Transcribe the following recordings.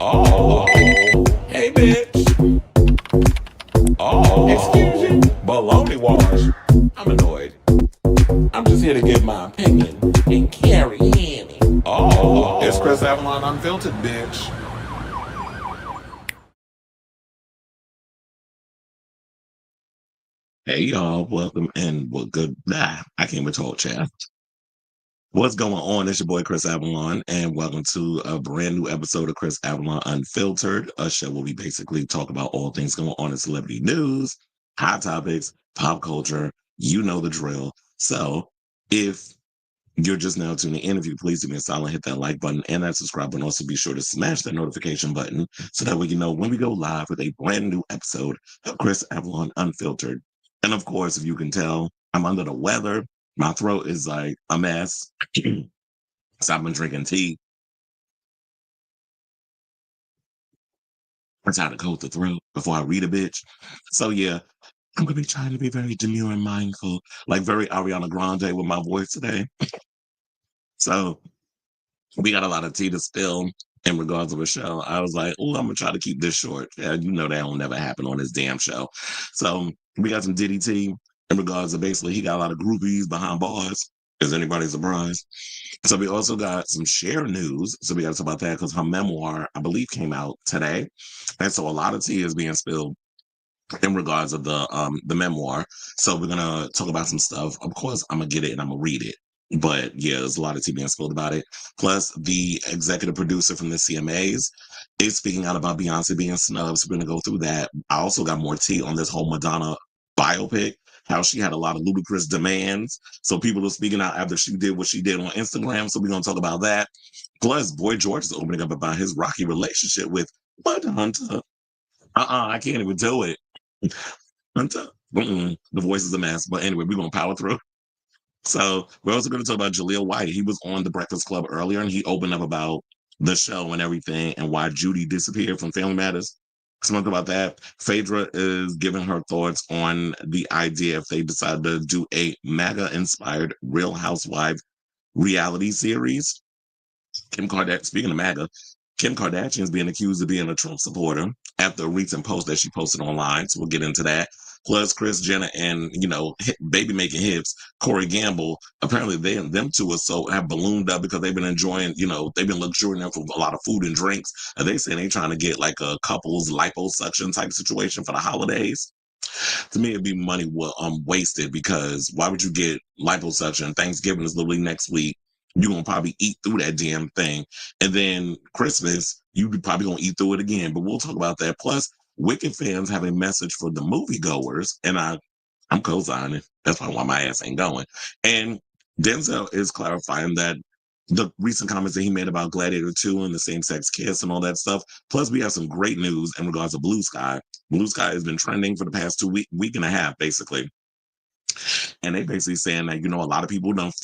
Oh, hey bitch. Oh, excuse you. Baloney wash. I'm annoyed. I'm just here to give my opinion and carry in. Oh, it's Chris Avalon Unfiltered, bitch. Hey y'all, welcome and well, good. I can't even talk, chat. What's going on? It's your boy Chris Avalon, and welcome to a brand new episode of Chris Avalon Unfiltered, a show where we basically talk about all things going on in celebrity news, hot topics, pop culture. You know the drill. So, if you're just now tuning in, if you please do me a silent, hit that like button and that subscribe button. Also, be sure to smash that notification button so that way you know when we go live with a brand new episode of Chris Avalon Unfiltered. And of course, if you can tell, I'm under the weather. My throat is like a mess. So I've been drinking tea. I try to coat the throat before I read a bitch. So yeah, I'm gonna be trying to be very demure and mindful, like very Ariana Grande with my voice today. So we got a lot of tea to spill in regards to a show. I was like, oh, I'm gonna try to keep this short. Yeah, you know that will never happen on this damn show. So we got some Diddy tea in regards to basically he got a lot of groupies behind bars. Is anybody surprised? So we also got some Cher news. So we got to talk about that because her memoir, I believe, came out today. And so a lot of tea is being spilled in regards of the memoir. So we're gonna talk about some stuff. Of course, I'm gonna get it and I'm gonna read it. But yeah, there's a lot of tea being spilled about it. Plus, the executive producer from the CMAs is speaking out about Beyonce being snubbed. So we're gonna go through that. I also got more tea on this whole Madonna biopic, how she had a lot of ludicrous demands. So people are speaking out after she did what she did on Instagram. So we're gonna talk about that. Plus, Boy George is opening up about his rocky relationship with Bud Hunter. I can't even do it. Hunter. The voice is a mess. But anyway, we're going to power through. So we're also going to talk about Jaleel White. He was on the Breakfast Club earlier and he opened up about the show and everything and why Judy disappeared from Family Matters. Something about that. Phaedra is giving her thoughts on the idea if they decide to do a MAGA inspired Real Housewives reality series. Kim Kardashian, speaking of MAGA, Kim Kardashian is being accused of being a Trump supporter after a recent post that she posted online. So we'll get into that. Plus, Kris Jenner and baby making hits, Corey Gamble. Apparently, them two are so have ballooned up because they've been enjoying, they've been luxuriating for a lot of food and drinks. And they say they trying to get like a couple's liposuction type situation for the holidays. To me, it'd be money wasted because why would you get liposuction? Thanksgiving is literally next week. You're gonna probably eat through that damn thing. And then Christmas, you probably gonna eat through it again. But we'll talk about that. Plus, Wicked fans have a message for the moviegoers, and I'm co-signing. That's probably why my ass ain't going. And Denzel is clarifying that the recent comments that he made about Gladiator 2 and the same-sex kiss and all that stuff. Plus, we have some great news in regards to Blue Sky. Blue Sky has been trending for the past week and a half, basically. And they basically saying that, a lot of people don't,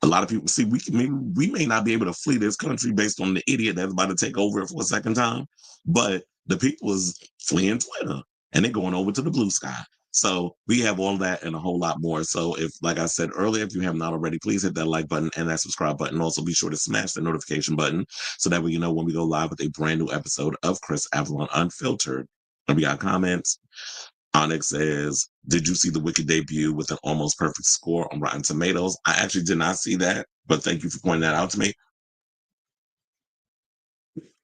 a lot of people see, we may not be able to flee this country based on the idiot that's about to take over it for a second time, but the people is fleeing Twitter and they're going over to the Blue Sky. So we have all that and a whole lot more. So if, like I said earlier, if you have not already, please hit that like button and that subscribe button. Also be sure to smash the notification button so that way you know when we go live with a brand new episode of Chris Avalon Unfiltered. And we got comments. Onyx says, did you see the Wicked debut with an almost perfect score on Rotten Tomatoes? I actually did not see that, but thank you for pointing that out to me.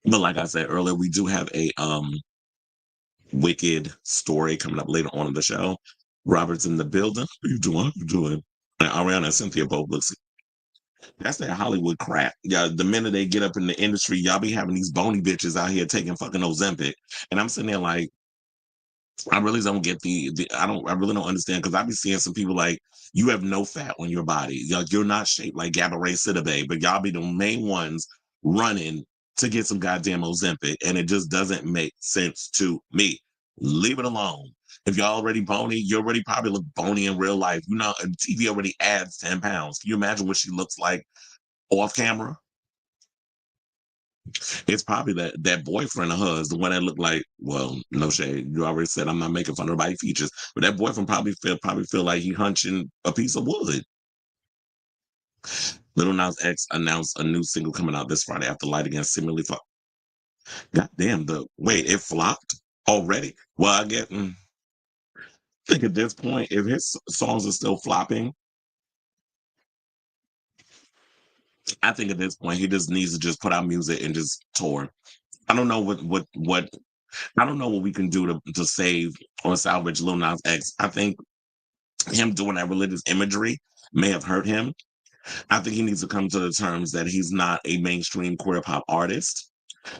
But like I said earlier, we do have a Wicked story coming up later on in the show. Robert's in the building. How you doing? How you doing? And Ariana and Cynthia both looks. That's that Hollywood crap. Yeah, the minute they get up in the industry, y'all be having these bony bitches out here taking fucking Ozempic. And I'm sitting there like, I really don't get I really don't understand because I be seeing some people like you have no fat on your body. You're not shaped like Gabourey Sidibe, but y'all be the main ones running to get some goddamn Ozempic, and it just doesn't make sense to me. Leave it alone. If you're already bony, you already probably look bony in real life. TV already adds 10 pounds. Can you imagine what she looks like off camera? It's probably that boyfriend of hers, the one that looked like, well, no shade. You already said I'm not making fun of nobody's features, but that boyfriend probably feel like he hunching a piece of wood. Little Nas X announced a new single coming out this Friday after Light Against Similarly. God damn, wait, it flopped already? Well, I think at this point, if his songs are still flopping, I think at this point he just needs to just put out music and just tour. I don't know what I don't know what we can do to save or salvage Lil Nas X. I think him doing that religious imagery may have hurt him. I think he needs to come to the terms that he's not a mainstream queer pop artist,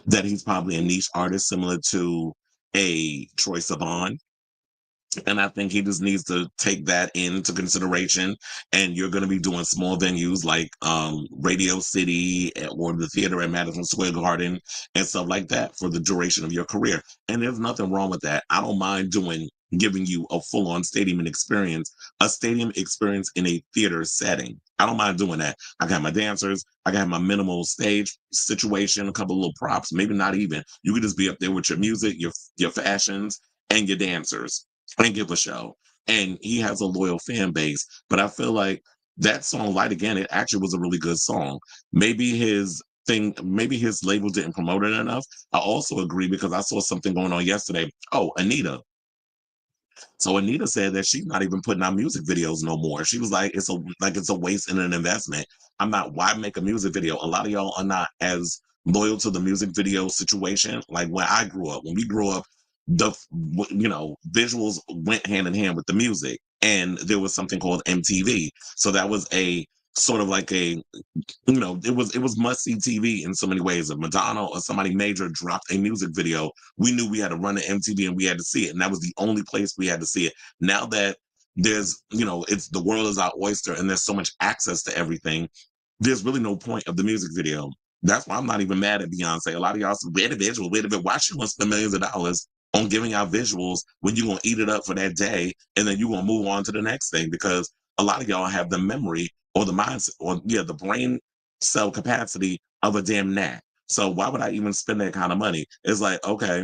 that he's probably a niche artist similar to a Troye Sivan. And I think he just needs to take that into consideration. And you're going to be doing small venues like Radio City or the theater at Madison Square Garden and stuff like that for the duration of your career. And there's nothing wrong with that. I don't mind giving you a full-on stadium experience, a stadium experience in a theater setting. I don't mind doing that. I got my dancers, I got my minimal stage situation, a couple of little props, maybe not even. You could just be up there with your music, your fashions, and your dancers and give a show. And he has a loyal fan base. But I feel like that song, Light Again, it actually was a really good song. Maybe his label didn't promote it enough. I also agree because I saw something going on yesterday. Oh, Anita. So Anita said that she's not even putting out music videos no more. She was like, it's a waste and an investment. I'm not. Why make a music video? A lot of y'all are not as loyal to the music video situation. Like when I grew up, when we grew up, visuals went hand in hand with the music, and there was something called MTV. So that was a sort of like it was must see TV in so many ways. If Madonna or somebody major dropped a music video, we knew we had to run to MTV and we had to see it, and that was the only place we had to see it. Now that it's the world is our oyster, and there's so much access to everything, there's really no point of the music video. That's why I'm not even mad at Beyonce. A lot of y'all say, where the visual, where the visual? Why she wants to spend millions of dollars on giving out visuals when you're gonna eat it up for that day and then you're gonna move on to the next thing? Because a lot of y'all have the memory or the mindset or the brain cell capacity of a damn gnat. So why would I even spend that kind of money? It's like, okay,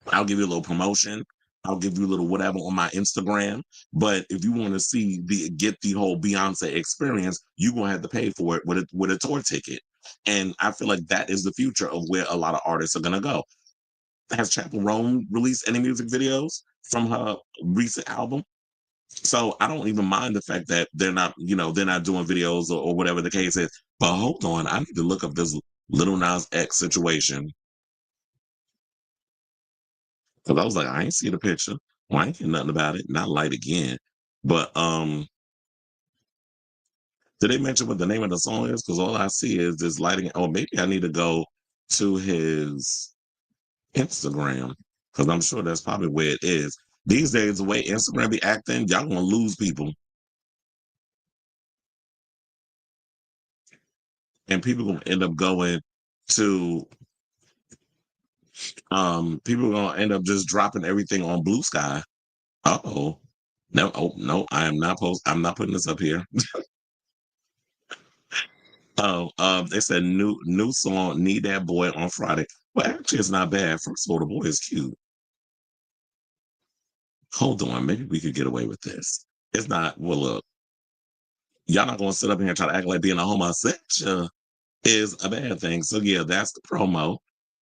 I'll give you a little promotion. I'll give you a little whatever on my Instagram. But if you want to get the whole Beyonce experience, you're gonna have to pay for it with a tour ticket. And I feel like that is the future of where a lot of artists are gonna go. Has Chapel Roan released any music videos from her recent album? So I don't even mind the fact that they're not doing videos or whatever the case is. But hold on, I need to look up this Little Nas X situation because I was like, I ain't see the picture. Well, I ain't hear nothing about it. Not Light Again. But did they mention what the name of the song is? Because all I see is this lighting. Oh, maybe I need to go to his Instagram because I'm sure that's probably where it is. These days, the way Instagram be acting, y'all gonna lose people, and people gonna end up going to people are gonna end up just dropping everything on Blue Sky. Oh no, oh no, I'm not putting this up here. Oh, they said new song, Need That Boy on Friday. Well, actually, it's not bad. First of all, the boy is cute. Hold on, maybe we could get away with this. It's not. Well, look, y'all not gonna sit up here and try to act like being a homosexual is a bad thing. So yeah, that's the promo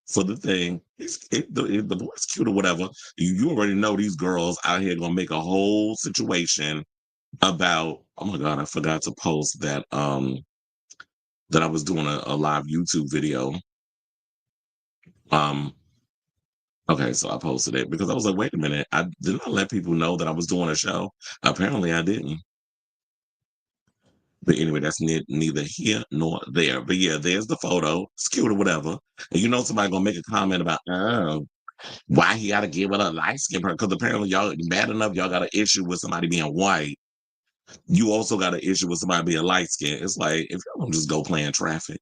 for the thing. The boy's cute or whatever. You already know these girls out here gonna make a whole situation about. Oh my god, I forgot to post that I was doing a live YouTube video. Um, okay, so I posted it because I was like, wait a minute, I did not let people know that I was doing a show. Apparently, I didn't. But anyway, that's neither here nor there. But yeah, there's the photo. It's cute or whatever. And somebody gonna make a comment about, oh, why he gotta give it a light skin person? Because apparently y'all bad enough, y'all got an issue with somebody being white. You also got an issue with somebody being light skinned. It's like if y'all don't just go playing traffic.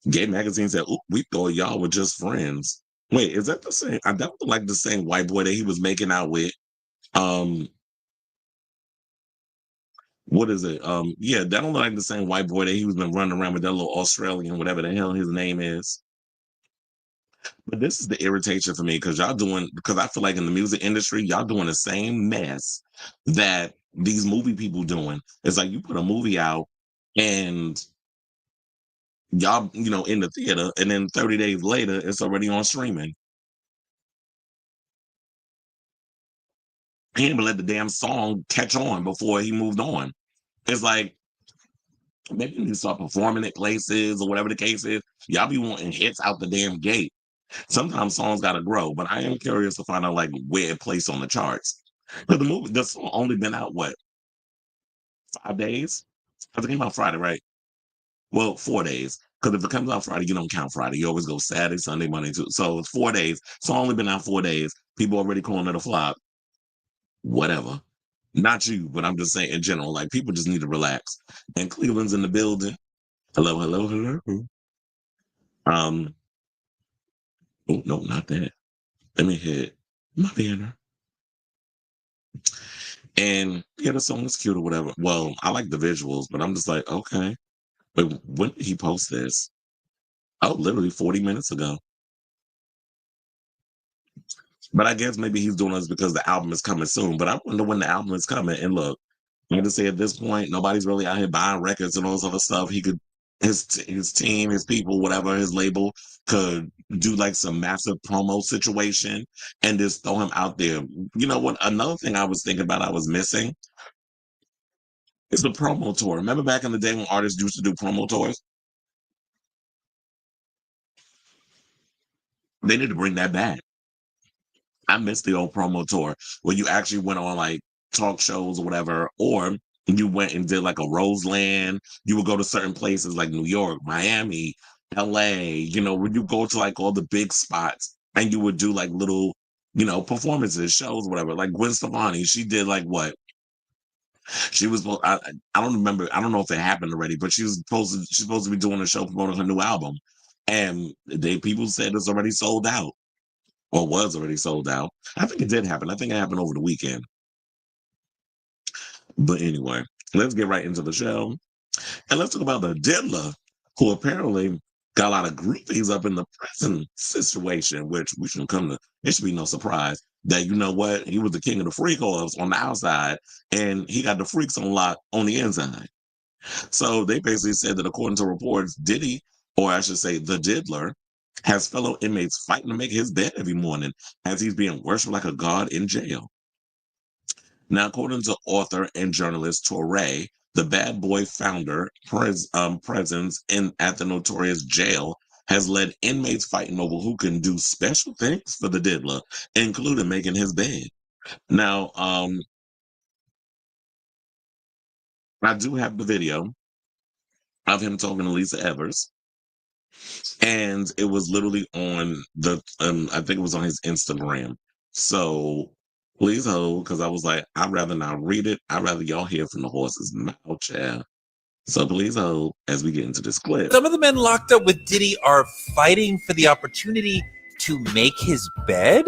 Gay magazine said, "Ooh, we thought y'all were just friends." Wait, is that the same? I don't like the same white boy that he was making out with. Um, what is it? Yeah, that don't look like the same white boy that he was been running around with that little Australian, whatever the hell his name is. But this is the irritation for me because I feel like in the music industry, y'all doing the same mess that these movie people doing. It's like you put a movie out and y'all, in the theater, and then 30 days later, it's already on streaming. He didn't even let the damn song catch on before he moved on. It's like, maybe you need to start performing at places or whatever the case is. Y'all be wanting hits out the damn gate. Sometimes songs gotta grow, but I am curious to find out like where it placed on the charts. But the song only been out what, 5 days? I think it came out Friday, right? Well, 4 days. Because if it comes out Friday, you don't count Friday. You always go Saturday, Sunday, Monday, Tuesday. So it's 4 days. So only been out 4 days. People already calling it a flop. Whatever. Not you, but I'm just saying in general, like people just need to relax. And Cleveland's in the building. Hello, hello, hello. Um, oh no, not that. Let me hit my banner. And yeah, the song is cute or whatever. Well, I like the visuals, but I'm just like, okay. But when did he post this? Oh, literally 40 minutes ago. But I guess maybe he's doing this because the album is coming soon. But I wonder when the album is coming. And look, I'm gonna say at this point, nobody's really out here buying records and all this other stuff. He could, his team, his people, whatever, his label could do like some massive promo situation and just throw him out there. You know what? Another thing I was thinking about, I was missing is the promo tour. Remember back in the day when artists used to do promo tours? They need to bring that back. I miss the old promo tour where you actually went on like talk shows or whatever, or you went and did like a Roseland. You would go to certain places like New York, Miami, LA, where you go to like all the big spots and you would do like little, performances, shows, whatever. Like Gwen Stefani, she did like what? She was, I don't remember, I don't know if it happened already, but she's supposed to be doing a show promoting her new album. And people said it's already sold out or was already sold out. I think it did happen. I think it happened over the weekend. But anyway, let's get right into the show. And let's talk about the diddler, who apparently got a lot of groupies up in the present situation, which we shouldn't come to. It should be no surprise that, you know what, he was the king of the freak offs on the outside, and he got the freaks on lock on the inside. So they basically said that according to reports, Diddy, or I should say the diddler, has fellow inmates fighting to make his bed every morning as he's being worshipped like a god in jail. Now, according to author and journalist Torre, the Bad Boy founder presence at the notorious jail has led inmates fighting over who can do special things for the diddler, including making his bed. Now, I do have the video of him talking to Lisa Evers, and it was literally on I think it was on his Instagram. So please hold, because I was like, I'd rather not read it. I'd rather y'all hear from the horse's mouth, child. So please hold as we get into this clip. Some of the men locked up with Diddy are fighting for the opportunity to make his bed?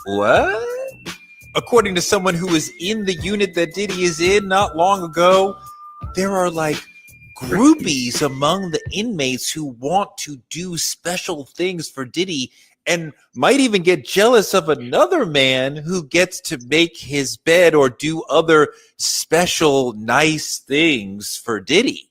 What? According to someone who was in the unit that Diddy is in not long ago, there are like groupies among the inmates who want to do special things for Diddy and might even get jealous of another man who gets to make his bed or do other special nice things for Diddy.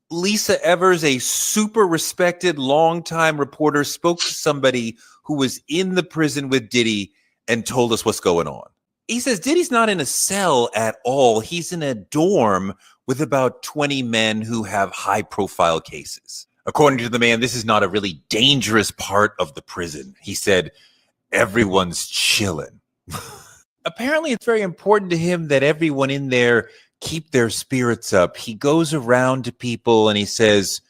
Lisa Evers, a super respected longtime reporter, spoke to somebody who was in the prison with Diddy and told us what's going on. He says Diddy's not in a cell at all. He's in a dorm with about 20 men who have high-profile cases. According to the man, this is not a really dangerous part of the prison. He said, everyone's chilling. Apparently, it's very important to him that everyone in there keep their spirits up. He goes around to people and he says,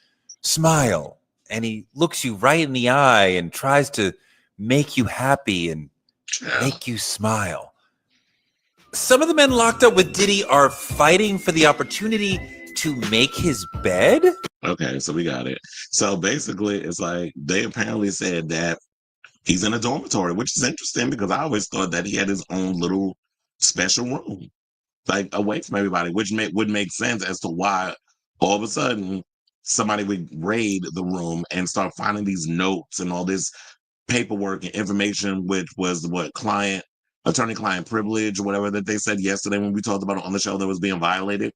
smile. And he looks you right in the eye and tries to make you happy and make you smile. Some of the men locked up with Diddy are fighting for the opportunity to make his bed. Okay, so we got it. So basically, it's like they apparently said that he's in a dormitory, which is interesting because I always thought that he had his own little special room, like away from everybody, which would make sense as to why all of a sudden somebody would raid the room and start finding these notes and all this paperwork and information, which was what attorney-client privilege or whatever that they said yesterday when we talked about it on the show that was being violated,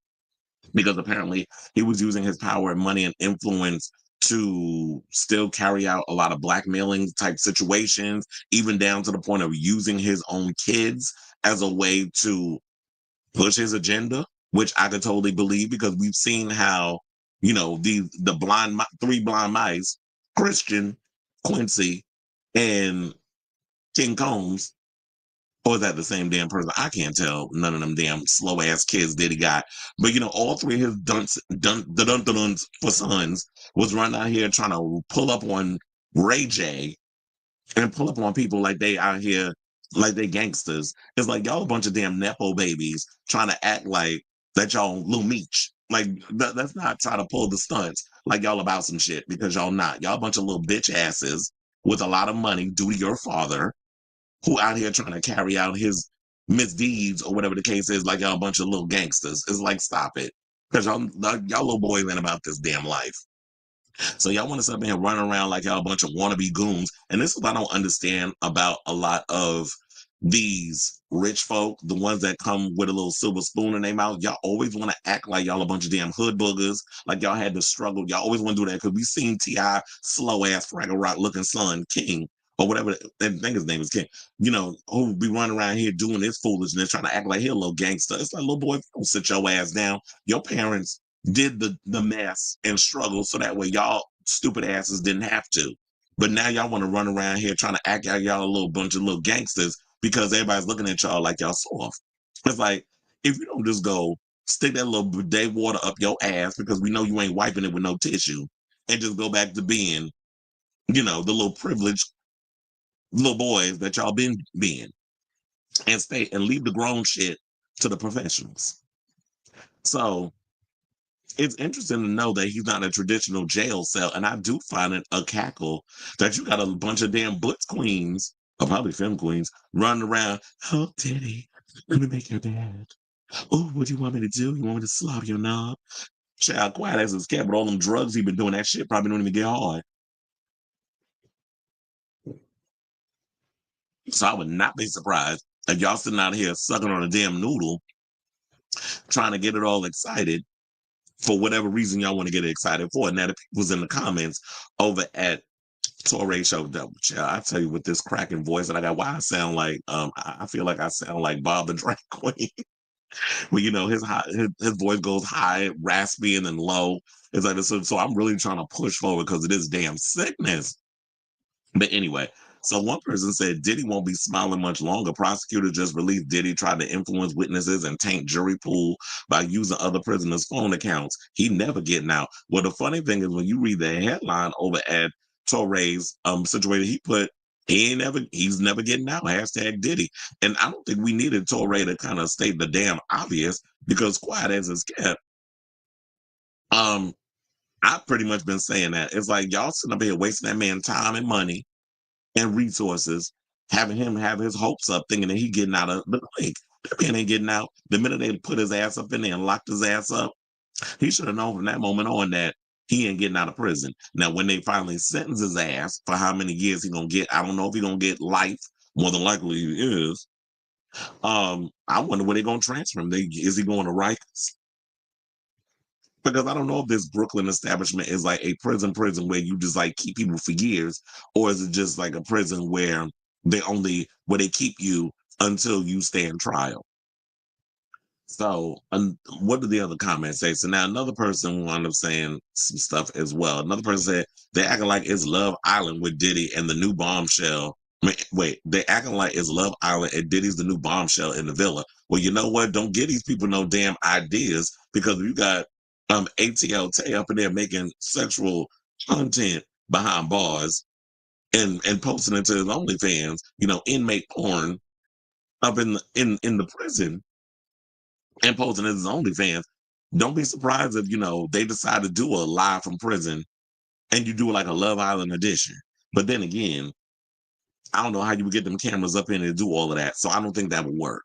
because apparently he was using his power and money and influence to still carry out a lot of blackmailing type situations, even down to the point of using his own kids as a way to push his agenda, which I could totally believe because we've seen how, the three blind mice, Christian, Quincy, and King Combs, or is that the same damn person? I can't tell. None of them damn slow ass kids Diddy got. But all three of his dunts for sons was running out here trying to pull up on Ray J and pull up on people like they out here, like they gangsters. It's like y'all a bunch of damn nepo babies trying to act like that y'all Lil Meech. Like that's not try to pull the stunts like y'all about some shit because y'all not. Y'all a bunch of little bitch asses with a lot of money due to your father who out here trying to carry out his misdeeds or whatever the case is, like y'all a bunch of little gangsters. It's like, stop it. Because y'all little boys ain't about this damn life. So y'all want to sit up here running around like y'all a bunch of wannabe goons. And this is what I don't understand about a lot of these rich folk, the ones that come with a little silver spoon in their mouth. Y'all always want to act like y'all a bunch of damn hood boogers, like y'all had to struggle. Y'all always want to do that because we seen T.I. slow ass Fraggle Rock looking son, King, or whatever. I think his name is King, who be running around here doing this foolishness, trying to act like he a little gangster. It's like, little boy, don't sit your ass down. Your parents did the mess and struggle so that way y'all stupid asses didn't have to. But now y'all want to run around here trying to act like y'all a little bunch of little gangsters because everybody's looking at y'all like y'all soft. It's like, if you don't just go stick that little bidet water up your ass because we know you ain't wiping it with no tissue and just go back to being, the little privileged little boys that y'all been being and stay and leave the grown shit to the professionals. So it's interesting to know that he's not a traditional jail cell. And I do find it a cackle that you got a bunch of damn blitz queens, or probably femme queens, running around. Oh, Diddy, let me make your bed. Oh, what do you want me to do? You want me to slop your knob? Child, quiet as his cat, but all them drugs he been doing, that shit probably don't even get hard. So I would not be surprised if y'all sitting out here sucking on a damn noodle, trying to get it all excited for whatever reason y'all want to get excited for. And that it was in the comments over at Torre Show Double Child. I tell you, with this cracking voice that I got, why I sound like I feel like I sound like Bob the Drag Queen. Well, his voice goes high, raspy, and then low. It's like so I'm really trying to push forward because of this damn sickness. But anyway, so one person said Diddy won't be smiling much longer. Prosecutor just released Diddy tried to influence witnesses and taint jury pool by using other prisoners' phone accounts. He never getting out. Well, the funny thing is when you read the headline over at Torre's situation, he put he's never getting out. Hashtag Diddy. And I don't think we needed Torre to kind of state the damn obvious because quiet as it's kept. I've pretty much been saying that. It's like y'all sitting up here wasting that man time and money and resources, having him have his hopes up, thinking that he getting out of the clique. That man ain't getting out. The minute they put his ass up in there and locked his ass up, he should have known from that moment on that he ain't getting out of prison. Now, when they finally sentence his ass for how many years he gonna get, I don't know if he gonna get life. More than likely he is. I wonder where they gonna transfer him. Is he going to Rikers? Because I don't know if this Brooklyn establishment is like a prison where you just like keep people for years, or is it just like a prison where they keep you until you stand trial. So what did the other comments say? So now another person wound up saying some stuff as well. Another person said they acting like it's Love Island with Diddy and the new bombshell. Wait, they acting like it's Love Island and Diddy's the new bombshell in the villa. Well, you know what? Don't give these people no damn ideas because you got ATL Tay up in there making sexual content behind bars and posting it to his OnlyFans, inmate porn up in the prison and posting it to his OnlyFans. Don't be surprised if they decide to do a live from prison and you do like a Love Island edition. But then again, I don't know how you would get them cameras up in and do all of that. So I don't think that would work.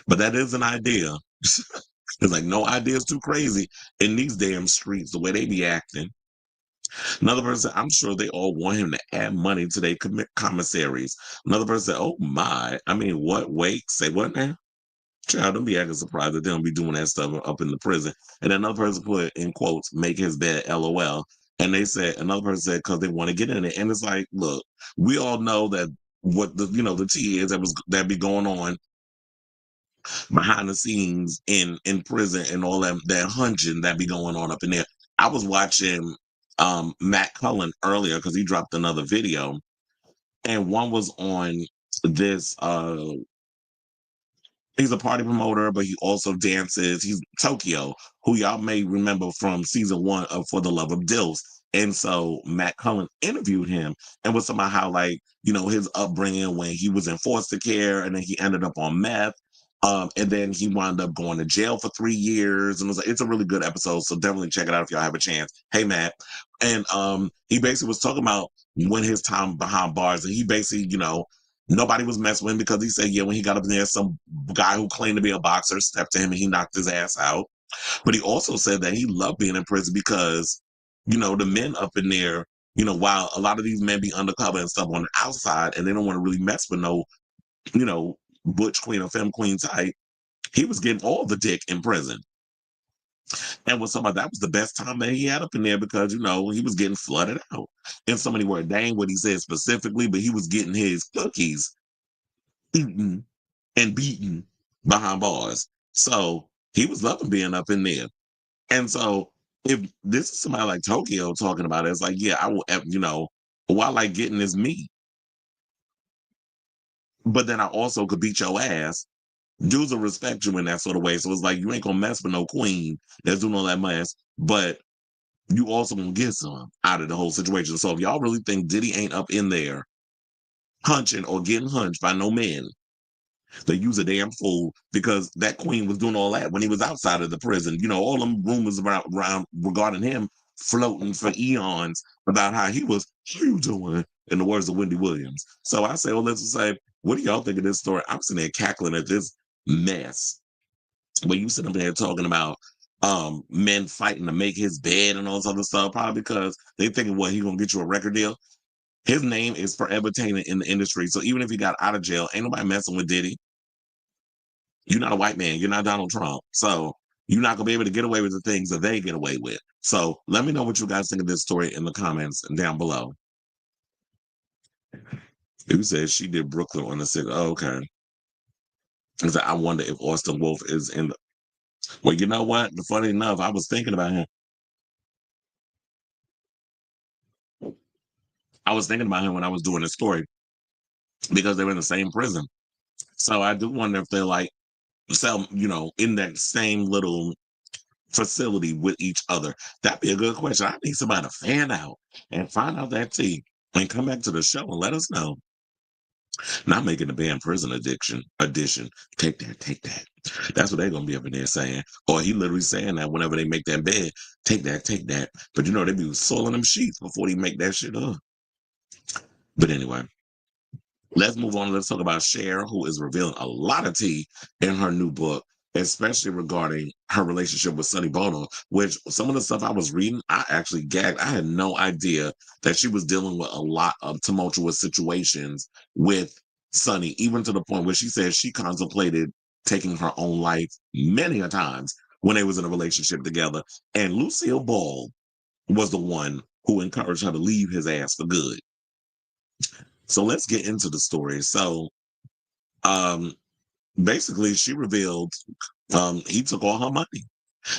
But that is an idea. It's like no idea is too crazy in these damn streets, the way they be acting. Another person, I'm sure they all want him to add money to their commissaries. Another person said, oh my, I mean, what? Wait, say what now? Child, don't be acting surprised that they don't be doing that stuff up in the prison. And another person put in quotes, make his bed, LOL. And they said, another person said, because they want to get in it. And it's like, look, we all know that what the tea is that be going on behind the scenes in prison and all that hunching that be going on up in there. I was watching Matt Cullen earlier because he dropped another video, and one was on this he's a party promoter, but he also dances. He's Tokyo, who y'all may remember from season 1 of For the Love of Dills. And so Matt Cullen interviewed him and was talking about how, like, his upbringing when he was in foster care and then he ended up on meth. And then he wound up going to jail for 3 years. And it's a really good episode. So definitely check it out if y'all have a chance. Hey, Matt. And he basically was talking about when his time behind bars, and he basically, nobody was messing with him because he said, yeah, when he got up in there, some guy who claimed to be a boxer stepped to him and he knocked his ass out. But he also said that he loved being in prison because, the men up in there, while a lot of these men be undercover and stuff on the outside and they don't want to really mess with no, butch queen or femme queen type, he was getting all the dick in prison. And with somebody, that was the best time that he had up in there because, he was getting flooded out. In so many words, that ain't what he said specifically, but he was getting his cookies eaten and beaten behind bars. So he was loving being up in there. And so if this is somebody like Tokyo talking about it, it's like, yeah, I will, while I like getting this meat, but then I also could beat your ass. Dudes will respect you in that sort of way. So it's like, you ain't gonna mess with no queen that's doing all that mess, but you also gonna get some out of the whole situation. So if y'all really think Diddy ain't up in there hunching or getting hunched by no men, they use a damn fool because that queen was doing all that when he was outside of the prison. All them rumors around regarding him floating for eons about how he was, how you doing? In the words of Wendy Williams. So I say, well, let's say, what do y'all think of this story? I'm sitting there cackling at this mess. When you sit up there talking about men fighting to make his bed and all this other stuff, probably because they thinking, what, he gonna get you a record deal? His name is forever tainted in the industry. So even if he got out of jail, ain't nobody messing with Diddy. You're not a white man. You're not Donald Trump. So you're not going to be able to get away with the things that they get away with. So let me know what you guys think of this story in the comments down below. Who says she did Brooklyn on the 6th? Oh, okay. I wonder if Austin Wolf is in the... Well, you know what? Funny enough, I was thinking about him. I was thinking about him when I was doing this story because they're in the same prison. So I do wonder if they're like, in that same little facility with each other. That'd be a good question. I need somebody to fan out and find out that tea and come back to the show and let us know. Not making the band prison edition. Take that, take that. That's what they're gonna be up in there saying. Or he literally saying that whenever they make that bed, take that, take that. But they be soiling them sheets before they make that shit up. But anyway, let's move on. Let's talk about Cher, who is revealing a lot of tea in her new book, especially regarding her relationship with Sonny Bono, which some of the stuff I was reading, I actually gagged. I had no idea that she was dealing with a lot of tumultuous situations with Sonny, even to the point where she said she contemplated taking her own life many a times when they was in a relationship together. And Lucille Ball was the one who encouraged her to leave his ass for good. So let's get into the story. So basically she revealed he took all her money.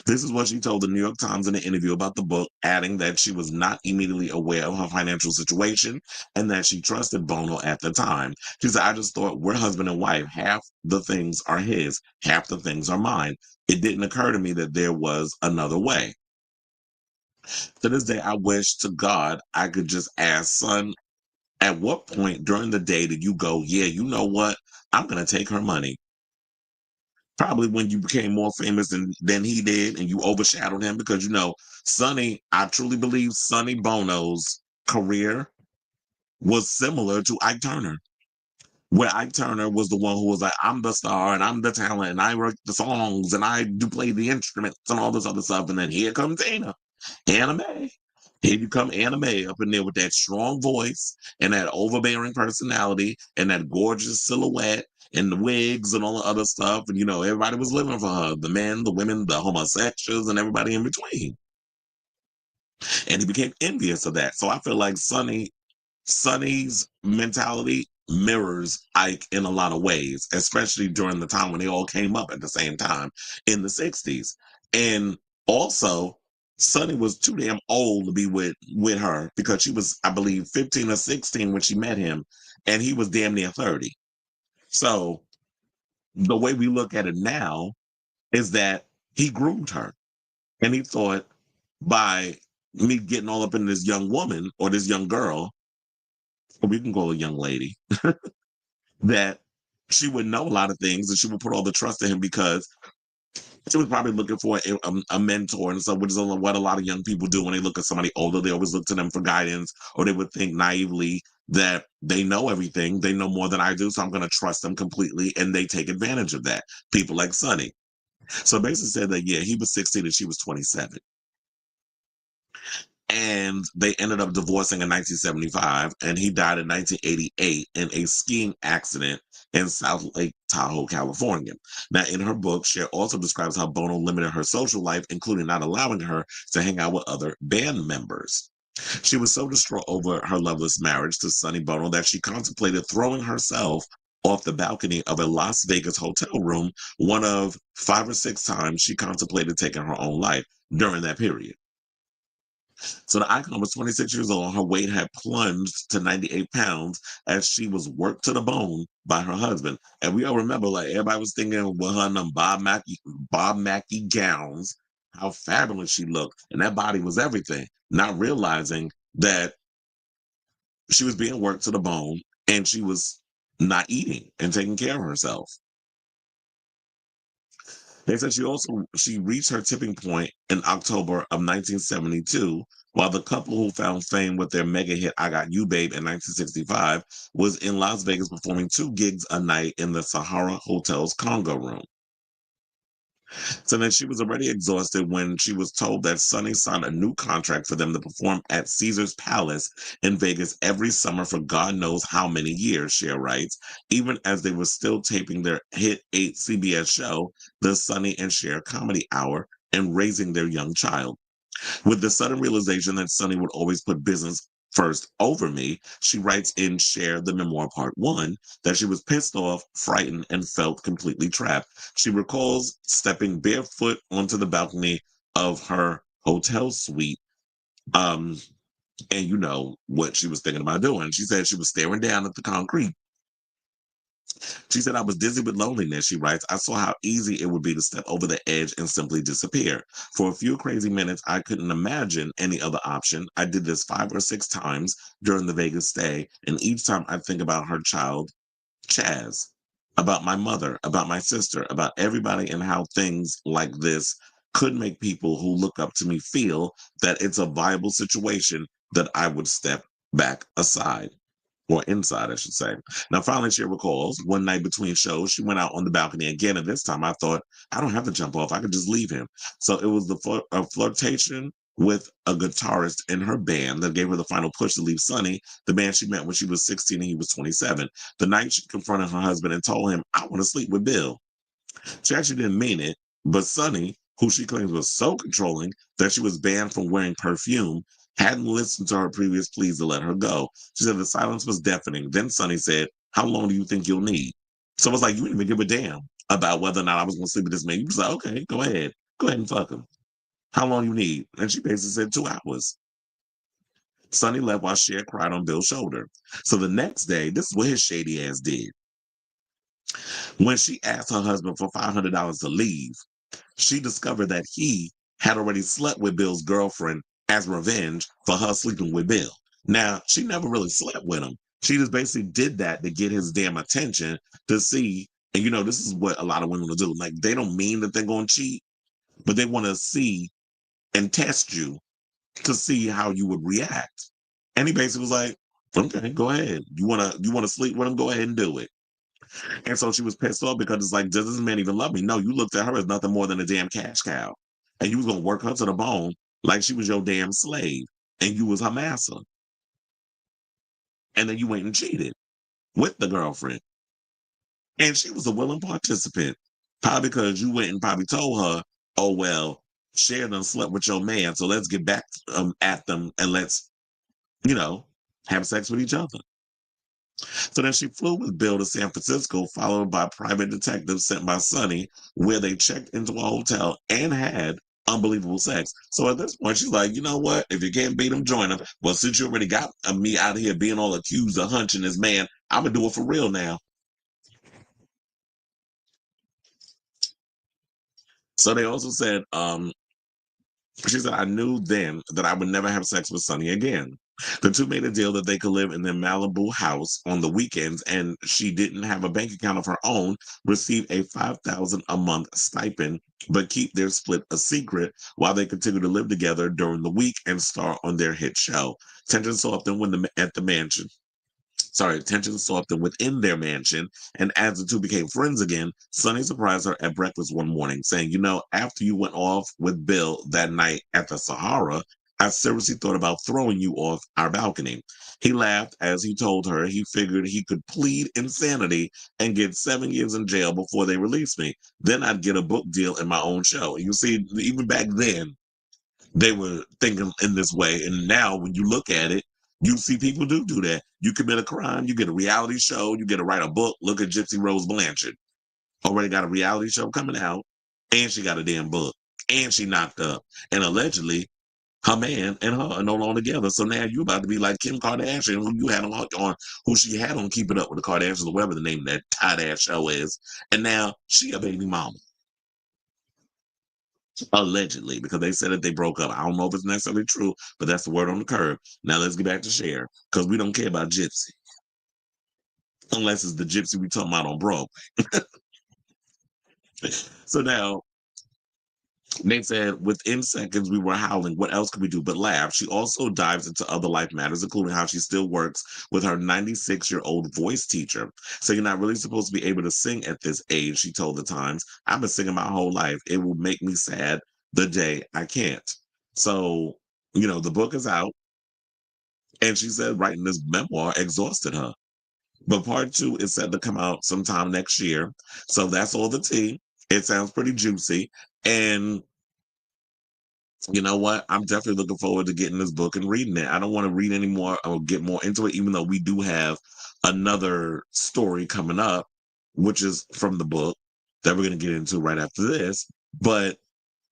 This is what she told the New York Times in an interview about the book, adding that she was not immediately aware of her financial situation and that she trusted Bono at the time. She said, I just thought we're husband and wife. Half the things are his, half the things are mine. It didn't occur to me that there was another way. To this day, I wish to God I could just ask, son, at what point during the day did you go, yeah, you know what? I'm going to take her money. Probably when you became more famous than he did and you overshadowed him because, Sonny, I truly believe Sonny Bono's career was similar to Ike Turner, where Ike Turner was the one who was like, I'm the star and I'm the talent and I write the songs and I do play the instruments and all this other stuff. And then here comes Anime. Here you come Anime up in there with that strong voice and that overbearing personality and that gorgeous silhouette and the wigs and all the other stuff. And, everybody was living for her. The men, the women, the homosexuals, and everybody in between. And he became envious of that. So I feel like Sonny's mentality mirrors Ike in a lot of ways, especially during the time when they all came up at the same time in the 60s. And also, Sonny was too damn old to be with her because she was, I believe, 15 or 16 when she met him, and he was damn near 30. So the way we look at it now is that he groomed her. And he thought by me getting all up in this young woman or this young girl, or we can call her a young lady, that she would know a lot of things and she would put all the trust in him because she was probably looking for a mentor. And so, which is what a lot of young people do when they look at somebody older, they always look to them for guidance, or they would think naively that they know everything. They know more than I do. So I'm going to trust them completely. And they take advantage of that. People like Sonny. So basically said that, yeah, he was 16 and she was 27. And they ended up divorcing in 1975, and he died in 1988 in a skiing accident in South Lake Tahoe, California. Now, in her book, Cher also describes how Bono limited her social life, including not allowing her to hang out with other band members. She was so distraught over her loveless marriage to Sonny Bono that she contemplated throwing herself off the balcony of a Las Vegas hotel room, one of 5 or 6 times she contemplated taking her own life during that period. So the icon was 26 years old. Her weight had plunged to 98 pounds as she was worked to the bone by her husband. And we all remember, like, everybody was thinking with her in them Bob Mackie gowns, how fabulous she looked. And that body was everything, not realizing that she was being worked to the bone and she was not eating and taking care of herself. They said she reached her tipping point in October of 1972, while the couple who found fame with their mega hit "I Got You, Babe" in 1965 was in Las Vegas performing 2 gigs a night in the Sahara Hotel's Congo room. So then she was already exhausted when she was told that Sonny signed a new contract for them to perform at Caesar's Palace in Vegas every summer for God knows how many years, Cher writes, even as they were still taping their hit 8 CBS show, The Sonny and Cher Comedy Hour, and raising their young child. With the sudden realization that Sonny would always put business first over me, she writes in Cher, the Memoir Part 1, that she was pissed off, frightened, and felt completely trapped. She recalls stepping barefoot onto the balcony of her hotel suite. And you know what she was thinking about doing. She said she was staring down at the concrete. She said, I was dizzy with loneliness, she writes. I saw how easy it would be to step over the edge and simply disappear. For a few crazy minutes, I couldn't imagine any other option. I did this 5 or 6 times during the Vegas stay, and each time I think about her child, Chaz, about my mother, about my sister, about everybody, and how things like this could make people who look up to me feel that it's a viable situation that I would step back aside. Or inside, I should say. Now, finally, she recalls one night between shows, she went out on the balcony again. And this time I thought, I don't have to jump off. I could just leave him. So it was a flirtation with a guitarist in her band that gave her the final push to leave Sonny, the man she met when she was 16 and he was 27. The night she confronted her husband and told him, I want to sleep with Bill. She actually didn't mean it, but Sonny, who she claims was so controlling that she was banned from wearing perfume, hadn't listened to her previous pleas to let her go. She said the silence was deafening. Then Sonny said, how long do you think you'll need? So it's like, you didn't even give a damn about whether or not I was going to sleep with this man. You was like, okay, go ahead. Go ahead and fuck him. How long you need? And she basically said 2 hours. Sonny left while Cher cried on Bill's shoulder. So the next day, this is what his shady ass did. When she asked her husband for $500 to leave, she discovered that he had already slept with Bill's girlfriend as revenge for her sleeping with Bill. Now, she never really slept with him. She just basically did that to get his damn attention to see. And you know, this is what a lot of women will do. Like, they don't mean that they're going to cheat, but they want to see and test you to see how you would react. And he basically was like, okay, go ahead. You wanna sleep with him? Go ahead and do it. And so she was pissed off because it's like, does this man even love me? No, you looked at her as nothing more than a damn cash cow. And you was gonna work her to the bone like she was your damn slave. And you was her master. And then you went and cheated with the girlfriend. And she was a willing participant. Probably because you went and probably told her, oh well, Cher done slept with your man, so let's get back at them and let's, you know, have sex with each other. So then she flew with Bill to San Francisco, followed by private detectives sent by Sonny, where they checked into a hotel and had unbelievable sex. So at this point, she's like, you know what? If you can't beat him, join him. Well, since you already got me out here being all accused of hunching this man, I'm gonna do it for real now. So they also said, she said, I knew then that I would never have sex with Sonny again. The two made a deal that they could live in their Malibu house on the weekends, and she didn't have a bank account of her own, receive a $5,000 a month stipend, but keep their split a secret while they continue to live together during the week and star on their hit show. Tension saw up them at the mansion. Sorry, tensions softened within their mansion, and as the two became friends again, Sonny surprised her at breakfast one morning, saying, you know, after you went off with Bill that night at the Sahara, I seriously thought about throwing you off our balcony. He laughed as he told her he figured he could plead insanity and get 7 years in jail before they released me. Then I'd get a book deal in my own show. You see, even back then, they were thinking in this way. And now when you look at it, you see people do that. You commit a crime, you get a reality show, you get to write a book. Look at Gypsy Rose Blanchard. Already got a reality show coming out, and she got a damn book, and she knocked up. And allegedly, her man and her are no longer together. So now you about to be like Kim Kardashian, who you had on who she had on Keeping Up with the Kardashians, or whatever the name of that tight ass show is. And now she a baby mama. Allegedly, because they said that they broke up. I don't know if it's necessarily true, but that's the word on the curb. Now let's get back to Cher, because we don't care about Gypsy, unless it's the Gypsy we talking about on Broadway. So now they said within seconds we were howling. What else could we do but laugh? She also dives into other life matters, including how she still works with her 96-year-old voice teacher. So you're not really supposed to be able to sing at this age, she told the Times. I've been singing my whole life. It will make me sad the day I can't. So, the book is out. And she said writing this memoir exhausted her. But part two is set to come out sometime next year. So that's all the tea. It sounds pretty juicy. And you know what? I'm definitely looking forward to getting this book and reading it. I don't want to read any more or get more into it, even though we do have another story coming up, which is from the book that we're going to get into right after this. But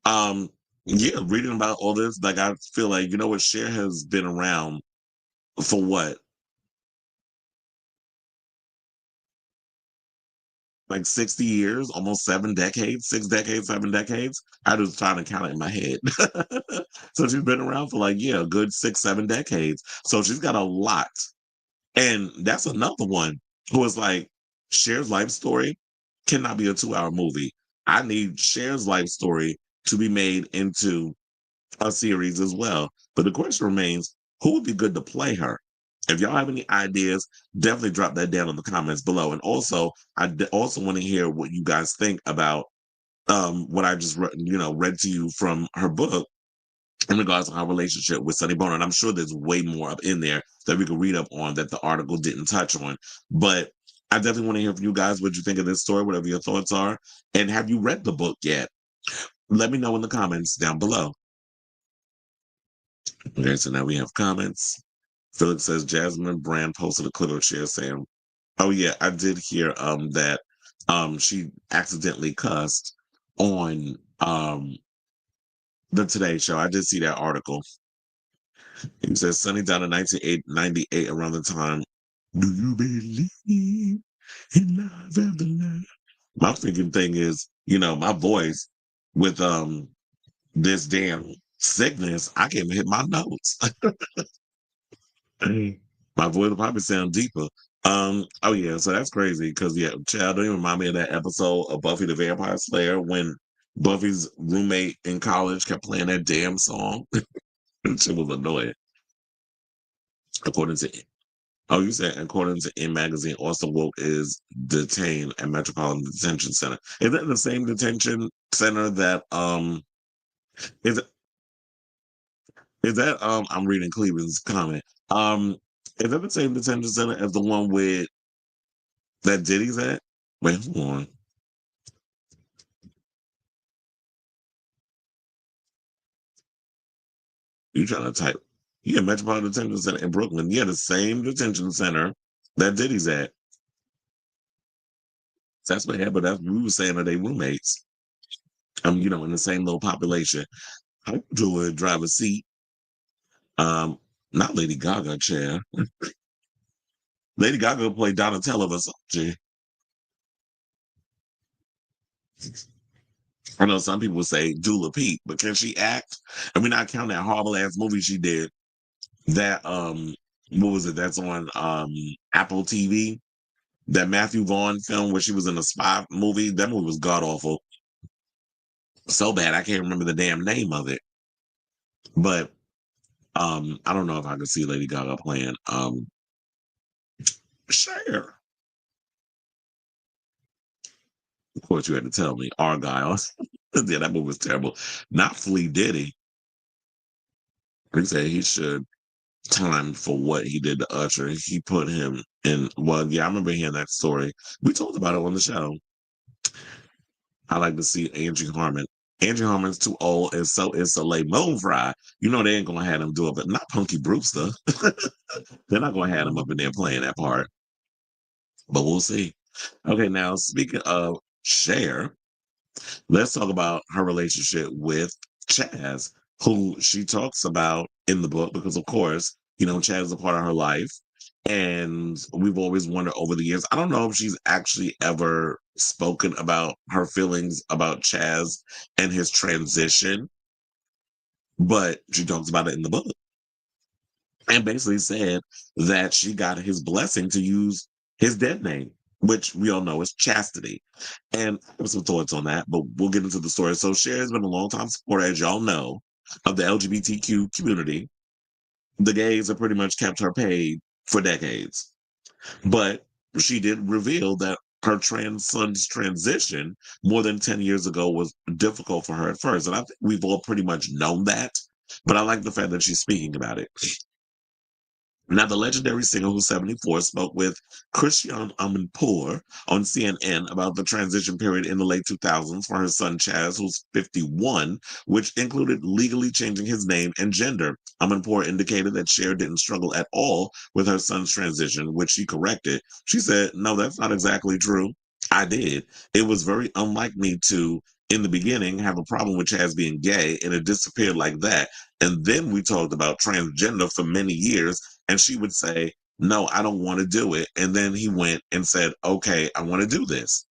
yeah, reading about all this, like I feel like, you know what, Cher has been around for what? Like 60 years, almost 7 decades, 6 decades, 7 decades. I was trying to count it in my head. So she's been around for like, yeah, a good 6, 7 decades. So she's got a lot. And that's another one who is like, Cher's life story cannot be a 2-hour movie. I need Cher's life story to be made into a series as well. But the question remains, who would be good to play her? If y'all have any ideas, definitely drop that down in the comments below. And also, also want to hear what you guys think about what I just read to you from her book in regards to our relationship with Sonny Bono. And I'm sure there's way more up in there that we could read up on that the article didn't touch on. But I definitely want to hear from you guys what you think of this story, whatever your thoughts are. And have you read the book yet? Let me know in the comments down below. Okay, so now we have comments. Felix says Jasmine Brand posted a clip of Cher saying, "Oh yeah, I did hear that she accidentally cussed on the Today Show. I did see that article." He says Sonny died in 1998 around the time. Do you believe in love after love? My freaking thing is, my voice with this damn sickness, I can't even hit my notes. My voice will probably sound deeper. Oh yeah, so that's crazy because yeah, child, don't even remind me of that episode of Buffy the Vampire Slayer when Buffy's roommate in college kept playing that damn song. She was annoying. According to you said according to In Magazine, Austin Woke is detained at Metropolitan Detention Center. Is that the same detention center that is that I'm reading Cleveland's comment. Is that the same detention center as the one with that Diddy's at? Wait, hold on. You trying to type? Yeah, Metropolitan Detention Center in Brooklyn. Yeah, the same detention center that Diddy's at. That's what happened. That's we were saying are they roommates. In the same little population. How you doing? Drive a seat. Um, Not Lady Gaga chair. Lady Gaga played Donatella Versace. I know some people say Dula Peep, but can she act? I mean, not count that horrible ass movie she did. That what was it? That's on Apple TV. That Matthew Vaughn film where she was in a spy movie. That movie was god awful. So bad I can't remember the damn name of it. But I don't know if I could see Lady Gaga playing Cher. Of course, you had to tell me Argyle. Yeah, that movie was terrible. Not Flea Diddy. He said he should time for what he did to Usher. He put him in. Well, yeah, I remember hearing that story. We talked about it on the show. I like to see Angie Harmon. Angie Harmon's too old, and so is Soleil Moon Fry. You know they ain't gonna have him do it, but not Punky Brewster. They're not gonna have him up in there playing that part. But we'll see. Okay, now speaking of Cher, let's talk about her relationship with Chaz, who she talks about in the book because, of course, Chaz is a part of her life. And we've always wondered over the years. I don't know if she's actually ever spoken about her feelings about Chaz and his transition, but she talks about it in the book and basically said that she got his blessing to use his dead name, which we all know is Chastity. And I have some thoughts on that, but we'll get into the story. So Cher has been a long-time supporter, as y'all know, of the LGBTQ community. The gays have pretty much kept her paid for decades. But she did reveal that her trans son's transition more than 10 years ago was difficult for her at first. And I think we've all pretty much known that. But I like the fact that she's speaking about it. Now, the legendary singer who's 74 spoke with Christian Amanpour on CNN about the transition period in the late 2000s for her son Chaz, who's 51, which included legally changing his name and gender. Amanpour indicated that Cher didn't struggle at all with her son's transition, which she corrected. She said, "No, that's not exactly true. I did. It was very unlike me to, in the beginning, have a problem with Chaz being gay, and it disappeared like that. And then we talked about transgender for many years, and she would say, no, I don't want to do it. And then he went and said, okay, I want to do this."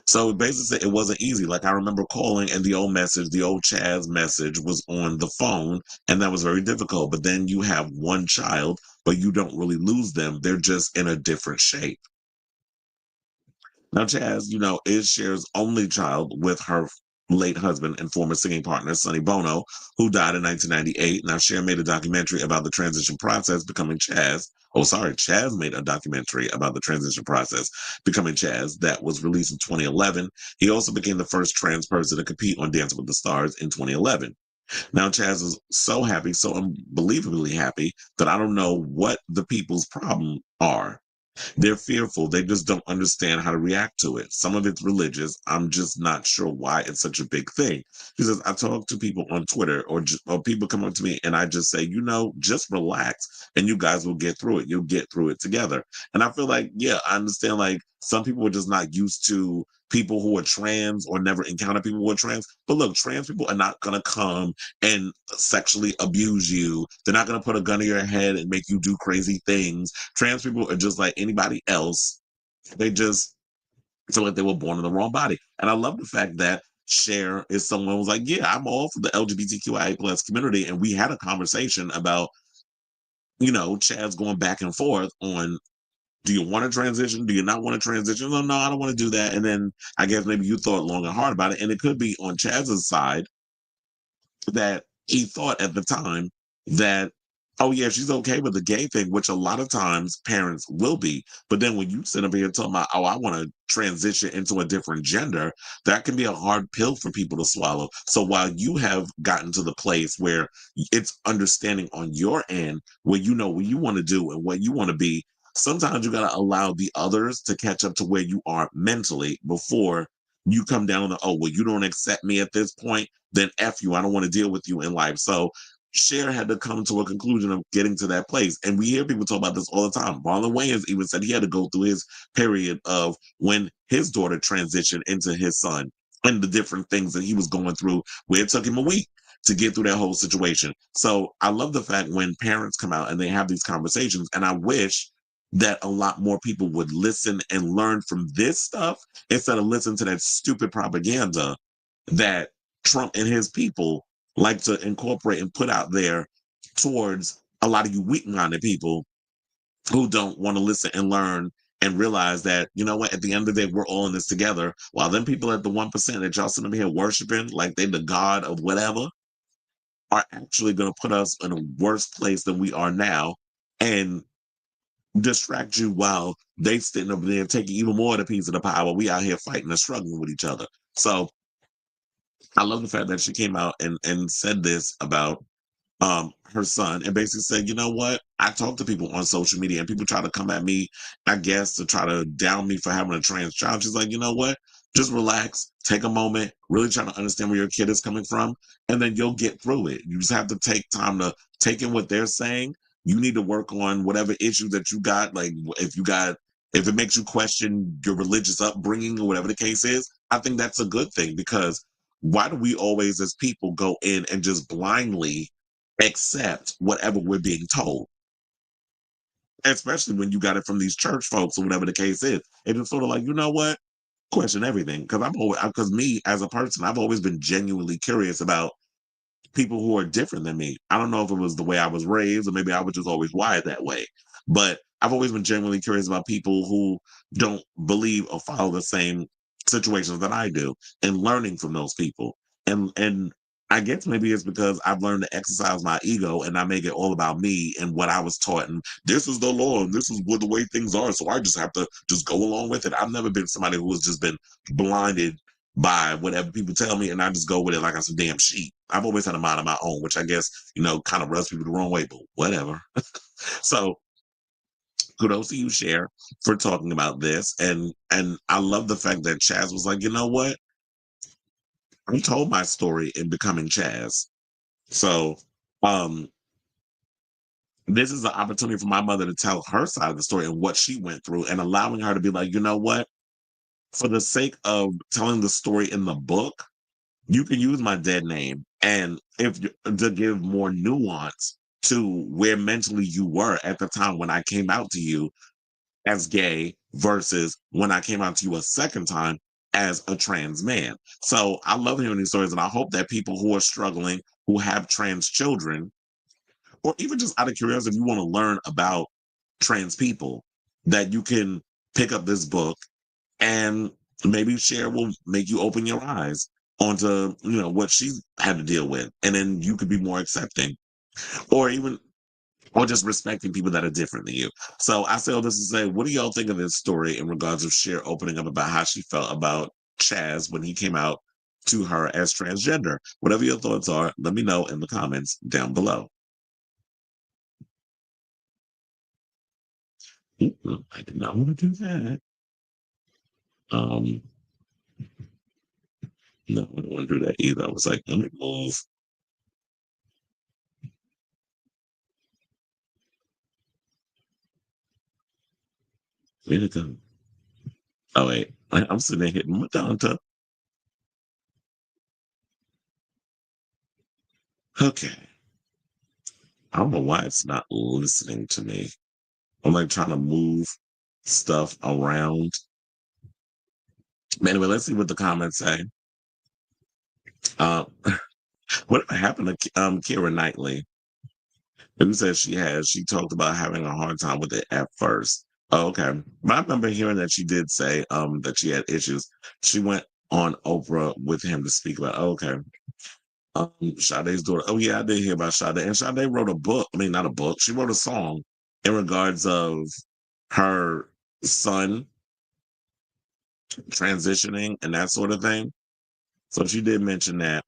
So basically, it wasn't easy. Like I remember calling, and the old Chaz message was on the phone, and that was very difficult. But then you have one child, but you don't really lose them. They're just in a different shape. Now, Chaz, is Cher's only child with her late husband and former singing partner, Sonny Bono, who died in 1998. Now, Cher made a documentary about the transition process becoming Chaz. Oh, sorry, Chaz made a documentary about the transition process becoming Chaz that was released in 2011. He also became the first trans person to compete on Dancing with the Stars in 2011. Now, Chaz is so happy, so unbelievably happy, that I don't know what the people's problem are. They're fearful. They just don't understand how to react to it. Some of it's religious. I'm just not sure why it's such a big thing. She says, I talk to people on Twitter or people come up to me and I just say, just relax and you guys will get through it. You'll get through it together. And I feel like, yeah, I understand like some people are just not used to people who are trans or never encounter people who are trans. But look, trans people are not going to come and sexually abuse you. They're not going to put a gun to your head and make you do crazy things. Trans people are just like anybody else. They just feel like they were born in the wrong body. And I love the fact that Cher is someone who was like, yeah, I'm all for the LGBTQIA plus community. And we had a conversation about, Chaz going back and forth on, do you want to transition? Do you not want to transition? No, I don't want to do that. And then I guess maybe you thought long and hard about it. And it could be on Chaz's side that he thought at the time that, oh yeah, she's okay with the gay thing, which a lot of times parents will be. But then when you sit up here talking about, oh, I want to transition into a different gender, that can be a hard pill for people to swallow. So while you have gotten to the place where it's understanding on your end, where you know what you want to do and what you want to be, sometimes you got to allow the others to catch up to where you are mentally before you come down on the, oh, well, you don't accept me at this point, then F you. I don't want to deal with you in life. So Cher had to come to a conclusion of getting to that place. And we hear people talk about this all the time. Marlon Wayans even said he had to go through his period of when his daughter transitioned into his son and the different things that he was going through, where it took him a week to get through that whole situation. So I love the fact when parents come out and they have these conversations, and I wish that a lot more people would listen and learn from this stuff instead of listening to that stupid propaganda that Trump and his people like to incorporate and put out there towards a lot of you weak-minded people who don't want to listen and learn and realize that, you know what, at the end of the day, we're all in this together. While them people at the 1% that y'all sitting here worshiping like they the god of whatever are actually going to put us in a worse place than we are now and distract you while they sitting over there taking even more of the piece of the pie while we out here fighting and struggling with each other. So I love the fact that she came out and said this about her son and basically said, you know what? I talk to people on social media and people try to come at me, I guess, to try to down me for having a trans child. She's like, you know what? Just relax, take a moment, really try to understand where your kid is coming from, and then you'll get through it. You just have to take time to take in what they're saying. You need to work on whatever issue that you got. Like if it makes you question your religious upbringing or whatever the case is, I think that's a good thing because why do we always as people go in and just blindly accept whatever we're being told, especially when you got it from these church folks or whatever the case is? And it's sort of like, you know what? Question everything. Because because me as a person, I've always been genuinely curious about people who are different than me. I don't know if it was the way I was raised or maybe I was just always wired that way. But I've always been genuinely curious about people who don't believe or follow the same situations that I do and learning from those people. And I guess maybe it's because I've learned to exercise my ego and not make it all about me and what I was taught. And this is the law and this is what the way things are. So I just have to just go along with it. I've never been somebody who has just been blinded by whatever people tell me, and I just go with it like I'm some damn sheep. I've always had a mind of my own, which I guess, kind of rubs people the wrong way, but whatever. So kudos to you, Cher, for talking about this. And I love the fact that Chaz was like, you know what? I told my story in becoming Chaz. So um this is an opportunity for my mother to tell her side of the story and what she went through and allowing her to be like, you know what? For the sake of telling the story in the book, you can use my dead name and to give more nuance to where mentally you were at the time when I came out to you as gay versus when I came out to you a second time as a trans man. So I love hearing these stories, and I hope that people who are struggling, who have trans children, or even just out of curiosity, if you want to learn about trans people, that you can pick up this book and maybe Cher will make you open your eyes onto what she had to deal with, and then you could be more accepting, or even or just respecting people that are different than you. So I say all this to say, what do y'all think of this story in regards of Cher opening up about how she felt about Chaz when he came out to her as transgender? Whatever your thoughts are, let me know in the comments down below. I did not want to do that. Um, no, I don't want to do that either. I was like, let me move. Where'd it go? Oh wait, I'm sitting there hitting Madonna. Okay. I don't know why it's not listening to me. I'm like trying to move stuff around. But anyway, let's see what the comments say. Uh, what happened to Keira Knightley? Who says she talked about having a hard time with it at first. Oh, okay. But I remember hearing that she did say that she had issues. She went on Oprah with him to speak about, oh, okay. Sade's daughter. Oh yeah, I did hear about Sade. And Sade wrote a book. I mean, not a book. She wrote a song in regards of her son transitioning and that sort of thing. So she did mention that,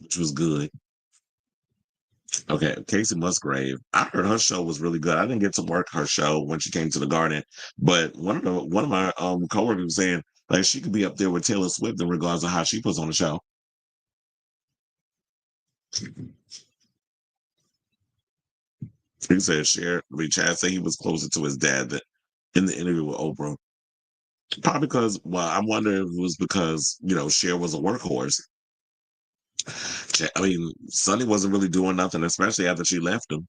which was good. Okay, Casey Musgrave. I heard her show was really good. I didn't get to work her show when she came to the Garden, but one of my coworkers was saying Like she could be up there with Taylor Swift in regards to how she puts on the show. He said Cher, I mean, Chad said he was closer to his dad than in the interview with Oprah. Probably because, well, I'm wondering if it was because, Cher was a workhorse. I mean, Sonny wasn't really doing nothing, especially after she left him.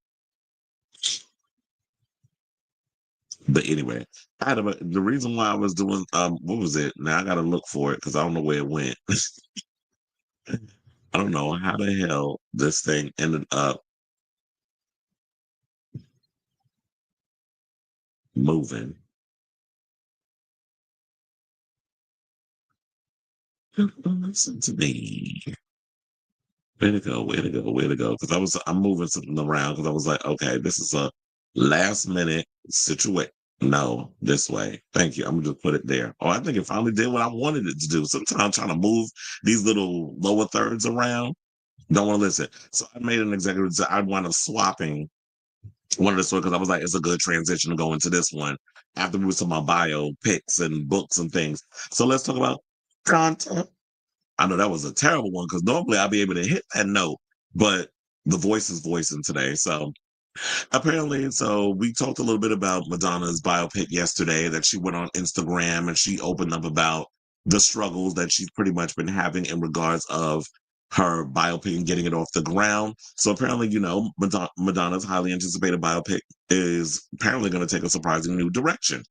But anyway, the reason why I was doing, what was it? Now I got to look for it because I don't know where it went. I don't know how the hell this thing ended up moving. Listen to me. Way to go, way to go, way to go. Because I'm moving something around because I was like, okay, this is a last minute situation. No, this way. Thank you. I'm gonna just put it there. Oh, I think it finally did what I wanted it to do. Sometimes I'm trying to move these little lower thirds around. Don't want to listen. So I made an executive decision. I wound up swapping one of the stories because I was like, it's a good transition to go into this one after we were talking about bio picks and books and things. So let's talk about content. I know that was a terrible one because normally I'll be able to hit that note, but the voice is voicing today. So apparently, so we talked a little bit about Madonna's biopic yesterday that she went on Instagram and she opened up about the struggles that she's pretty much been having in regards of her biopic and getting it off the ground. So apparently, Madonna's highly anticipated biopic is apparently going to take a surprising new direction.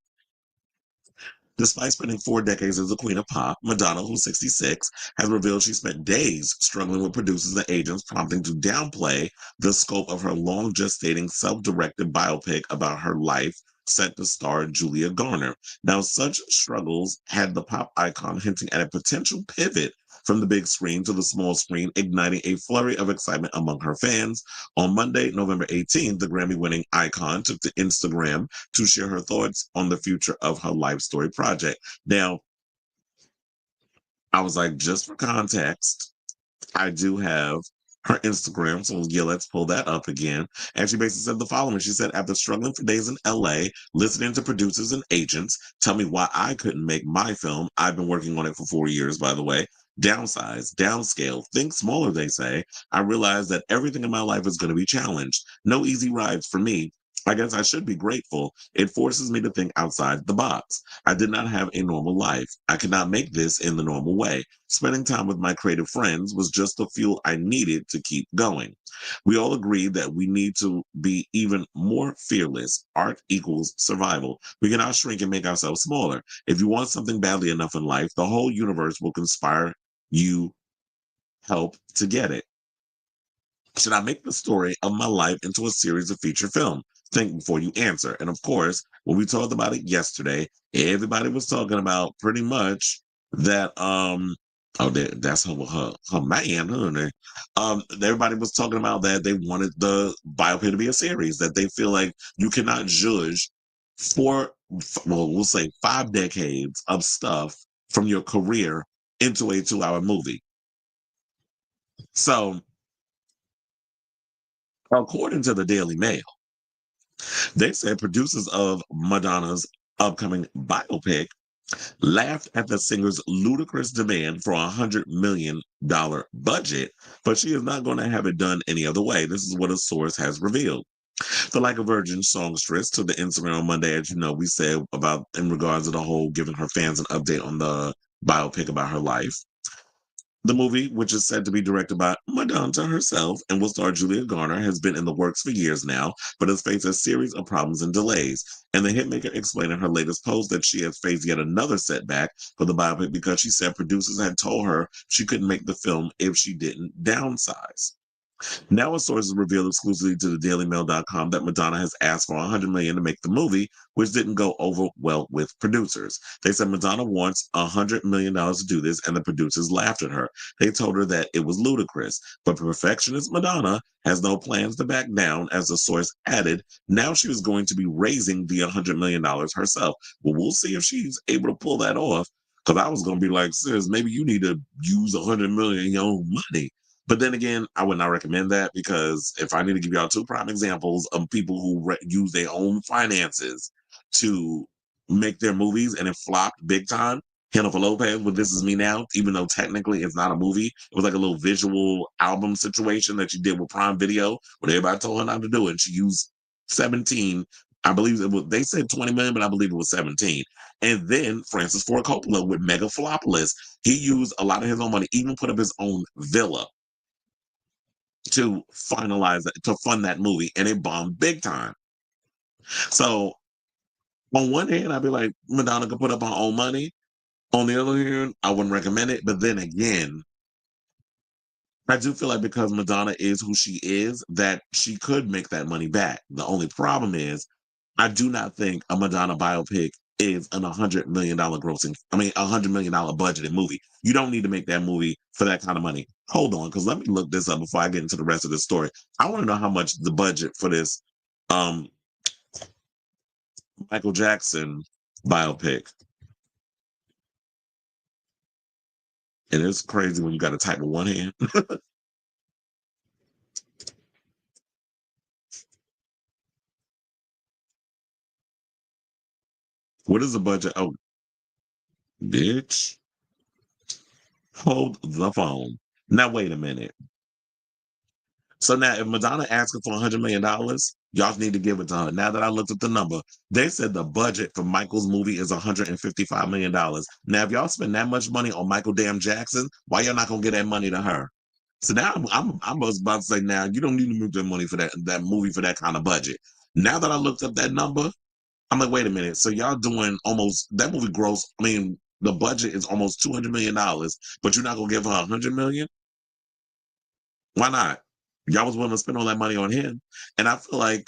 Despite spending 4 decades as the queen of pop, Madonna, who's 66, has revealed she spent days struggling with producers and agents, prompting to downplay the scope of her long gestating self-directed biopic about her life set to star Julia Garner. Now, such struggles had the pop icon hinting at a potential pivot from the big screen to the small screen, igniting a flurry of excitement among her fans. On Monday, November 18th, the Grammy-winning icon took to Instagram to share her thoughts on the future of her life story project. Now, I was like, just for context, I do have her Instagram. So, yeah, let's pull that up again. And she basically said the following. She said, after struggling for days in LA, listening to producers and agents tell me why I couldn't make my film, I've been working on it for 4 years, by the way. Downsize, downscale, think smaller, they say. I realized that everything in my life is going to be challenged. No easy rides for me. I guess I should be grateful. It forces me to think outside the box. I did not have a normal life. I could not make this in the normal way. Spending time with my creative friends was just the fuel I needed to keep going. We all agreed that we need to be even more fearless. Art equals survival. We cannot shrink and make ourselves smaller. If you want something badly enough in life, the whole universe will conspire you help to get it. Should I make the story of my life into a series of feature film? Think before you answer. And of course, when we talked about it yesterday, everybody was talking about pretty much that that's her man, honey. Everybody was talking about that they wanted the biopic to be a series, that they feel like you cannot judge we'll say 5 decades of stuff from your career into a 2-hour movie. So according to the Daily Mail, they said producers of Madonna's upcoming biopic laughed at the singer's ludicrous demand for $100 million budget, but she is not going to have it done any other way. This is what a source has revealed. The Like a Virgin songstress to the Instagram on Monday, as you know, we said about in regards to the whole giving her fans an update on the biopic about her life. The movie, which is said to be directed by Madonna herself and will star Julia Garner, has been in the works for years now, but has faced a series of problems and delays. And the hitmaker explained in her latest post that she has faced yet another setback for the biopic because she said producers had told her she couldn't make the film if she didn't downsize. Now, a source has revealed exclusively to the DailyMail.com that Madonna has asked for $100 million to make the movie, which didn't go over well with producers. They said Madonna wants $100 million to do this, and the producers laughed at her. They told her that it was ludicrous, but perfectionist Madonna has no plans to back down, as the source added. Now she was going to be raising the $100 million herself. Well, we'll see if she's able to pull that off. Because I was going to be like, sis, maybe you need to use $100 million in your own money. But then again, I would not recommend that because if I need to give y'all two prime examples of people who use their own finances to make their movies and it flopped big time, Jennifer Lopez with This Is Me Now, even though technically it's not a movie. It was like a little visual album situation that she did with Prime Video, where everybody told her not to do it. And she used 17. I believe it was, they said 20 million, but I believe it was 17. And then Francis Ford Coppola with Megalopolis, he used a lot of his own money, even put up his own villa to finalize that, to fund that movie. And it bombed big time. So on one hand, I'd be like, Madonna could put up her own money. On the other hand, I wouldn't recommend it. But then again, I do feel like because Madonna is who she is, that she could make that money back. The only problem is, I do not think a Madonna biopic is an $100 million grossing, $100 million budgeted movie. You don't need to make that movie for that kind of money. Hold on, because let me look this up before I get into the rest of the story. I want to know how much the budget for this um, Michael Jackson biopic. And it's crazy when you got to type with one hand. What is the budget? Oh, bitch. Hold the phone. Now, wait a minute. So now, if Madonna asking for $100 million, y'all need to give it to her. Now that I looked at the number, they said the budget for Michael's movie is $155 million. Now, if y'all spend that much money on Michael damn Jackson, why y'all not gonna get that money to her? So now I was about to say, now you don't need to move that money for that movie for that kind of budget. Now that I looked up that number, I'm like, wait a minute. So y'all doing almost that movie gross? The budget is almost $200 million, but you're not gonna give her $100 million? Why not? Y'all was willing to spend all that money on him, and I feel like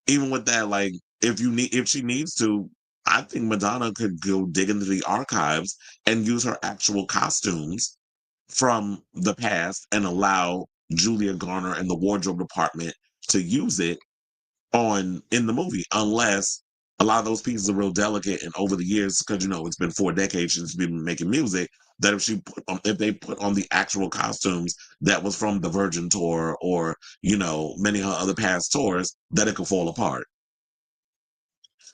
even with that, like if she needs to, I think Madonna could go dig into the archives and use her actual costumes from the past and allow Julia Garner and the wardrobe department to use it in the movie, unless a lot of those pieces are real delicate and over the years, because it's been 4 decades since she's been making music, that if they put on the actual costumes that was from the Virgin tour or many of her other past tours, that it could fall apart.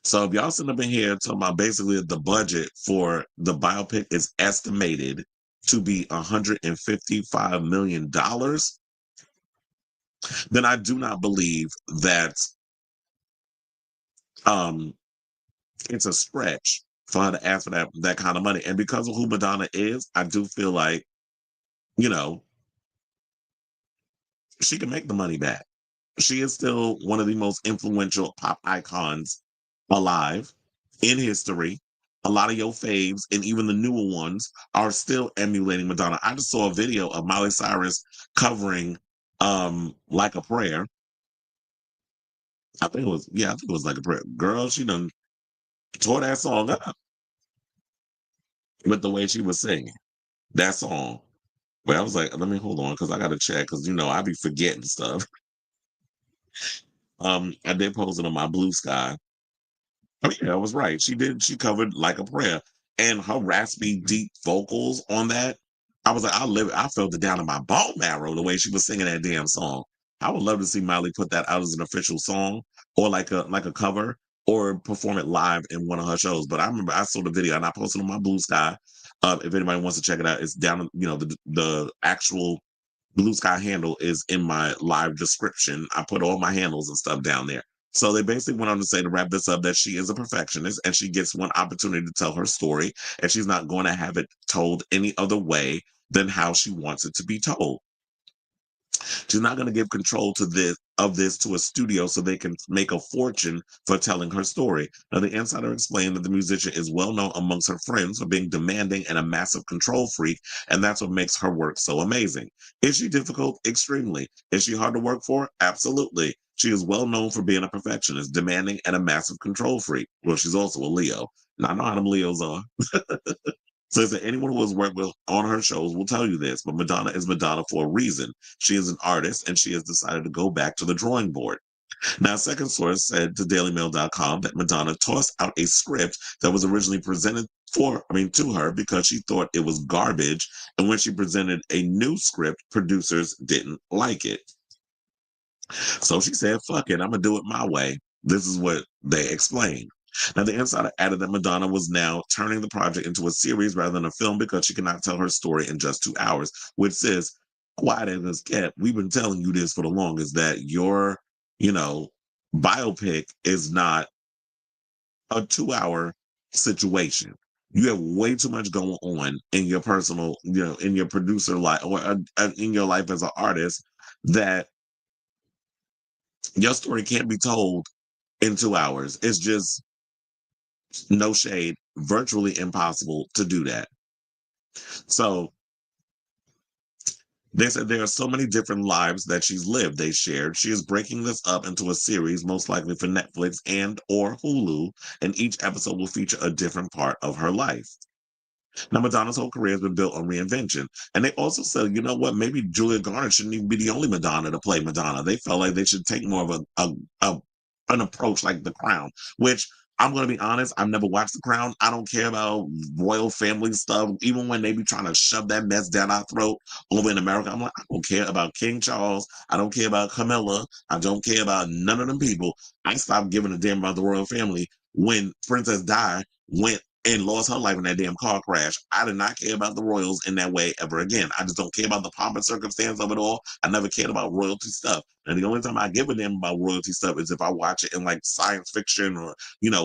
So if y'all sitting up in here talking about basically the budget for the biopic is estimated to be $155 million, then I do not believe that it's a stretch for her to ask for that kind of money. And because of who Madonna is, I do feel like, she can make the money back. She is still one of the most influential pop icons alive in history. A lot of your faves and even the newer ones are still emulating Madonna. I just saw a video of Miley Cyrus covering Like a Prayer. I think it was Like a Prayer. Girl, she done tore that song up with the way she was singing that song. But I was like, let me hold on because I got to check because I be forgetting stuff. I did post it on my Blue Sky. Oh yeah, I was right. She did. She covered Like a Prayer, and her raspy, deep vocals on that. I was like, I felt it down in my bone marrow the way she was singing that damn song. I would love to see Miley put that out as an official song or like a cover or perform it live in one of her shows. But I remember I saw the video and I posted on my Blue Sky. If anybody wants to check it out, it's down. The actual Blue Sky handle is in my live description. I put all my handles and stuff down there. So they basically went on to say, to wrap this up, that she is a perfectionist and she gets one opportunity to tell her story, and she's not going to have it told any other way than how she wants it to be told. She's not going to give control of this to a studio so they can make a fortune for telling her story. Now, the insider explained that the musician is well known amongst her friends for being demanding and a massive control freak, and that's what makes her work so amazing. Is she difficult? Extremely. Is she hard to work for? Absolutely. She is well known for being a perfectionist, demanding, and a massive control freak. Well, she's also a Leo. Now, I know how them Leos are. So that anyone who has worked with on her shows will tell you this, but Madonna is Madonna for a reason. She is an artist and she has decided to go back to the drawing board. Now, a second source said to DailyMail.com that Madonna tossed out a script that was originally presented to her because she thought it was garbage. And when she presented a new script, producers didn't like it. So she said, fuck it, I'm going to do it my way. This is what they explained. Now, the insider added that Madonna was now turning the project into a series rather than a film because she cannot tell her story in just 2 hours, which says, quiet as it's kept, we've been telling you this for the longest, that your, you know, biopic is not a 2 hour situation. You have way too much going on in your personal, in your producer life or in your life as an artist that your story can't be told in 2 hours. It's just no shade, virtually impossible to do that. So they said there are so many different lives that she's lived, they shared. She is breaking this up into a series, most likely for Netflix and or Hulu, and each episode will feature a different part of her life. Now, Madonna's whole career has been built on reinvention. And they also said, you know what, maybe Julia Garner shouldn't even be the only Madonna to play Madonna. They felt like they should take more of an approach like The Crown, which I'm going to be honest, I've never watched The Crown. I don't care about royal family stuff. Even when they be trying to shove that mess down our throat over in America, I'm like, I don't care about King Charles. I don't care about Camilla. I don't care about none of them people. I stopped giving a damn about the royal family when Princess Di went and lost her life in that damn car crash. I did not care about the royals in that way ever again. I just don't care about the pomp and circumstance of it all. I never cared about royalty stuff. And the only time I give a damn about royalty stuff is if I watch it in like science fiction or,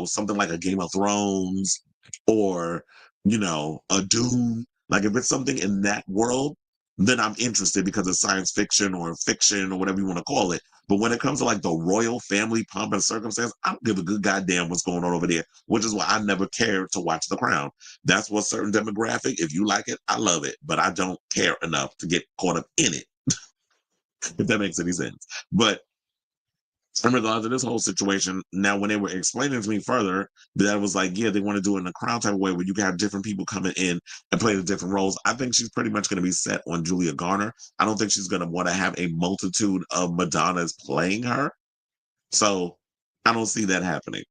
something like a Game of Thrones or, a Dune. Like if it's something in that world, then I'm interested because it's science fiction or fiction or whatever you want to call it. But when it comes to like the royal family pomp and circumstance, I don't give a good goddamn what's going on over there, which is why I never cared to watch The Crown. That's what certain demographic, if you like it, I love it, but I don't care enough to get caught up in it, if that makes any sense. But in regards to this whole situation, now when they were explaining to me further, that was like, yeah, they want to do it in a Crown type of way where you can have different people coming in and play the different roles. I think she's pretty much going to be set on Julia Garner. I don't think she's going to want to have a multitude of Madonnas playing her. So I don't see that happening.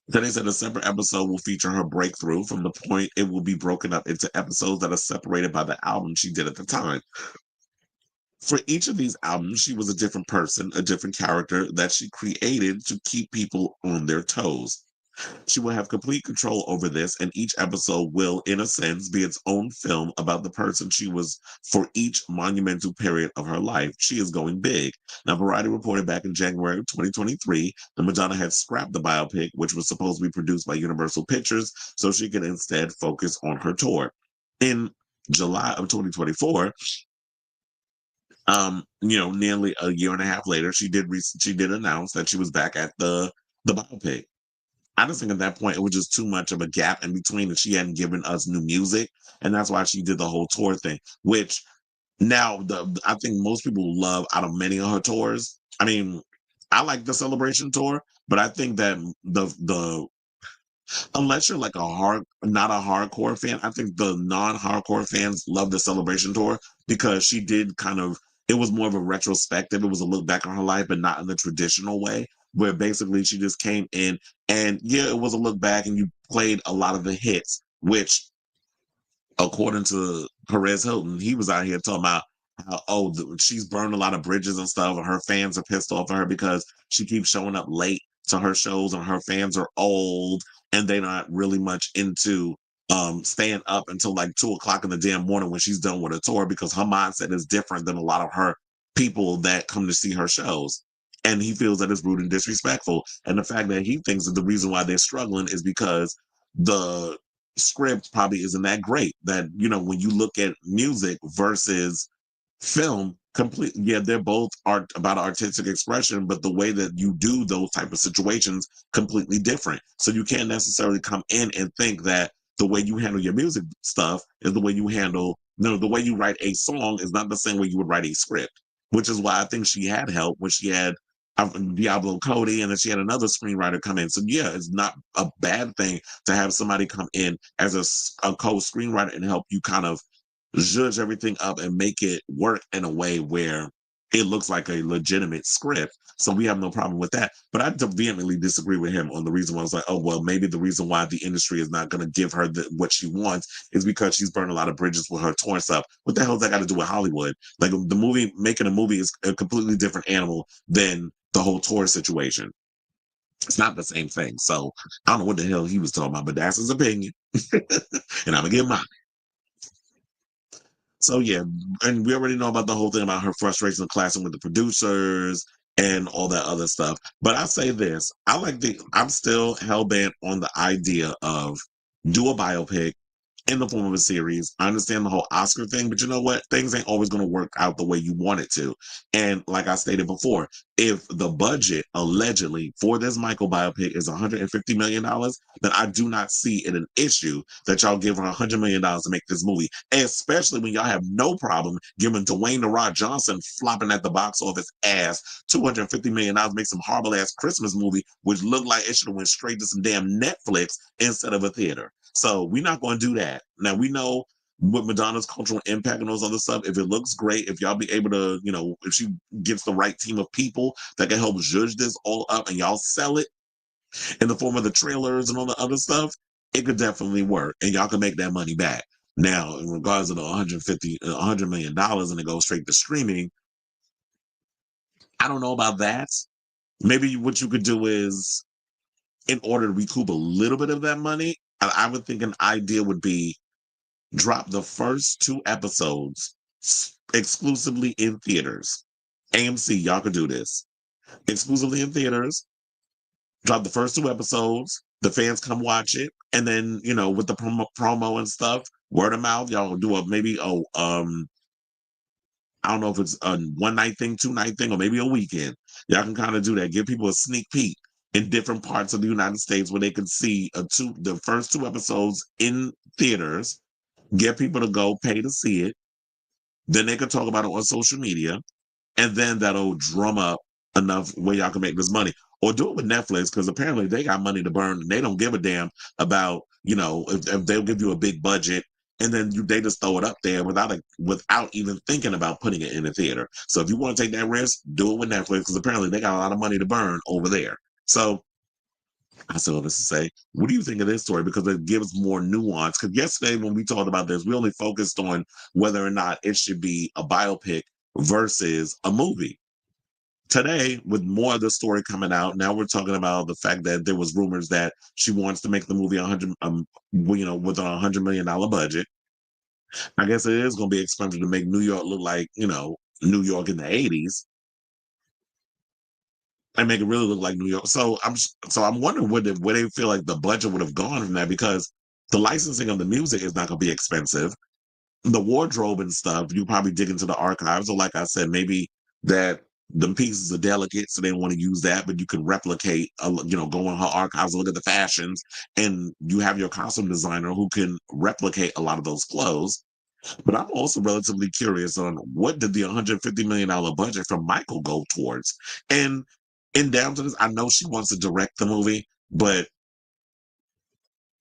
Then they said a separate episode will feature her breakthrough. From the point, it will be broken up into episodes that are separated by the album she did at the time. For each of these albums, she was a different person, a different character that she created to keep people on their toes. She will have complete control over this, and each episode will, in a sense, be its own film about the person she was for each monumental period of her life. She is going big. Now, Variety reported back in January of 2023 that Madonna had scrapped the biopic, which was supposed to be produced by Universal Pictures, so she could instead focus on her tour. In July of 2024, nearly a year and a half later, she did announce that she was back at the biopic. I just think at that point it was just too much of a gap in between, and she hadn't given us new music, and that's why she did the whole tour thing. Which now I think most people love out of many of her tours. I mean, I like the Celebration tour, but I think that the unless you're like not a hardcore fan, I think the non-hardcore fans love the Celebration tour because she did it was more of a retrospective. It was a look back on her life, but not in the traditional way, where basically she just came in and yeah, it was a look back and you played a lot of the hits, which according to Perez Hilton, he was out here talking about how, she's burned a lot of bridges and stuff, and her fans are pissed off at her because she keeps showing up late to her shows, and her fans are old, and they're not really much into staying up until like 2 o'clock in the damn morning when she's done with a tour, because her mindset is different than a lot of her people that come to see her shows. And he feels that it's rude and disrespectful. And the fact that he thinks that the reason why they're struggling is because the script probably isn't that great. That, when you look at music versus film, they're both about artistic expression, but the way that you do those type of situations completely different. So you can't necessarily come in and think that the way you handle your music stuff is the way you handle, the way you write a song is not the same way you would write a script, which is why I think she had help when she had Diablo Cody, and then she had another screenwriter come in. So yeah, it's not a bad thing to have somebody come in as a co-screenwriter and help you kind of judge everything up and make it work in a way where it looks like a legitimate script. So we have no problem with that. But I vehemently disagree with him on the reason why I was like, oh, well, maybe the reason why the industry is not going to give her what she wants is because she's burned a lot of bridges with her tour stuff. What the hell does that got to do with Hollywood? Like making a movie is a completely different animal than the whole tour situation. It's not the same thing. So I don't know what the hell he was talking about, but that's his opinion. And I'm gonna get mine. So yeah, and we already know about the whole thing about her frustration of clashing with the producers and all that other stuff. But I say this, I'm still hell bent on the idea of do a biopic in the form of a series. I understand the whole Oscar thing, but you know what? Things ain't always going to work out the way you want it to. And like I stated before, if the budget allegedly for this Michael biopic is $150 million, then I do not see it an issue that y'all give her $100 million to make this movie, especially when y'all have no problem giving Dwayne The Rock Johnson flopping at the box office ass $250 million make some horrible ass Christmas movie, which looked like it should have went straight to some damn Netflix instead of a theater. So we're not going to do that. Now we know with Madonna's cultural impact and those other stuff, if it looks great, if y'all be able to, if she gets the right team of people that can help judge this all up and y'all sell it in the form of the trailers and all the other stuff, it could definitely work and y'all can make that money back. Now, in regards to the $100 million and it goes straight to streaming, I don't know about that. Maybe what you could do is, in order to recoup a little bit of that money, I would think an idea would be drop the first two episodes exclusively in theaters. AMC, y'all could do this. Exclusively in theaters. Drop the first two episodes. The fans come watch it. And then, with the promo and stuff, word of mouth, y'all do I don't know if it's a one night thing, 2 night thing, or maybe a weekend. Y'all can kind of do that. Give people a sneak peek in different parts of the United States where they can see the first two episodes in theaters. Get people to go pay to see it. Then they could talk about it on social media. And then that'll drum up enough where y'all can make this money. Or do it with Netflix, because apparently they got money to burn and they don't give a damn about, if they'll give you a big budget and then they just throw it up there without even thinking about putting it in the theater. So if you want to take that risk, do it with Netflix, because apparently they got a lot of money to burn over there. So I still have this to say, what do you think of this story? Because it gives more nuance. Because yesterday when we talked about this, we only focused on whether or not it should be a biopic versus a movie. Today, with more of the story coming out, now we're talking about the fact that there was rumors that she wants to make the movie with a $100 million budget. I guess it is going to be expensive to make New York look like New York in the '80s and make it really look like New York. So I'm wondering where they feel like the budget would have gone from that, because the licensing of the music is not going to be expensive. The wardrobe and stuff, you probably dig into the archives. Or like I said, maybe that the pieces are delicate, so they don't want to use that, but you can replicate, go in her archives, look at the fashions, and you have your costume designer who can replicate a lot of those clothes. But I'm also relatively curious on what did the $150 million budget from Michael go towards? And down to this, I know she wants to direct the movie, but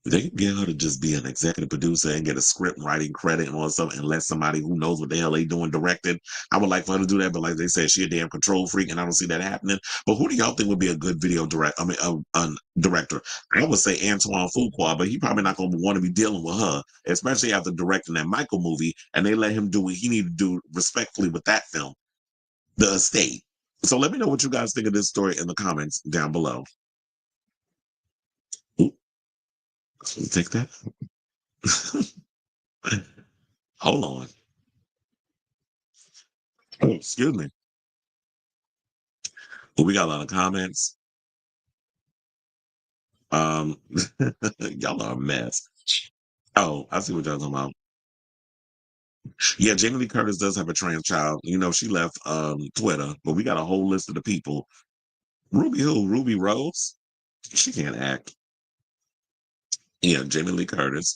they can get her to just be an executive producer and get a script writing credit and all that stuff and let somebody who knows what the hell they doing direct it. I would like for her to do that, but like they said, she a damn control freak, and I don't see that happening. But who do y'all think would be a good director? I would say Antoine Fuqua, but he probably not going to want to be dealing with her, especially after directing that Michael movie, and they let him do what he needed to do respectfully with that film, The Estate. So let me know what you guys think of this story in the comments down below. Ooh, take that. Hold on. Oh, excuse me. Well, we got a lot of comments. Um, y'all are a mess. Oh, I see what y'all talking about. Yeah, Jamie Lee Curtis does have a trans child. She left Twitter, but we got a whole list of the people. Ruby who? Ruby Rose? She can't act. Yeah, Jamie Lee Curtis.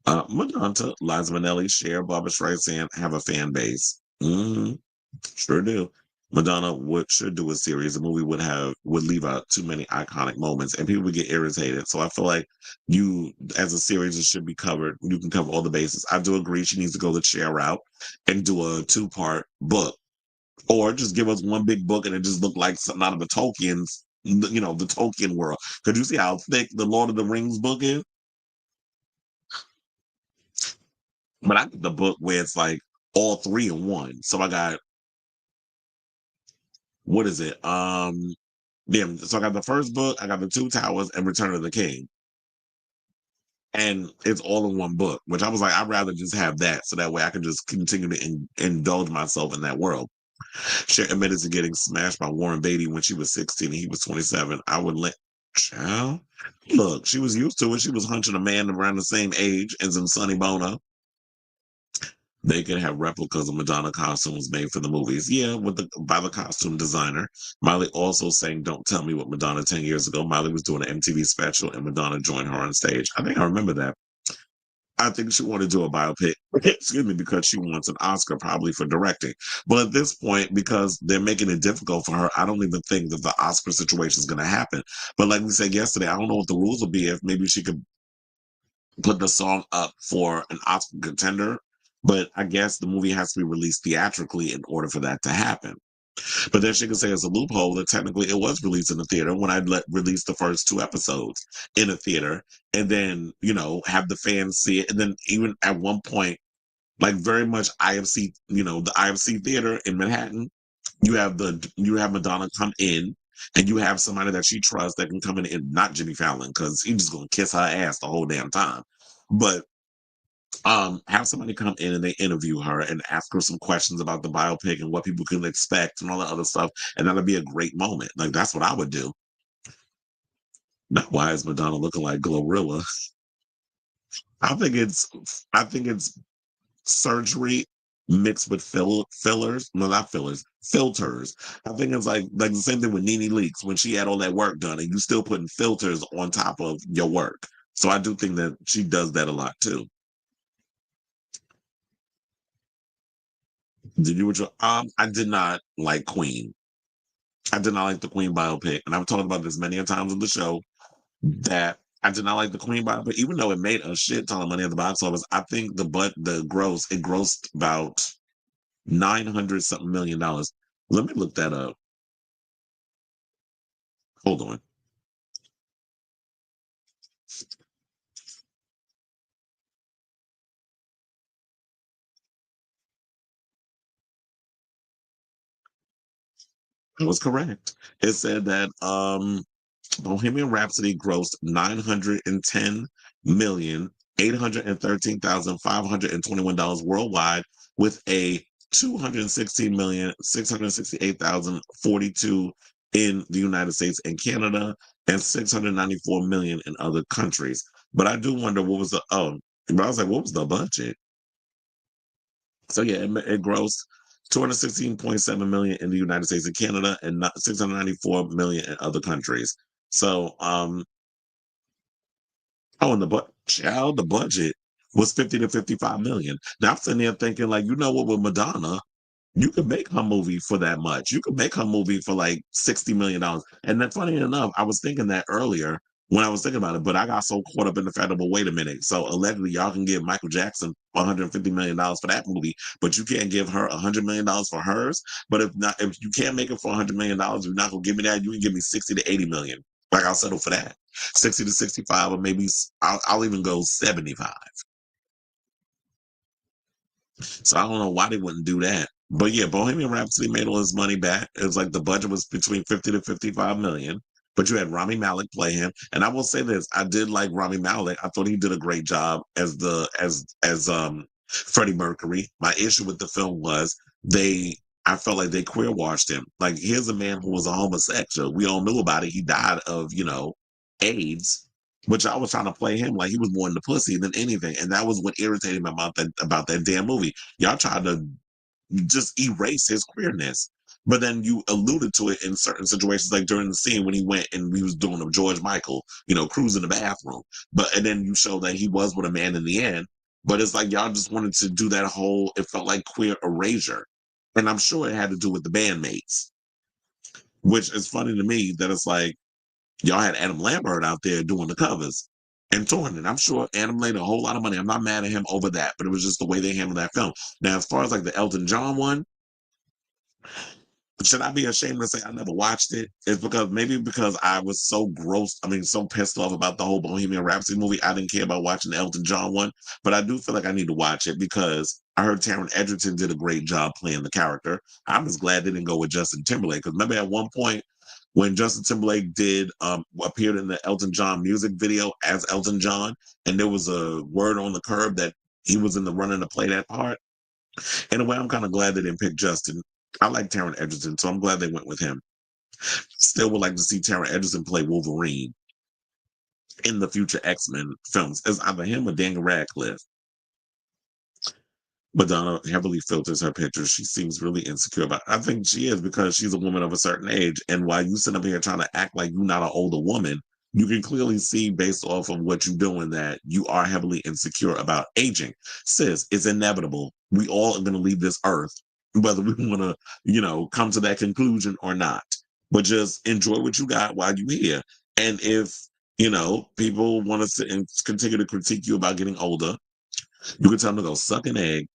Madonna, Liza Minnelli, Cher, Barbara Streisand have a fan base. Sure do. Madonna should do a series. The movie would leave out too many iconic moments, and people would get irritated. So I feel like as a series, it should be covered. You can cover all the bases. I do agree she needs to go the Cher route and do a 2-part book, or just give us one big book and it just look like something out of the Tolkien's, the Tolkien world. Could you see how thick the Lord of the Rings book is? But I think the book where it's like all three in one. So I got, what is it? Yeah, so I got the first book, I got the Two Towers, and Return of the King. And it's all in one book, which I was like, I'd rather just have that so that way I can just continue to indulge myself in that world. She admitted to getting smashed by Warren Beatty when she was 16 and he was 27. I would let child look, she was used to it. She was hunching a man around the same age as in Sonny Bono. They could have replicas of Madonna costumes made for the movies. Yeah, with the by the costume designer. Miley also sang Don't Tell Me What Madonna 10 years ago. Miley was doing an MTV special and Madonna joined her on stage. I think I remember that. I think she wanted to do a biopic, excuse me, because she wants an Oscar probably for directing. But at this point, because they're making it difficult for her, I don't even think that the Oscar situation is going to happen. But like we said yesterday, I don't know what the rules will be if maybe she could put the song up for an Oscar contender. But I guess the movie has to be released theatrically in order for that to happen. But then she could say as a loophole that technically it was released in the theater when I released the first two episodes in a theater, and then have the fans see it, and then even at one point, like very much IFC, the IFC theater in Manhattan, you have Madonna come in, and you have somebody that she trusts that can come in, and not Jimmy Fallon because he's just gonna kiss her ass the whole damn time, but have somebody come in and they interview her and ask her some questions about the biopic and what people can expect and all that other stuff, and that'll be a great moment. Like that's what I would do. Now, why is Madonna looking like Glorilla? I think it's surgery mixed with fillers. No, not fillers, filters. I think it's like the same thing with Nene Leakes when she had all that work done and you still putting filters on top of your work. So I do think that she does that a lot too. Did you? I did not like Queen. I did not like the Queen biopic, and I've talked about this many a times on the show that I did not like the Queen biopic, even though it made a shit ton of money at the box office. I think the gross it grossed about 900 something $1 million. Let me look that up. Hold on. I was correct. It said that Bohemian Rhapsody grossed 910,813,521 worldwide with a 216,668,042 in the United States and Canada and 694 million in other countries. But I do wonder what was but I was like, what was the budget? So yeah, it grossed 216.7 million in the United States and Canada and 694 million in other countries. So oh, and the budget was 50 to 55 million. Now I'm sitting there thinking, like, you know what, with Madonna, you could make her movie for that much. You could make her movie for like $60 million. And then, funny enough, I was thinking that earlier when I was thinking about it, but I got so caught up in the fact of, well, wait a minute. So allegedly, y'all can give Michael Jackson $150 million for that movie, but you can't give her $100 million for hers. But if you can't make it for $100 million, you're not gonna give me that. You can give me 60 to 80 million. Like I'll settle for that, 60 to 65, or maybe I'll even go 75. So I don't know why they wouldn't do that. But yeah, Bohemian Rhapsody made all his money back. It was like the budget was between 50 to 55 million. But you had Rami Malek play him. And I will say this, I did like Rami Malek. I thought he did a great job as the as Freddie Mercury. My issue with the film was I felt like they queer washed him. Like here's a man who was a homosexual. We all knew about it. He died of, AIDS, which I was trying to play him like he was more in the pussy than anything. And that was what irritated me about that damn movie. Y'all tried to just erase his queerness. But then you alluded to it in certain situations, like during the scene when he went and he was doing a George Michael, cruising the bathroom. And then you show that he was with a man in the end. But it's like y'all just wanted to do that whole, it felt like queer erasure. And I'm sure it had to do with the bandmates, which is funny to me that it's like y'all had Adam Lambert out there doing the covers and touring it. I'm sure Adam made a whole lot of money. I'm not mad at him over that, but it was just the way they handled that film. Now, as far as like the Elton John one, should I be ashamed to say I never watched it? It's because I was so so pissed off about the whole Bohemian Rhapsody movie. I didn't care about watching the Elton John one, but I do feel like I need to watch it because I heard Taron Egerton did a great job playing the character. I'm just glad they didn't go with Justin Timberlake because remember at one point when Justin Timberlake did appeared in the Elton John music video as Elton John, and there was a word on the curb that he was in the running to play that part. In a way, I'm kind of glad they didn't pick Justin. I like Taron Egerton, so I'm glad they went with him. Still would like to see Taron Egerton play Wolverine in the future X-Men films. It's either him or Daniel Radcliffe. Madonna heavily filters her pictures. She seems really insecure about it. I think she is because she's a woman of a certain age. And while you sit up here trying to act like you're not an older woman, you can clearly see based off of what you're doing that you are heavily insecure about aging. Sis, it's inevitable. We all are going to leave this earth, whether we want to, come to that conclusion or not. But just enjoy what you got while you're here. And if, people want to sit and continue to critique you about getting older, you can tell them to go suck an egg.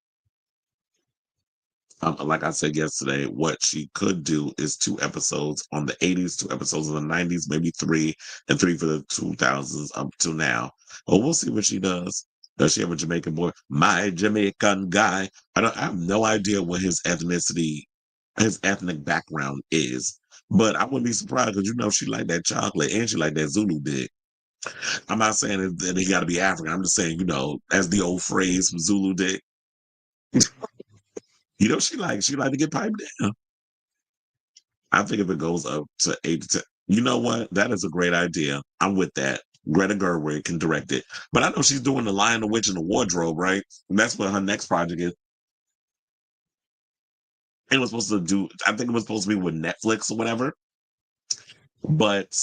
Like I said yesterday, what she could do is 2 episodes on the 80s, 2 episodes in the 90s, maybe 3, and 3 for the 2000s up to now. But we'll see what she does. Does she have a Jamaican boy? My Jamaican guy. I have no idea what his ethnic background is. But I wouldn't be surprised because she like that chocolate and she like that Zulu dick. I'm not saying that he got to be African. I'm just saying, as the old phrase from Zulu dick. She like to get piped down. I think if it goes up to 8 to 10, you know what? That is a great idea. I'm with that. Greta Gerwig can direct it. But I know she's doing The Lion, the Witch, and the Wardrobe, right? And that's what her next project is. It was supposed to do, I think it was supposed to be with Netflix or whatever. But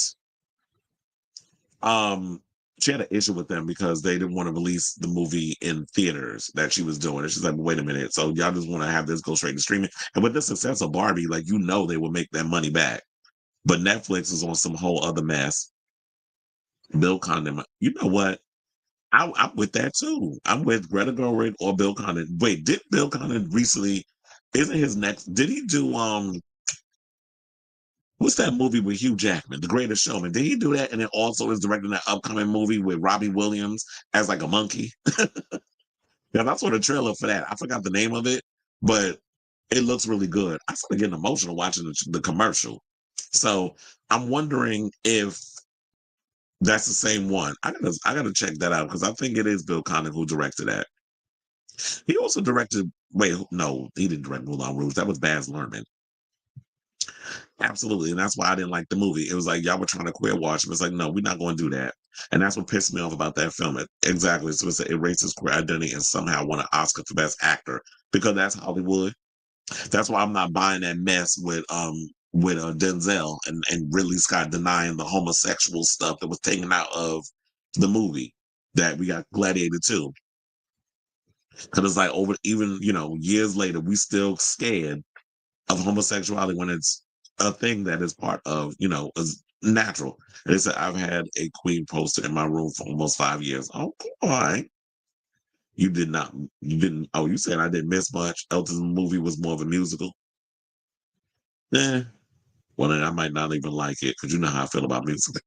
she had an issue with them because they didn't want to release the movie in theaters that she was doing. And she's like, wait a minute. So y'all just want to have this go straight to streaming. And with the success of Barbie, like, they will make that money back. But Netflix is on some whole other mess. Bill Condon, you know what? I'm with that too. I'm with Greta Gerwig or Bill Condon. Wait, did Bill Condon recently, isn't his next, did he do, what's that movie with Hugh Jackman, The Greatest Showman? Did he do that? And it also is directing that upcoming movie with Robbie Williams as like a monkey. Yeah, I saw the trailer for that. I forgot the name of it, but it looks really good. I started getting emotional watching the commercial. So I'm wondering if that's the same one. I gotta check that out because I think it is Bill Condon who directed that. He also directed. Wait, no, he didn't direct Moulin Rouge. That was Baz Luhrmann. Absolutely, and that's why I didn't like the movie. It was like y'all were trying to queer wash him. It's like, no, we're not going to do that. And that's what pissed me off about that film. Exactly. So it's a racist queer identity and somehow won an Oscar for Best Actor because that's Hollywood. That's why I'm not buying that mess with Denzel and Ridley Scott denying the homosexual stuff that was taken out of the movie that we got Gladiator 2. Because it's like over even years later we still scared of homosexuality when it's a thing that is part of is natural. And they said I've had a Queen poster in my room for almost 5 years. Oh, all right. You did not. You didn't. Oh, you said I didn't miss much. Elton's movie was more of a musical. Well, then I might not even like it because you know how I feel about musicals.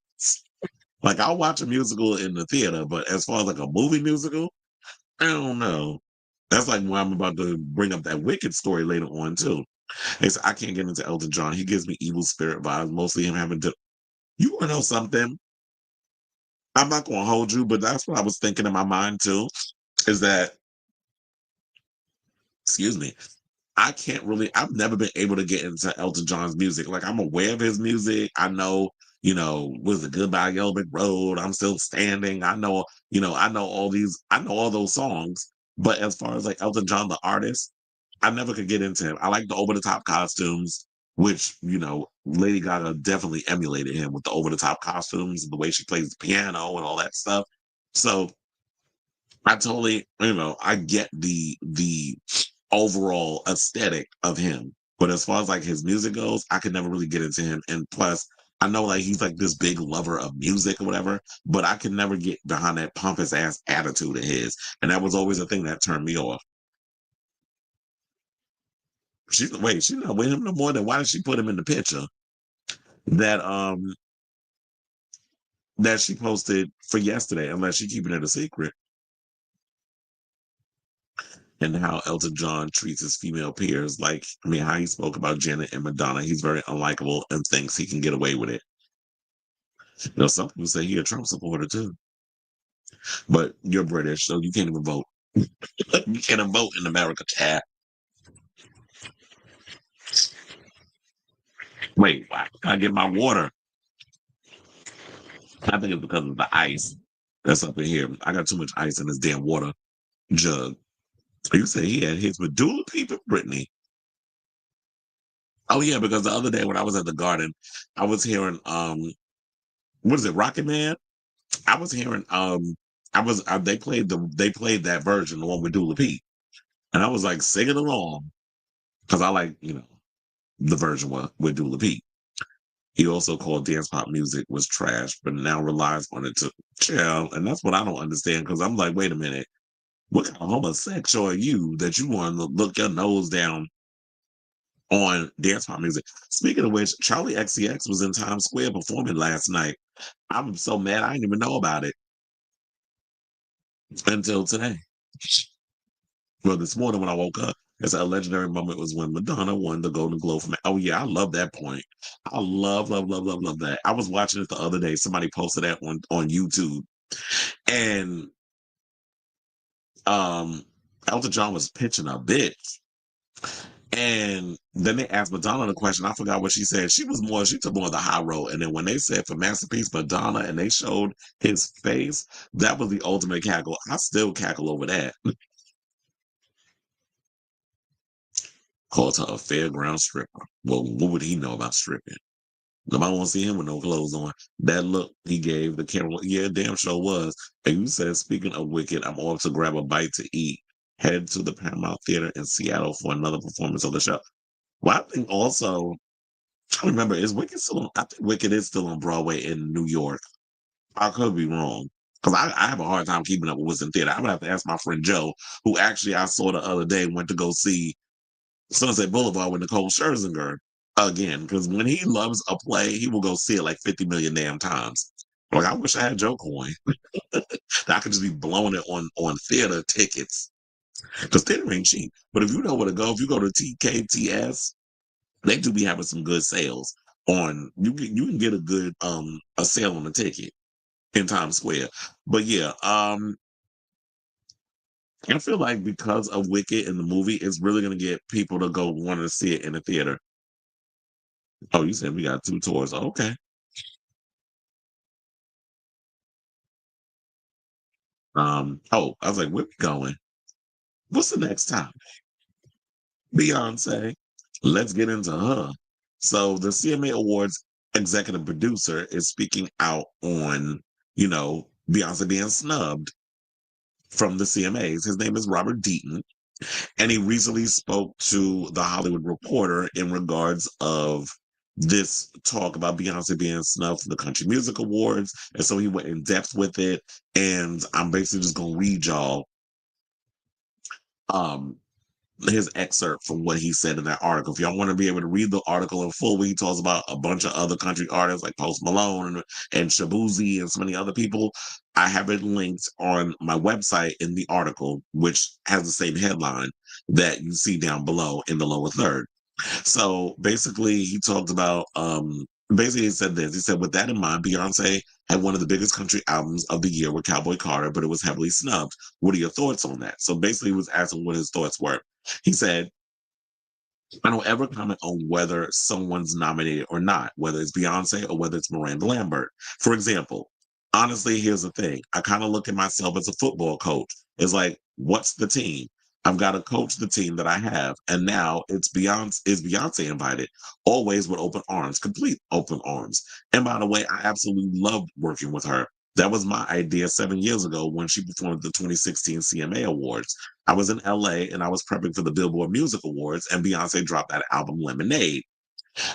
Like I'll watch a musical in the theater, but as far as like a movie musical, I don't know. That's like when I'm about to bring up that Wicked story later on too. It's, I can't get into Elton John. He gives me evil spirit vibes. Mostly him having to. You want to know something? I'm not going to hold you, but that's what I was thinking in my mind too. Is that, excuse me, I can't really, I've never been able to get into Elton John's music. Like, I'm aware of his music. I know, was it Goodbye Yellow Brick Road? I'm Still Standing. I know I know all those songs. But as far as like Elton John, the artist, I never could get into him. I like the over the top costumes, which, Lady Gaga definitely emulated him with the over the top costumes, the way she plays the piano and all that stuff. So I totally, I get the overall aesthetic of him. But as far as like his music goes, I could never really get into him. And plus, I know like he's like this big lover of music or whatever, but I could never get behind that pompous ass attitude of his. And that was always a thing that turned me off. She's not with him no more. Then why did she put him in the picture that that she posted for yesterday? Unless she keeping it a secret. and how Elton John treats his female peers. Like, I mean, how he spoke about Janet and Madonna. He's very unlikable and thinks he can get away with it. You know, some people say he a Trump supporter too, but you're British, so you can't even vote. You can't even vote in America, cat. Wait, why can't I get my water? I think it's because of the ice that's up in here. I got too much ice in this damn water jug. You say he had his medulla people, Brittany. Oh yeah, because the other day when I was at the garden, I was hearing what is it, Rocket Man? I was hearing they played that version, the one with Dula P. And I was like singing along because I like, you know, the version with Dula P. He also called dance pop music was trash, but now relies on it to chill. And that's what I don't understand because I'm like, wait a minute, what kind of homosexual are you that you want to look your nose down on dance pop music? Speaking of which, Charlie XCX was in Times Square performing last night. I'm so mad I didn't even know about it until today. Well, this morning when I woke up, it's a legendary moment was when Madonna won the Golden Globe from. Oh yeah, I love that point. I love that. I was watching it the other day. Somebody posted that on YouTube, and um, Elton John was pitching a bitch, and then they asked Madonna the question. I forgot what she said. She took more of the high road. And then when they said for Masterpiece Madonna, and they showed his face, that was the ultimate cackle. I still cackle over that. Called her a fairground stripper. Well, what would he know about stripping? Nobody want to see him with no clothes on. That look he gave the camera, yeah, damn sure was. And you said, speaking of Wicked, I'm off to grab a bite to eat. Head to the Paramount Theater in Seattle for another performance of the show. Well, I think also, I remember, is Wicked still on? I think Wicked is still on Broadway in New York. I could be wrong. Because I have a hard time keeping up with what's in theater. I would have to ask my friend Joe, who actually I saw the other day, went to go see Sunset Boulevard with Nicole Scherzinger again, because when he loves a play, he will go see it like 50 million damn times. Like, I wish I had Joe Coin. I could just be blowing it on theater tickets. Because theater ain't cheap. But if you know where to go, if you go to TKTS, they do be having some good sales on you can get a good a sale on the ticket in Times Square. But yeah, I feel like because of Wicked in the movie, it's really gonna get people to go want to see it in the theater. Oh, you said we got two tours. Okay. I was like, where we going? What's the next topic? Beyonce. Let's get into her. So the CMA Awards executive producer is speaking out on, you know, Beyonce being snubbed from the CMAs. His name is Robert Deaton. And he recently spoke to the Hollywood Reporter in regards of this talk about Beyonce being snubbed for the Country Music Awards. And so he went in depth with it. And I'm basically just going to read y'all um, his excerpt from what he said in that article. If y'all want to be able to read the article in full, where he talks about a bunch of other country artists like Post Malone and Shabuzi and so many other people, I have it linked on my website in the article, which has the same headline that you see down below in the lower third. So basically, he talked about basically he said this. He said, with that in mind, Beyonce had one of the biggest country albums of the year with Cowboy Carter, but it was heavily snubbed. What are your thoughts on that? So basically, he was asking what his thoughts were. He said, I don't ever comment on whether someone's nominated or not, whether it's Beyonce or whether it's Miranda Lambert. For example, honestly, here's the thing. I kind of look at myself as a football coach. It's like, what's the team? I've got to coach the team that I have. And now it's Beyonce, is Beyonce invited? Always with open arms, complete open arms. And by the way, I absolutely loved working with her. That was my idea 7 years ago when she performed at the 2016 CMA Awards. I was in LA and I was prepping for the Billboard Music Awards, and Beyonce dropped that album Lemonade.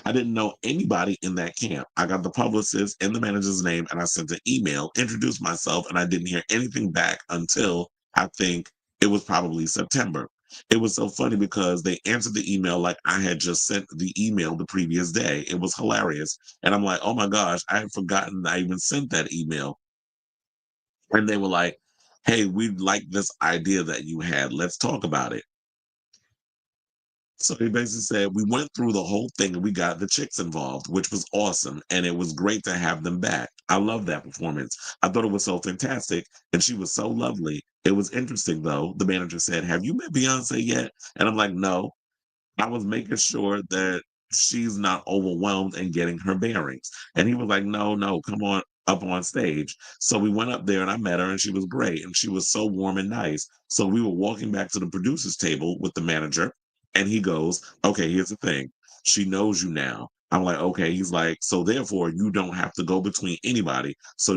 I didn't know anybody in that camp. I got the publicist and the manager's name, and I sent an email, introduced myself, and I didn't hear anything back until I think it was probably September. It was so funny because they answered the email like I had just sent the email the previous day. It was hilarious. And I'm like, oh my gosh, I had forgotten I even sent that email. And they were like, hey, we like this idea that you had. Let's talk about it. So he basically said, we went through the whole thing and we got the chicks involved, which was awesome. And it was great to have them back. I love that performance. I thought it was so fantastic. And she was so lovely. It was interesting, though. The manager said, have you met Beyonce yet? And I'm like, no. I was making sure that she's not overwhelmed and getting her bearings. And he was like, no, no, come on up on stage. So we went up there and I met her and she was great. And she was so warm and nice. So we were walking back to the producer's table with the manager and he goes, okay, here's the thing. She knows you now. I'm like, okay. He's like, so therefore you don't have to go between anybody. So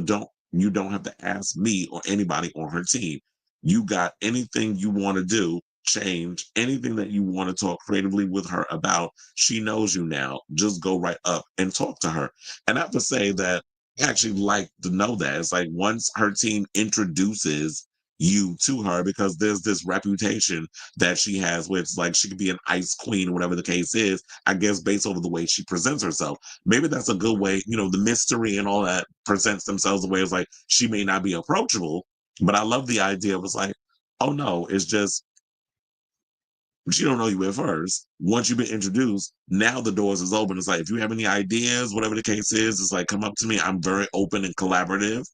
you don't have to ask me or anybody on her team. You got anything you want to do, change anything that you want to talk creatively with her about. She knows you now. Just go right up and talk to her. And I have to say that I actually like to know that. It's like once her team introduces you to her, because there's this reputation that she has, where it's like she could be an ice queen or whatever the case is, I guess based over the way she presents herself. Maybe that's a good way, the mystery and all that presents themselves the way it's like she may not be approachable, but I love the idea of it's like, oh no, it's just she don't know you at first. Once you've been introduced, now the doors is open. It's like if you have any ideas, whatever the case is, it's like come up to me. I'm very open and collaborative.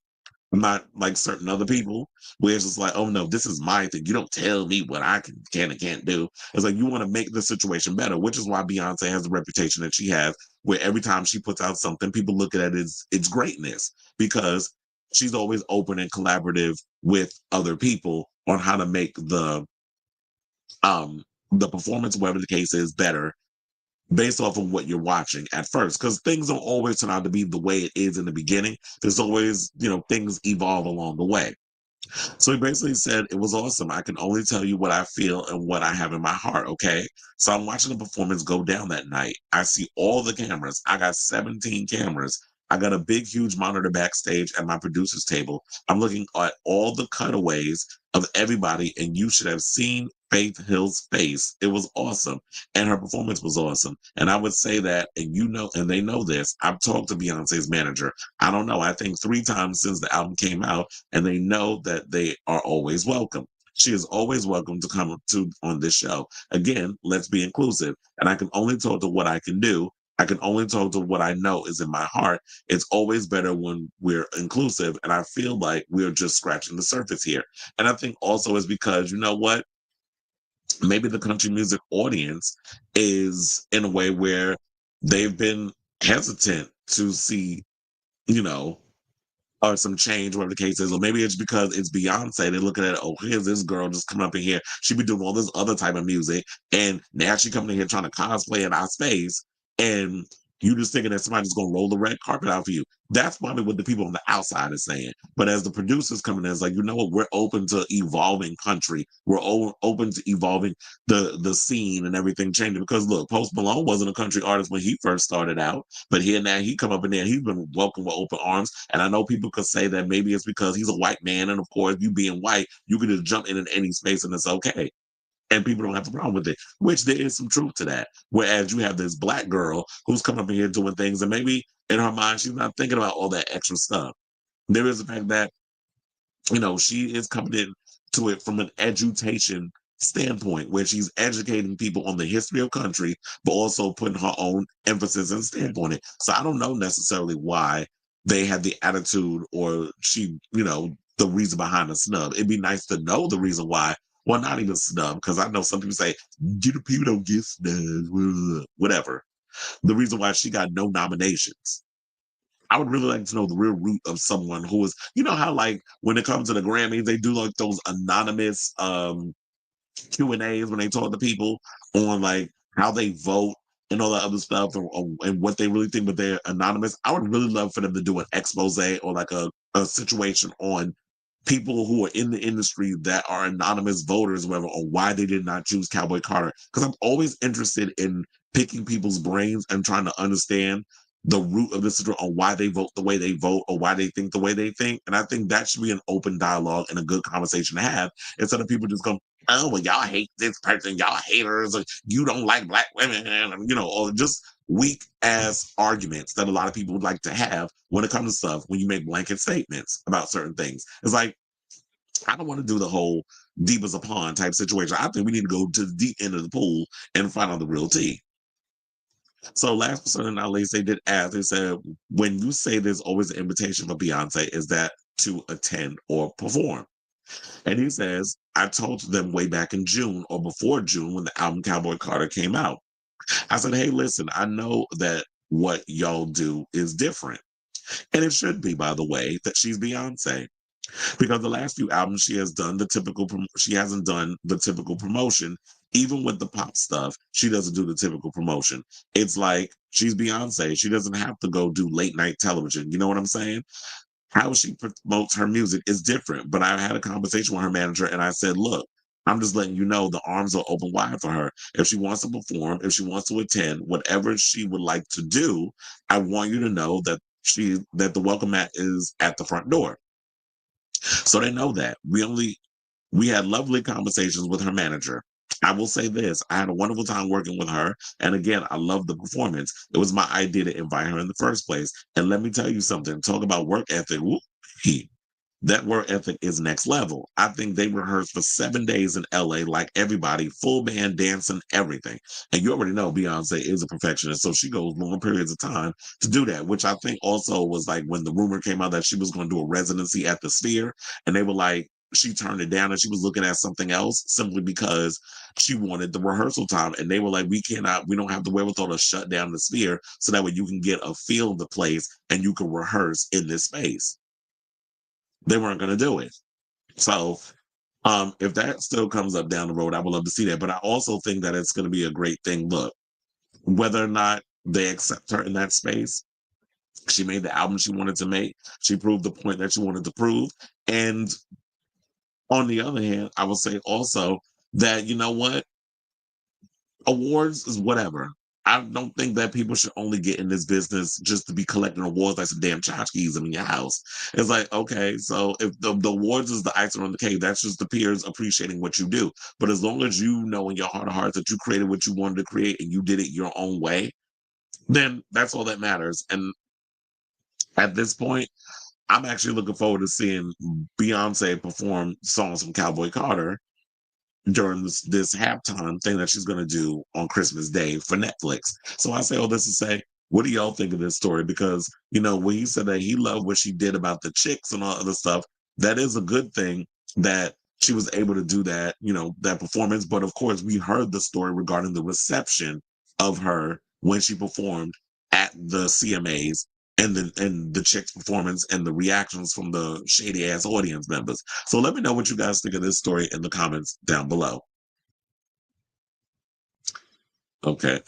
I'm not like certain other people where it's just like, oh no, this is my thing. You don't tell me what I can and can't do. It's like you want to make the situation better, which is why Beyonce has the reputation that she has, where every time she puts out something, people look at it as its greatness because she's always open and collaborative with other people on how to make um the performance, whatever the case is, better based off of what you're watching at first, because things don't always turn out to be the way it is in the beginning. There's always, things evolve along the way. So he basically said, it was awesome. I can only tell you what I feel and what I have in my heart. Okay. So I'm watching the performance go down that night. I see all the cameras. I got 17 cameras. I got a big, huge monitor backstage at my producer's table. I'm looking at all the cutaways of everybody, and you should have seen Faith Hill's face. It was awesome. And her performance was awesome. And I would say that, and and they know this, I've talked to Beyonce's manager. I don't know, I think 3 times since the album came out, and they know that they are always welcome. She is always welcome to come to on this show. Again, let's be inclusive. And I can only talk to what I can do. I can only talk to what I know is in my heart. It's always better when we're inclusive. And I feel like we're just scratching the surface here. And I think also is because, you know what? Maybe the country music audience is in a way where they've been hesitant to see, you know, or some change, whatever the case is. Or maybe it's because it's Beyonce. They're looking at, oh, here's this girl just coming up in here. She be doing all this other type of music. And now she coming in here trying to cosplay in our space. And you just thinking that somebody's going to roll the red carpet out for you. That's probably what the people on the outside is saying. But as the producers coming in, it's like, you know what? We're open to evolving country. We're open to evolving the scene and everything changing. Because look, Post Malone wasn't a country artist when he first started out. But here now he come up in there, he's been welcomed with open arms. And I know people could say that maybe it's because he's a white man. And of course, you being white, you can just jump in any space and it's okay. And people don't have a problem with it, which there is some truth to that. Whereas you have this black girl who's come up in here doing things, and maybe in her mind, she's not thinking about all that extra stuff. There is the fact that, she is coming in to it from an education standpoint where she's educating people on the history of country, but also putting her own emphasis and stamp on it. So I don't know necessarily why they had the attitude or the reason behind the snub. It'd be nice to know the reason why. Well, not even snub, because I know some people say, the people don't get snubs, whatever. The reason why she got no nominations. I would really like to know the real root of someone who is, how like when it comes to the Grammys, they do like those anonymous Q&As when they talk to people on like how they vote and all that other stuff and what they really think, but they're anonymous. I would really love for them to do an expose or like a situation on people who are in the industry that are anonymous voters, whatever, or why they did not choose Cowboy Carter. Because I'm always interested in picking people's brains and trying to understand the root of this situation on why they vote the way they vote or why they think the way they think. And I think that should be an open dialogue and a good conversation to have instead of people just going, oh, well, y'all hate this person, y'all haters, or you don't like black women, or just weak ass arguments that a lot of people would like to have when it comes to stuff when you make blanket statements about certain things. It's like, I don't want to do the whole deep as a pond type situation. I think we need to go to the deep end of the pool and find out the real tea. So last person in our list, they did ask, they said, when you say there's always an invitation for Beyonce, is that to attend or perform? And he says, I told them way back in June or before June when the album Cowboy Carter came out. I said, hey, listen, I know that what y'all do is different. And it should be, by the way, that she's Beyonce. Because the last few albums she has done the typical she hasn't done the typical promotion. Even with the pop stuff, she doesn't do the typical promotion. It's like she's Beyonce. She doesn't have to go do late night television. You know what I'm saying? How she promotes her music is different. But I had a conversation with her manager and I said, look, I'm just letting you know the arms are open wide for her. If she wants to perform, if she wants to attend, whatever she would like to do, I want you to know that that the welcome mat is at the front door. So they know that. We had lovely conversations with her manager. I will say this, I had a wonderful time working with her. And again, I love the performance. It was my idea to invite her in the first place. And let me tell you something, talk about work ethic. Whoop, that work ethic is next level. I think they rehearsed for 7 days in LA, like everybody, full band, dancing, everything. And you already know Beyonce is a perfectionist. So she goes long periods of time to do that, which I think also was like when the rumor came out that she was going to do a residency at the Sphere, and they were like, she turned it down and she was looking at something else simply because she wanted the rehearsal time. And they were like, we don't have the wherewithal to shut down the Sphere so that way you can get a feel of the place and you can rehearse in this space. They weren't going to do it. So if that still comes up down the road, I would love to see that. But I also think that it's going to be a great thing. Look, whether or not they accept her in that space, she made the album she wanted to make. She proved the point that she wanted to prove. And on the other hand, I will say also that, you know what? Awards is whatever. I don't think that people should only get in this business just to be collecting awards like some damn tchotchkes in your house. It's like, okay, so if the awards is the icing on the cake, that's just the peers appreciating what you do. But as long as you know in your heart of hearts that you created what you wanted to create and you did it your own way, then that's all that matters. And at this point, I'm actually looking forward to seeing Beyonce perform songs from Cowboy Carter during this halftime thing that she's going to do on Christmas Day for Netflix. So I say all this to say, what do y'all think of this story? Because, you know, when he said that he loved what she did about the chicks and all other stuff, that is a good thing that she was able to do that, you know, that performance. But of course, we heard the story regarding the reception of her when she performed at the CMAs and the chick's performance and the reactions from the shady ass audience members. So let me know what you guys think of this story in the comments down below. Okay.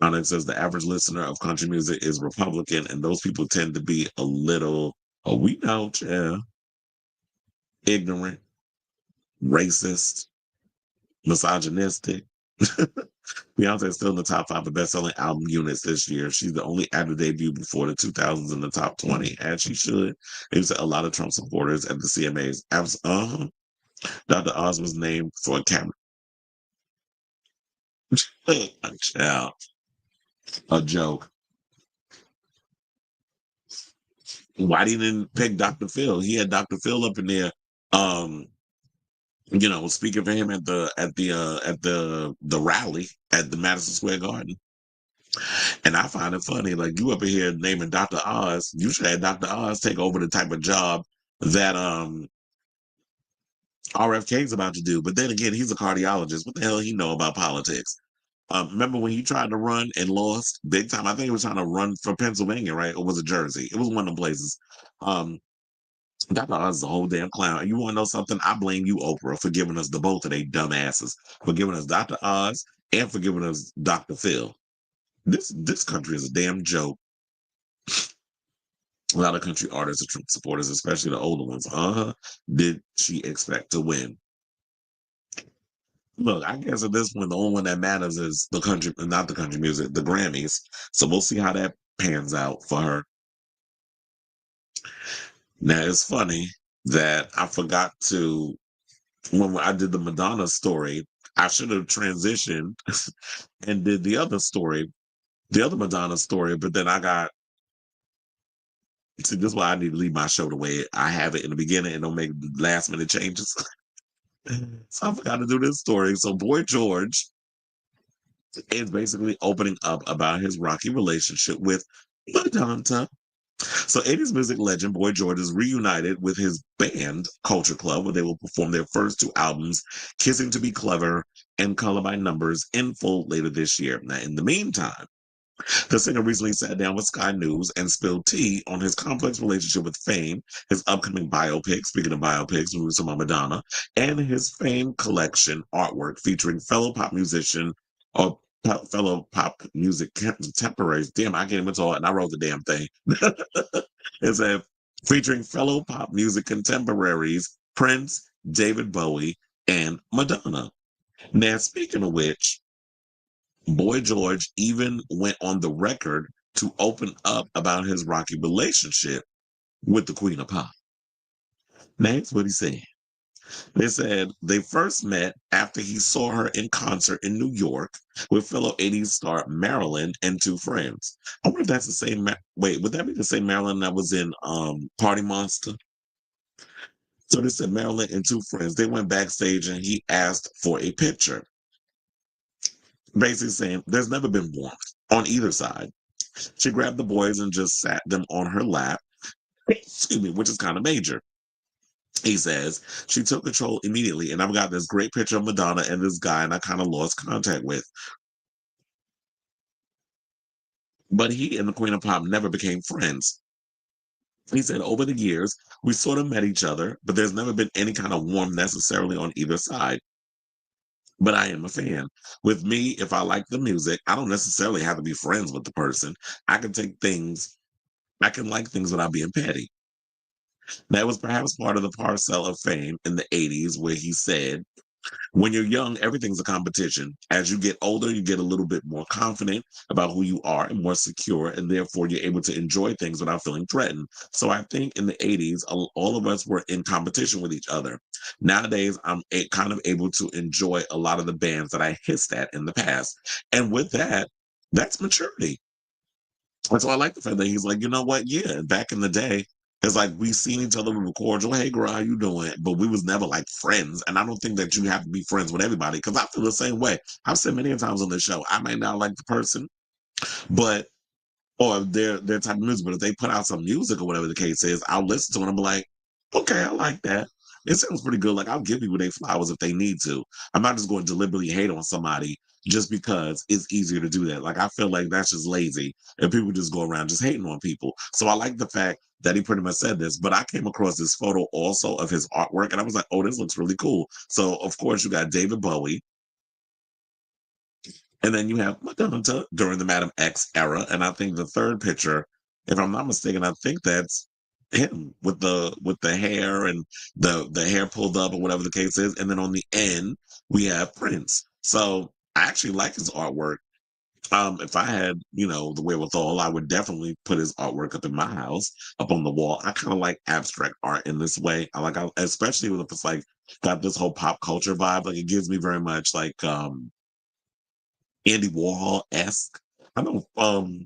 Onyx says the average listener of country music is Republican, and those people tend to be a little, oh, we know, yeah, ignorant, racist, misogynistic. Beyonce is still in the top 5 of best-selling album units this year. She's the only act to debut before the 2000s in the top 20, as she should. There's a lot of Trump supporters at the CMAs. Dr. Oz was named for a camera. Child, a joke. Why didn't pick Dr. Phil? He had Dr. Phil up in there, um, you know, speaking for him at the rally at the Madison Square Garden. And I find it funny, like you up in here naming Dr. Oz, you should have Dr. Oz take over the type of job that RFK's about to do. But then again, he's a cardiologist. What the hell he know about politics? Remember when he tried to run and lost big time? I think he was trying to run for Pennsylvania, right? Or was it Jersey? It was one of the places. Dr. Oz is a whole damn clown. And you want to know something? I blame you, Oprah, for giving us the both of they dumbasses, for giving us Dr. Oz and for giving us Dr. Phil. This country is a damn joke. A lot of country artists are Trump supporters, especially the older ones. Did she expect to win? Look, I guess at this point, the only one that matters is the country, not the country music, the Grammys. So we'll see how that pans out for her. Now, it's funny that I forgot to, when I did the Madonna story, I should have transitioned and did the other story, the other Madonna story, but then I got See, this is why I need to leave my show the way I have it in the beginning and don't make last minute changes. So I forgot to do this story. So Boy George is basically opening up about his rocky relationship with Madonna. So 80s music legend Boy George is reunited with his band Culture Club, where they will perform their first two albums, Kissing to Be Clever and Color by Numbers, in full later this year. Now, in the meantime, the singer recently sat down with Sky News and spilled tea on his complex relationship with Fame, his upcoming biopic, speaking of biopics, we were talking about Madonna, and his Fame collection artwork featuring fellow pop musician or fellow pop music contemporaries. Damn, I can't even talk, and I wrote the damn thing. It said, featuring fellow pop music contemporaries Prince, David Bowie, and Madonna. Now, speaking of which, Boy George even went on the record to open up about his rocky relationship with the Queen of Pop. That's what he said. They said they first met after he saw her in concert in New York with fellow 80s star Marilyn and two friends. I wonder if that's the same. Wait, would that be the same Marilyn that was in Party Monster? So they said Marilyn and two friends. They went backstage and he asked for a picture, basically saying there's never been warmth on either side. She grabbed the boys and just sat them on her lap, excuse me, which is kind of major. He says she took control immediately, and I've got this great picture of Madonna and this guy, and I kind of lost contact with. But he and the Queen of Pop never became friends. He said over the years, we sort of met each other, but there's never been any kind of warmth necessarily on either side. But I am a fan. With me, if I like the music, I don't necessarily have to be friends with the person. I can take things, I can like things without being petty. That was perhaps part of the parcel of fame in the 80s, where he said, when you're young, everything's a competition. As you get older, you get a little bit more confident about who you are and more secure, and therefore you're able to enjoy things without feeling threatened. So I think in the 80s, all of us were in competition with each other. Nowadays, I'm kind of able to enjoy a lot of the bands that I hissed at in the past. And with that, that's maturity. And so I like the fact that he's like, you know what? Yeah, back in the day, it's like we seen each other, we were cordial. Hey, girl, how you doing? But we was never like friends. And I don't think that you have to be friends with everybody because I feel the same way. I've said many times on this show, I may not like the person, but or their type of music. But if they put out some music or whatever the case is, I'll listen to it and I'm like, okay, I like that. It sounds pretty good. Like I'll give people their flowers if they need to. I'm not just going to deliberately hate on somebody just because it's easier to do that. Like I feel like that's just lazy and people just go around just hating on people. So I like the fact that he pretty much said this, but I came across this photo also of his artwork and I was like, oh, this looks really cool. So of course you got David Bowie, and then you have Madonna during the Madam X era. And I think the third picture, if I'm not mistaken, I think that's him with the hair and the hair pulled up or whatever the case is. And then on the end, we have Prince. So I actually like his artwork. If I had, the wherewithal, I would definitely put his artwork up in my house, up on the wall. I kind of like abstract art in this way. Especially if it's like got this whole pop culture vibe. Like it gives me very much like Andy Warhol esque. I know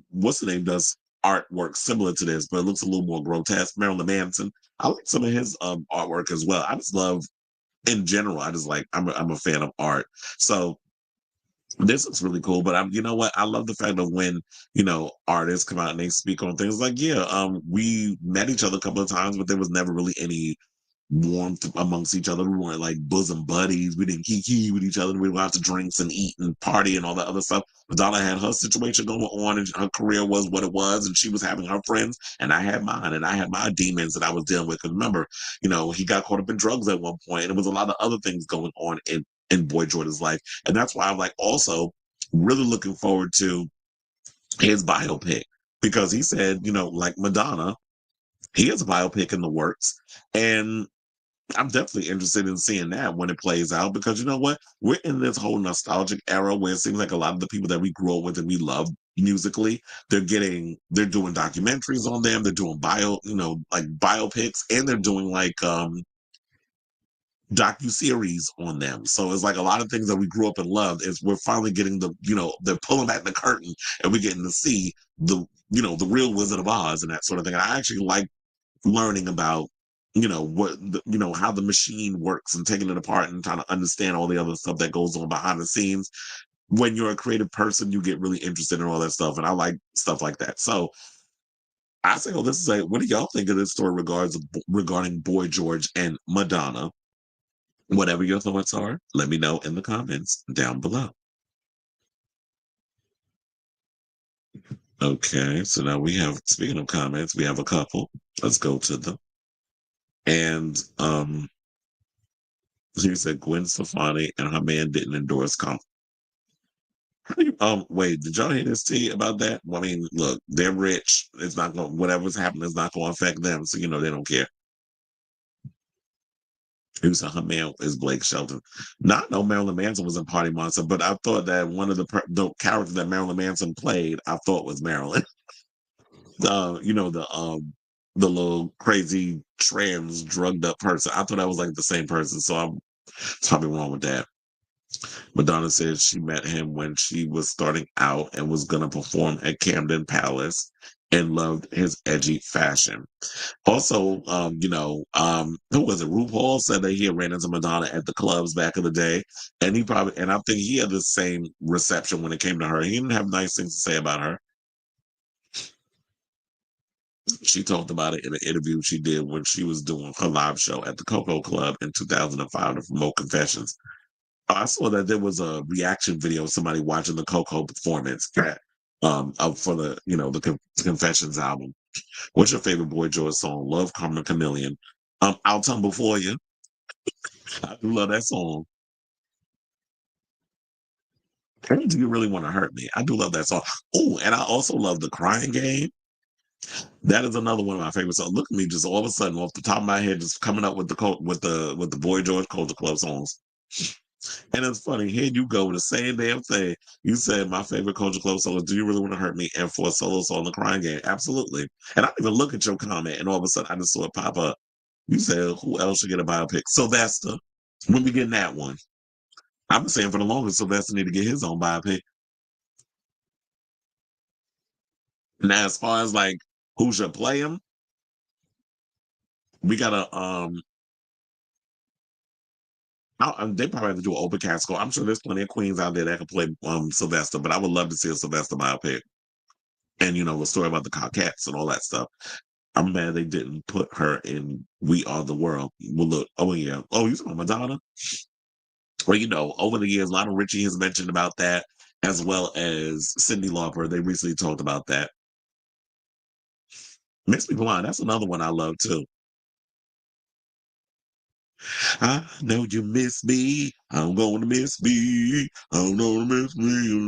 what's the name does artwork similar to this, but it looks a little more grotesque. Marilyn Manson. I like some of his artwork as well. I just love in general. I just like I'm a fan of art. So this looks really cool. But you know what? I love the fact that when artists come out and they speak on things like, yeah, we met each other a couple of times, but there was never really any warmth amongst each other. We weren't like bosom buddies. We didn't kiki with each other. We went out to drinks and eat and party and all that other stuff. Madonna had her situation going on and her career was what it was. And she was having her friends and I had mine and I had my demons that I was dealing with. Because remember, he got caught up in drugs at one point and there was a lot of other things going on in Boy Jordan's life. And that's why I'm like also really looking forward to his biopic because he said, like Madonna, he has a biopic in the works. And I'm definitely interested in seeing that when it plays out because you know what? We're in this whole nostalgic era where it seems like a lot of the people that we grew up with and we love musically, they're doing documentaries on them, they're doing like biopics, and they're doing like docuseries on them. So it's like a lot of things that we grew up and loved is we're finally getting they're pulling back the curtain and we're getting to see the real Wizard of Oz and that sort of thing. And I actually like learning about how the machine works and taking it apart and trying to understand all the other stuff that goes on behind the scenes. When you're a creative person, you get really interested in all that stuff, and I like stuff like that. So I say, oh, this is what do y'all think of this story regarding Boy George and Madonna? Whatever your thoughts are, let me know in the comments down below. Okay, so now speaking of comments, we have a couple. Let's go to them. And he said Gwen Stefani and her man didn't endorse comp. Wait, did y'all hear this tea about that? Well, I mean, look, they're rich. It's not going whatever's happening is not going to affect them. So they don't care. He said her man is Blake Shelton. Not know Marilyn Manson was in Party Monster, but I thought that one of the characters that Marilyn Manson played, I thought was Marilyn. The little crazy trans drugged up person. I thought that was like the same person. So I'm probably wrong with that. Madonna said she met him when she was starting out and was going to perform at Camden Palace and loved his edgy fashion. Also, who was it? RuPaul said that he had ran into Madonna at the clubs back in the day, and I think he had the same reception when it came to her. He didn't have nice things to say about her. She talked about it in an interview she did when she was doing her live show at the Coco Club in 2005 to promote Confessions. I saw that there was a reaction video of somebody watching the Coco performance for the Confessions album. What's your favorite Boy George song? Love Karma Chameleon. I'll tumble for you. I do love that song. Do you really want to hurt me? I do love that song. Oh, and I also love the Crying Game. That is another one of my favorites. So look at me, just all of a sudden, off the top of my head, just coming up with the Boy George Culture Club songs. And it's funny, here you go with the same damn thing. You said my favorite Culture Club song is Do You Really Want to Hurt Me? And for a solo song, The Crying Game. Absolutely. And I didn't even look at your comment, and all of a sudden I just saw it pop up. You said, who else should get a biopic? Sylvester. When we getting that one? I've been saying for the longest, Sylvester need to get his own biopic. Now, as far as like who should play him, we gotta they probably have to do an open cast score. I'm sure there's plenty of queens out there that can play Sylvester, but I would love to see a Sylvester biopic. And the story about the Cockettes and all that stuff. I'm mad they didn't put her in We Are the World. Well, look, oh yeah, oh you talking about Madonna? Well, over the years, Lionel Richie has mentioned about that, as well as Cyndi Lauper. They recently talked about that. Miss Me Blind, that's another one I love too. I know you miss me. I'm gonna miss me. I'm gonna miss me a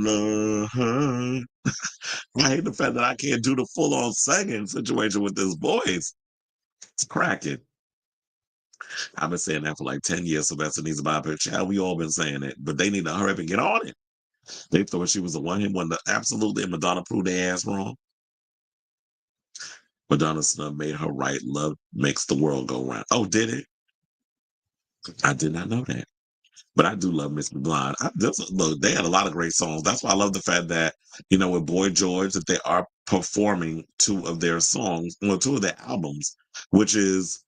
lot. I hate the fact that I can't do the full-on singing situation with this voice. It's cracking. I've been saying that for like 10 years. Sylvester needs a biopic. Child, we all been saying it, but they need to hurry up and get on it. They thought she was a one-hit wonder. Absolutely, and Madonna proved their ass wrong. Madonna snub made her right. Love makes the world go round. Oh, did it? I did not know that. But I do love Miss Me Blind. Look, they had a lot of great songs. That's why I love the fact that, with Boy George, that they are performing two of their songs, two of their albums, which is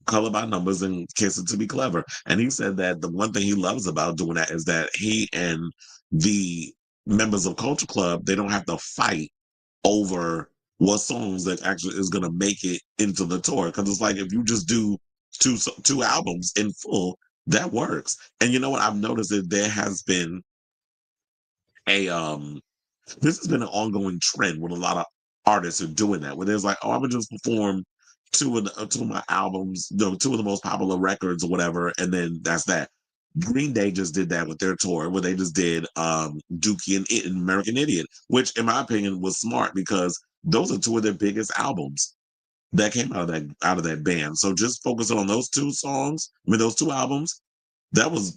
Color by Numbers and Kiss It to Be Clever. And he said that the one thing he loves about doing that is that he and the members of Culture Club, they don't have to fight over what songs that actually is going to make it into the tour. Because it's like if you just do two albums in full, that works. And you know what? I've noticed that there has been a this has been an ongoing trend with a lot of artists are doing that, where there's like, oh, I'm gonna just perform two of my albums, two of the most popular records or whatever, and then that's that. Green Day just did that with their tour, where they just did Dookie and American Idiot, which in my opinion was smart because those are two of their biggest albums that came out of that band. So just focusing on those two songs, those two albums, that was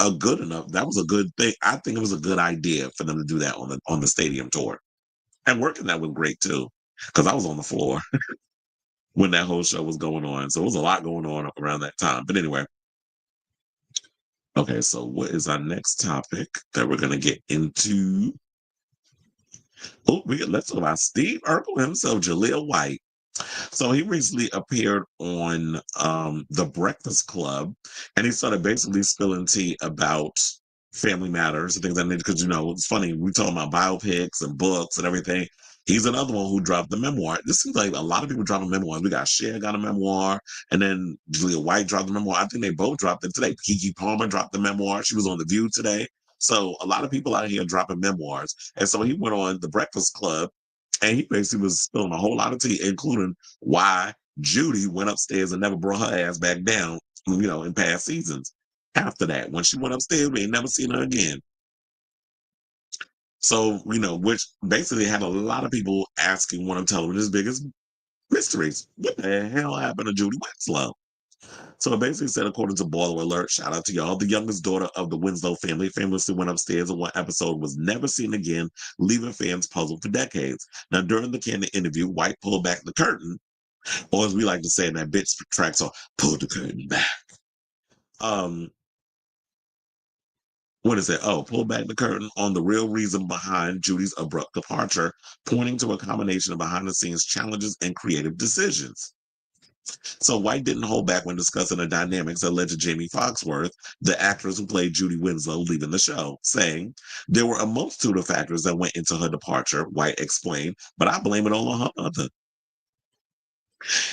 a good enough. That was a good thing. I think it was a good idea for them to do that on the stadium tour. And working that was great too, because I was on the floor when that whole show was going on. So it was a lot going on around that time. But anyway, Okay, so what is our next topic that we're gonna get into? Oh, let's talk about Steve Urkel himself, Jaleel White. So he recently appeared on the Breakfast Club, and he started basically spilling tea about family matters and things like that. Because it's funny, we talking about biopics and books and everything. He's another one who dropped the memoir. This seems like a lot of people dropping memoirs. We got Cher got a memoir, and then Julia White dropped the memoir. I think they both dropped it today. Kiki Palmer dropped the memoir. She was on The View today. So a lot of people out here dropping memoirs. And so he went on the Breakfast Club, and he basically was spilling a whole lot of tea, including why Judy went upstairs and never brought her ass back down, in past seasons. After that, when she went upstairs, we ain't never seen her again. So, which basically had a lot of people asking one of television's biggest mysteries. What the hell happened to Judy Winslow? So it basically said, according to Boiler Alert, shout out to y'all, the youngest daughter of the Winslow family famously went upstairs in one episode, was never seen again, leaving fans puzzled for decades. Now, during the candid interview, White pulled back the curtain, or as we like to say in that bitch track song, pull the curtain back. Um, what is it? Oh, pull back the curtain on the real reason behind Judy's abrupt departure, pointing to a combination of behind the scenes challenges and creative decisions. So White didn't hold back when discussing the dynamics that led to Jamie Foxworth, the actress who played Judy Winslow, leaving the show, saying, there were a multitude of factors that went into her departure, White explained, but I blame it all on her mother.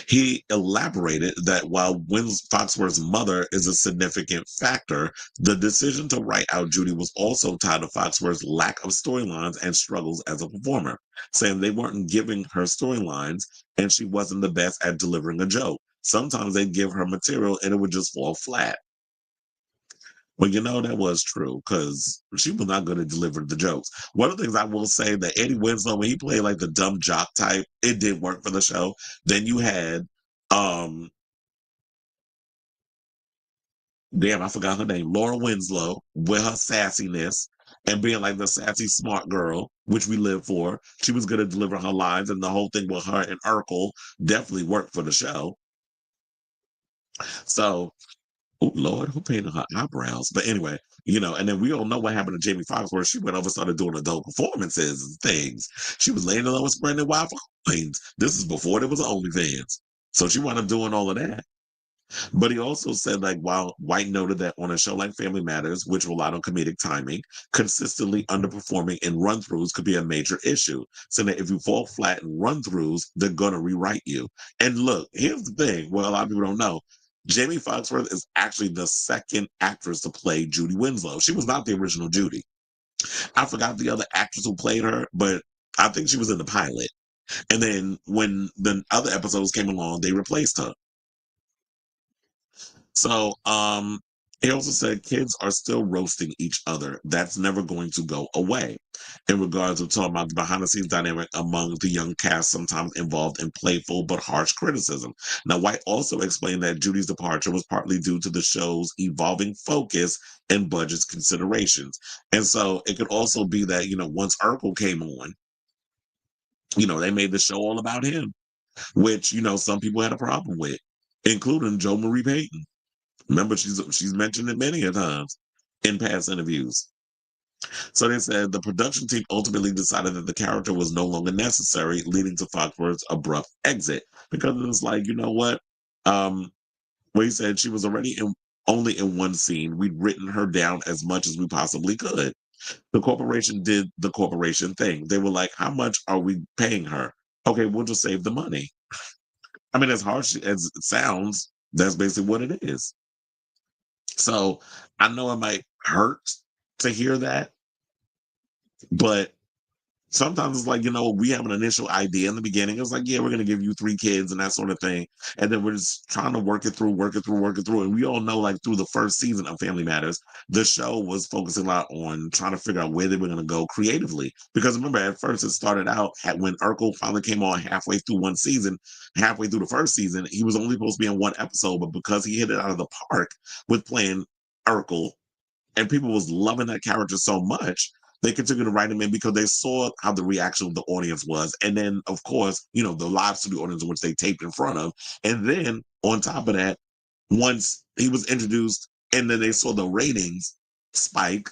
He elaborated that while Foxworth's mother is a significant factor, the decision to write out Judy was also tied to Foxworth's lack of storylines and struggles as a performer, saying they weren't giving her storylines and she wasn't the best at delivering a joke. Sometimes they'd give her material and it would just fall flat. Well, that was true because she was not going to deliver the jokes. One of the things I will say that Eddie Winslow, when he played like the dumb jock type, it did work for the show. Then you had, um, damn, I forgot her name, Laura Winslow, with her sassiness and being like the sassy smart girl, which we live for. She was going to deliver her lines, and the whole thing with her and Urkel definitely worked for the show. So, oh Lord, who painted her eyebrows? But anyway, and then we all know what happened to Jamie Foxx, where she went over and started doing adult performances and things. She was laying along with spreading wild coins. This is before there was OnlyFans. So she wound up doing all of that. But he also said, like, while White noted that on a show like Family Matters, which relied on comedic timing, consistently underperforming in run-throughs could be a major issue. So that if you fall flat in run-throughs, they're going to rewrite you. And look, here's the thing. Well, a lot of people don't know. Jamie Foxworth is actually the second actress to play Judy Winslow. She was not the original Judy. I forgot the other actress who played her, but I think she was in the pilot. And then when the other episodes came along, they replaced her. So he also said kids are still roasting each other. That's never going to go away. In regards to talking about the behind the scenes dynamic among the young cast, sometimes involved in playful but harsh criticism. Now, White also explained that Judy's departure was partly due to the show's evolving focus and budget considerations. And so it could also be that, once Urkel came on, they made the show all about him, which, some people had a problem with, including Joe Marie Payton. Remember, she's mentioned it many a times in past interviews. So they said the production team ultimately decided that the character was no longer necessary, leading to Foxworth's abrupt exit. Because it was like, you know what? Where he said she was already only in one scene. We'd written her down as much as we possibly could. The corporation did the corporation thing. They were like, how much are we paying her? Okay, we'll just save the money. I mean, as harsh as it sounds, that's basically what it is. So I know it might hurt to hear that, but sometimes it's like, we have an initial idea in the beginning. It's like, yeah, we're going to give you 3 kids and that sort of thing. And then we're just trying to work it through, work it through, work it through. And we all know, like, through the first season of Family Matters, the show was focusing a lot on trying to figure out where they were going to go creatively. Because remember, at first it started out when Urkel finally came on halfway through one season, halfway through the first season, he was only supposed to be in one episode, but because he hit it out of the park with playing Urkel, and people was loving that character so much, they continued to write him in because they saw how the reaction of the audience was. And then, of course, the live studio audience, which they taped in front of. And then on top of that, once he was introduced And then they saw the ratings spike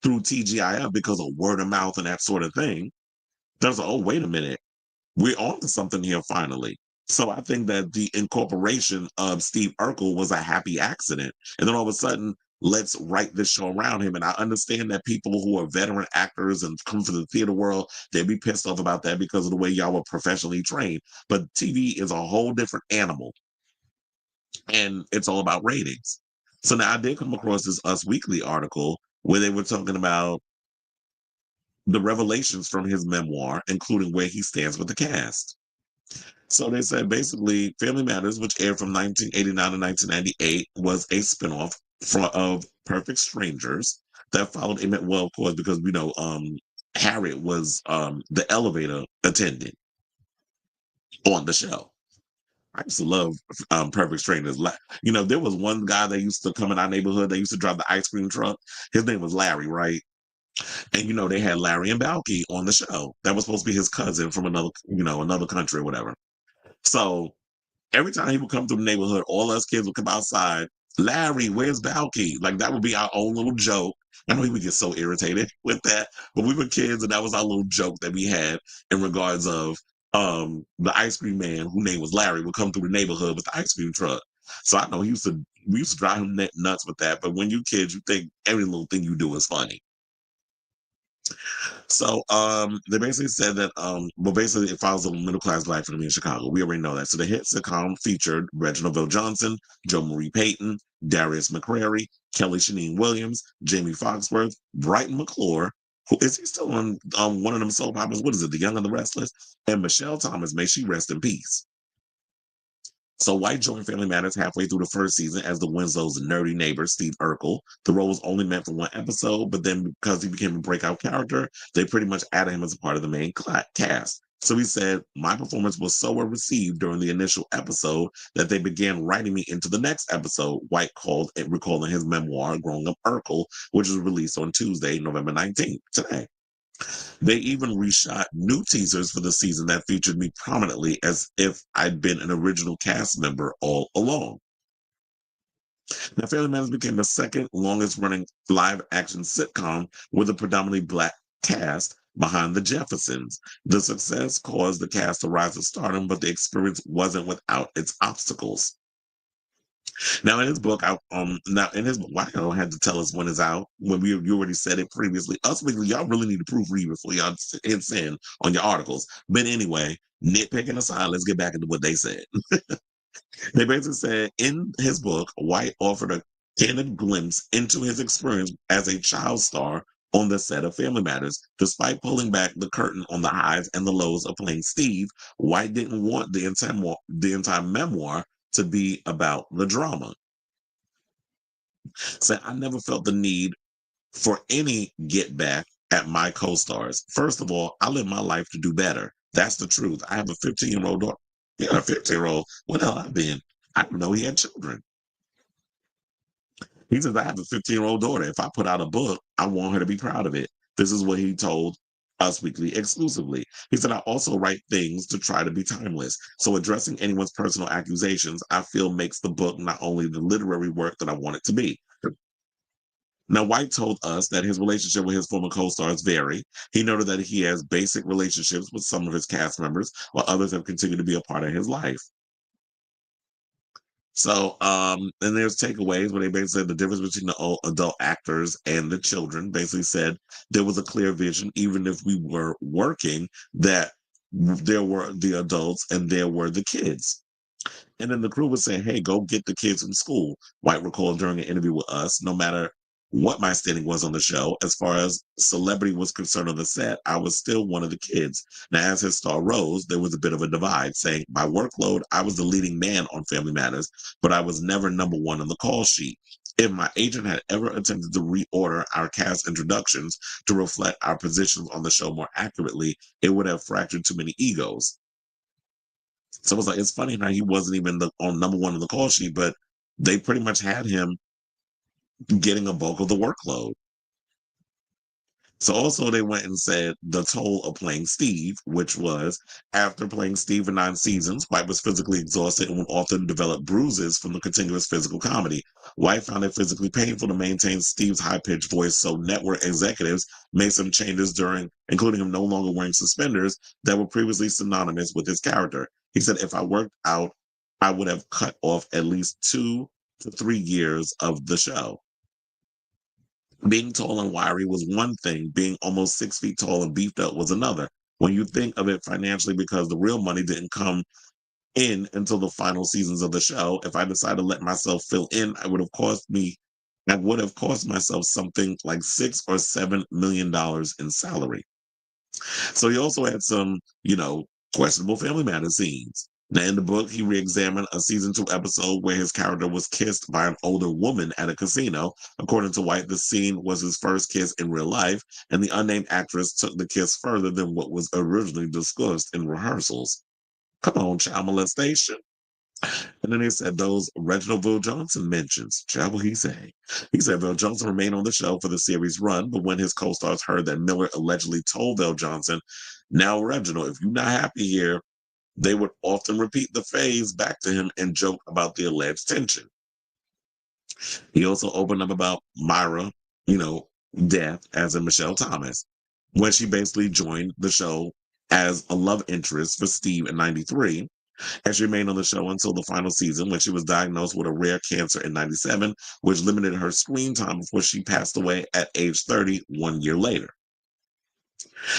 through TGIF because of word of mouth and that sort of thing. There's like, oh, wait a minute. We're on to something here finally. So I think that the incorporation of Steve Urkel was a happy accident. And then all of a sudden, let's write this show around him. And I understand that people who are veteran actors and come from the theater world, they'd be pissed off about that because of the way y'all were professionally trained. But TV is a whole different animal. And it's all about ratings. So now I did come across this Us Weekly article where they were talking about the revelations from his memoir, including where he stands with the cast. So they said basically Family Matters, which aired from 1989 to 1998, was a spinoff of Perfect Strangers that followed Emmett. Well, of course, because we know Harriet was the elevator attendant on the show. I used to love Perfect Strangers. There was one guy that used to come in our neighborhood that used to drive the ice cream truck. His name was Larry, right? And they had Larry and Balky on the show. That was supposed to be his cousin from another country or whatever. So every time he would come through the neighborhood, all us kids would come outside. Larry, where's Balky? Like that would be our own little joke. I know he would get so irritated with that, but we were kids, and that was our little joke that we had in regards of the ice cream man, whose name was Larry, would come through the neighborhood with the ice cream truck. So I know we used to drive him nuts with that. But when you kids, you think every little thing you do is funny. So they basically said that basically it follows a middle class black family in Chicago. We already know that. So the hit sitcom featured Reginald VelJohnson, Joe Marie Payton, Darius McCrary, Kelly Shaneen Williams, Jamie Foxworth, Brighton McClure, who is he still on one of them soap operas? What is it, The Young and the Restless? And Michelle Thomas, may she rest in peace. So White joined Family Matters halfway through the first season as the Winslow's nerdy neighbor, Steve Urkel. The role was only meant for one episode, but then because he became a breakout character, they pretty much added him as a part of the main cast. So he said, my performance was so well received during the initial episode that they began writing me into the next episode, White recalling his memoir, Growing Up Urkel, which was released on Tuesday, November 19th, today. They even reshot new teasers for the season that featured me prominently as if I'd been an original cast member all along. Now, Family Matters became the second longest running live action sitcom with a predominantly black cast behind the Jeffersons. The success caused the cast to rise to stardom, but the experience wasn't without its obstacles. Now, in his book, why y'all had to tell us when it's out when you already said it previously? Us Weekly, y'all really need to proofread before y'all hit send on your articles. But anyway, nitpicking aside, let's get back into what they said. They basically said in his book, White offered a candid glimpse into his experience as a child star on the set of Family Matters. Despite pulling back the curtain on the highs and the lows of playing Steve, White didn't want the entire memoir to be about the drama. So I never felt the need for any get back at my co-stars. First of all, I live my life to do better. That's the truth. I have a 15-year-old daughter. Yeah, a 15-year-old. What the hell I've been? I didn't know he had children. He says, I have a 15-year-old daughter. If I put out a book, I want her to be proud of it. This is what he told Us Weekly exclusively. He said, I also write things to try to be timeless. So addressing anyone's personal accusations, I feel makes the book not only the literary work that I want it to be. Now, White told us that his relationship with his former co-stars vary. He noted that he has basic relationships with some of his cast members, while others have continued to be a part of his life. So, and there's takeaways where they basically said the difference between the adult actors and the children. Basically said there was a clear vision, even if we were working, that there were the adults and there were the kids. And then the crew would say, hey, go get the kids from school. White recalled during an interview with us, no matter what my standing was on the show, as far as celebrity was concerned on the set, I was still one of the kids. Now, as his star rose, there was a bit of a divide, saying, by workload, I was the leading man on Family Matters, but I was never number one on the call sheet. If my agent had ever attempted to reorder our cast introductions to reflect our positions on the show more accurately, it would have fractured too many egos. So it's funny how he wasn't even on number one on the call sheet, but they pretty much had him getting a bulk of the workload. So also they went and said the toll of playing Steve, which was after playing Steve for 9 seasons, White was physically exhausted and would often develop bruises from the continuous physical comedy. White found it physically painful to maintain Steve's high-pitched voice, so network executives made some changes including him no longer wearing suspenders that were previously synonymous with his character. He said, if I worked out, I would have cut off at least 2 to 3 years of the show. Being tall and wiry was one thing. Being almost 6 feet tall and beefed up was another. When you think of it financially, because the real money didn't come in until the final seasons of the show, if I decided to let myself fill in, I would have cost myself something like $6 or $7 million in salary. So he also had some, questionable Family Matters scenes. Now, in the book, he re-examined a season 2 episode where his character was kissed by an older woman at a casino. According to White, the scene was his first kiss in real life, and the unnamed actress took the kiss further than what was originally discussed in rehearsals. Come on, child molestation. And then they said those Reginald Bill Johnson mentions. Child, what he say? He said Bill Johnson remained on the show for the series run, but when his co-stars heard that Miller allegedly told Bill Johnson, now Reginald, if you're not happy here, they would often repeat the phrase back to him and joke about the alleged tension. He also opened up about Myra, death, as in Michelle Thomas, when she basically joined the show as a love interest for Steve in 93. And she remained on the show until the final season when she was diagnosed with a rare cancer in 97, which limited her screen time before she passed away at age 30 1 year later.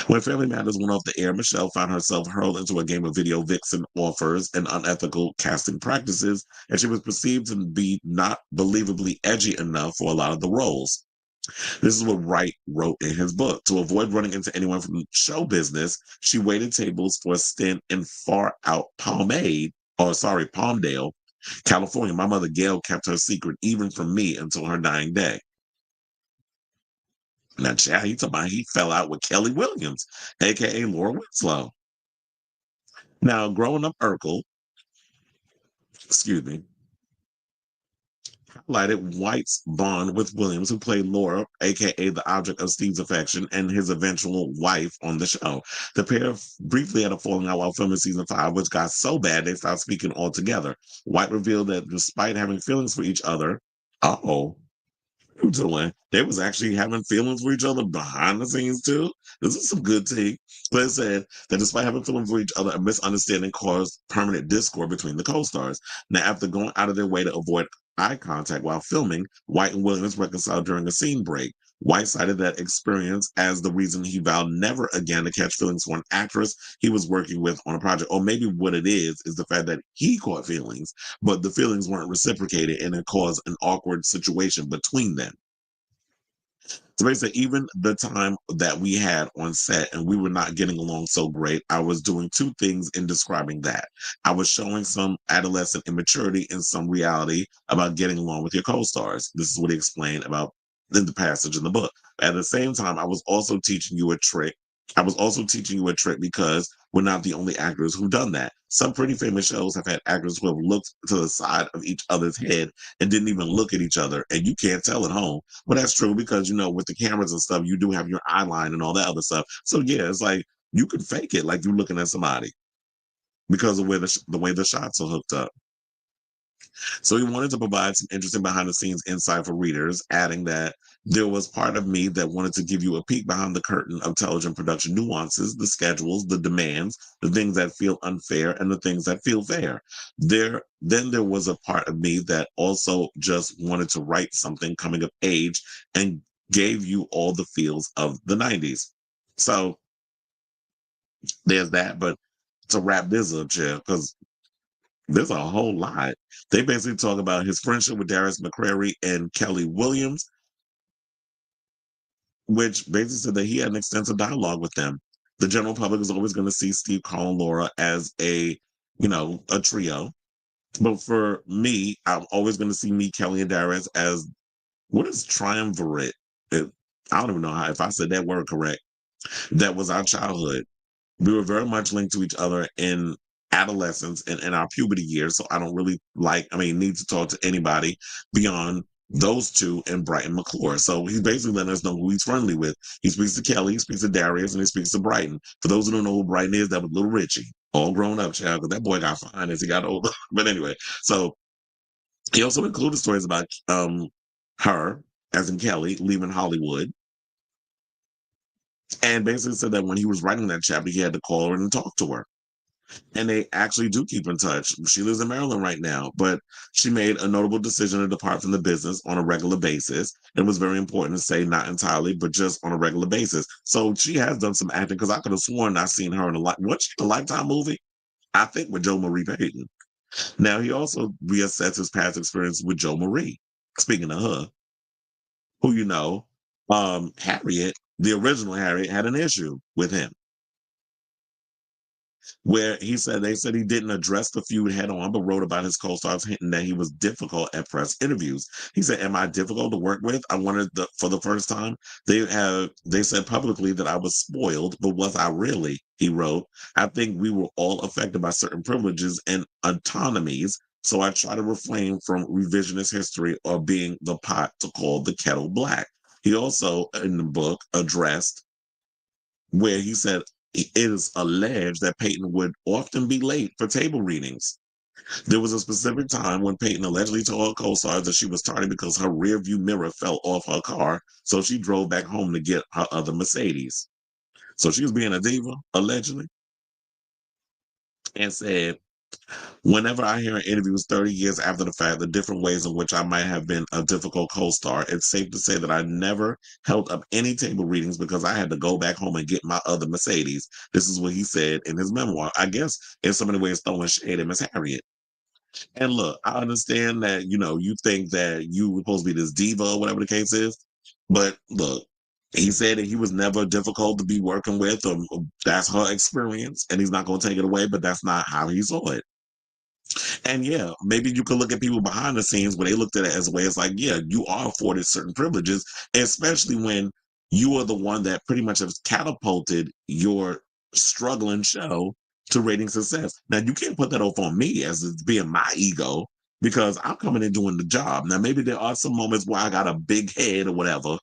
When Family Matters went off the air, Michelle found herself hurled into a game of video vixen offers and unethical casting practices, and she was perceived to be not believably edgy enough for a lot of the roles. This is what Wright wrote in his book. To avoid running into anyone from show business, she waited tables for a stint in far out Palmdale, California. My mother Gail kept her secret even from me until her dying day. Now, child, he fell out with Kelly Williams, aka Laura Winslow. Now, growing up Urkel, excuse me, highlighted White's bond with Williams, who played Laura, aka the object of Steve's affection, and his eventual wife on the show. The pair briefly had a falling out while filming season 5, which got so bad they stopped speaking altogether. White revealed that despite having feelings for each other, doing. They was actually having feelings for each other behind the scenes too. This is some good tea. But it said that despite having feelings for each other, a misunderstanding caused permanent discord between the co-stars. Now, after going out of their way to avoid eye contact while filming, White and Williams reconciled during a scene break. White cited that experience as the reason he vowed never again to catch feelings for an actress he was working with on a project. Or maybe what it is the fact that he caught feelings, but the feelings weren't reciprocated and it caused an awkward situation between them. So basically, even the time that we had on set and we were not getting along so great, I was doing 2 things in describing that. I was showing some adolescent immaturity and some reality about getting along with your co-stars. This is what he explained about in the passage in the book. At the same time, I was also teaching you a trick. Because we're not the only actors who've done that. Some pretty famous shows have had actors who have looked to the side of each other's head and didn't even look at each other. And you can't tell at home. But that's true because, with the cameras and stuff, you do have your eye line and all that other stuff. So, yeah, it's like you can fake it like you're looking at somebody because of the way the shots are hooked up. So he wanted to provide some interesting behind the scenes insight for readers, adding that there was part of me that wanted to give you a peek behind the curtain of television production nuances, the schedules, the demands, the things that feel unfair and the things that feel fair. Then there was a part of me that also just wanted to write something coming of age and gave you all the feels of the 90s. So there's that, but to wrap this up, Chair, because there's a whole lot. They basically talk about his friendship with Darius McCrary and Kelly Williams, which basically said that he had an extensive dialogue with them. The general public is always going to see Steve, Carl, and Laura as a trio. But for me, I'm always going to see me, Kelly, and Darius as what is triumvirate? I don't even know if I said that word correct. That was our childhood. We were very much linked to each other in adolescence and in our puberty years. So I don't really need to talk to anybody beyond those two and Brighton McClure. So he's basically letting us know who he's friendly with. He speaks to Kelly, he speaks to Darius, and he speaks to Brighton. For those who don't know who Brighton is, that was little Richie, all grown up child, because that boy got fine as he got older. But anyway, so he also included stories about her, as in Kelly, leaving Hollywood. And basically said that when he was writing that chapter, he had to call her and talk to her. And they actually do keep in touch. She lives in Maryland right now, but she made a notable decision to depart from the business on a regular basis. It was very important to say not entirely, but just on a regular basis. So she has done some acting because I could have sworn I seen her in a Lifetime movie, I think, with Joe Marie Payton. Now he also reassessed his past experience with Joe Marie. Speaking of her, who Harriet, the original Harriet, had an issue with him where they said he didn't address the feud head on, but wrote about his co-stars, hinting that he was difficult at press interviews. He said, "Am I difficult to work with? I wanted for the first time. They said publicly that I was spoiled, but was I really?" He wrote, "I think we were all affected by certain privileges and autonomies. So I try to refrain from revisionist history or being the pot to call the kettle black." He also, in the book, addressed where he said it is alleged that Peyton would often be late for table readings. There was a specific time when Peyton allegedly told her co-stars that she was tardy because her rearview mirror fell off her car, so she drove back home to get her other Mercedes. So she was being a diva, allegedly, and said, "Whenever I hear in interviews 30 years after the fact, the different ways in which I might have been a difficult co-star, it's safe to say that I never held up any table readings because I had to go back home and get my other Mercedes." This is what he said in his memoir. I guess in so many ways throwing shade at Miss Harriet. And look, I understand that, you think that you were supposed to be this diva or whatever the case is. But look, he said that he was never difficult to be working with. That's her experience, and he's not going to take it away, but that's not how he saw it. And yeah, maybe you could look at people behind the scenes where they looked at it as a way. It's like, yeah, you are afforded certain privileges, especially when you are the one that pretty much has catapulted your struggling show to rating success. Now, you can't put that off on me as it's being my ego because I'm coming and doing the job. Now, maybe there are some moments where I got a big head or whatever,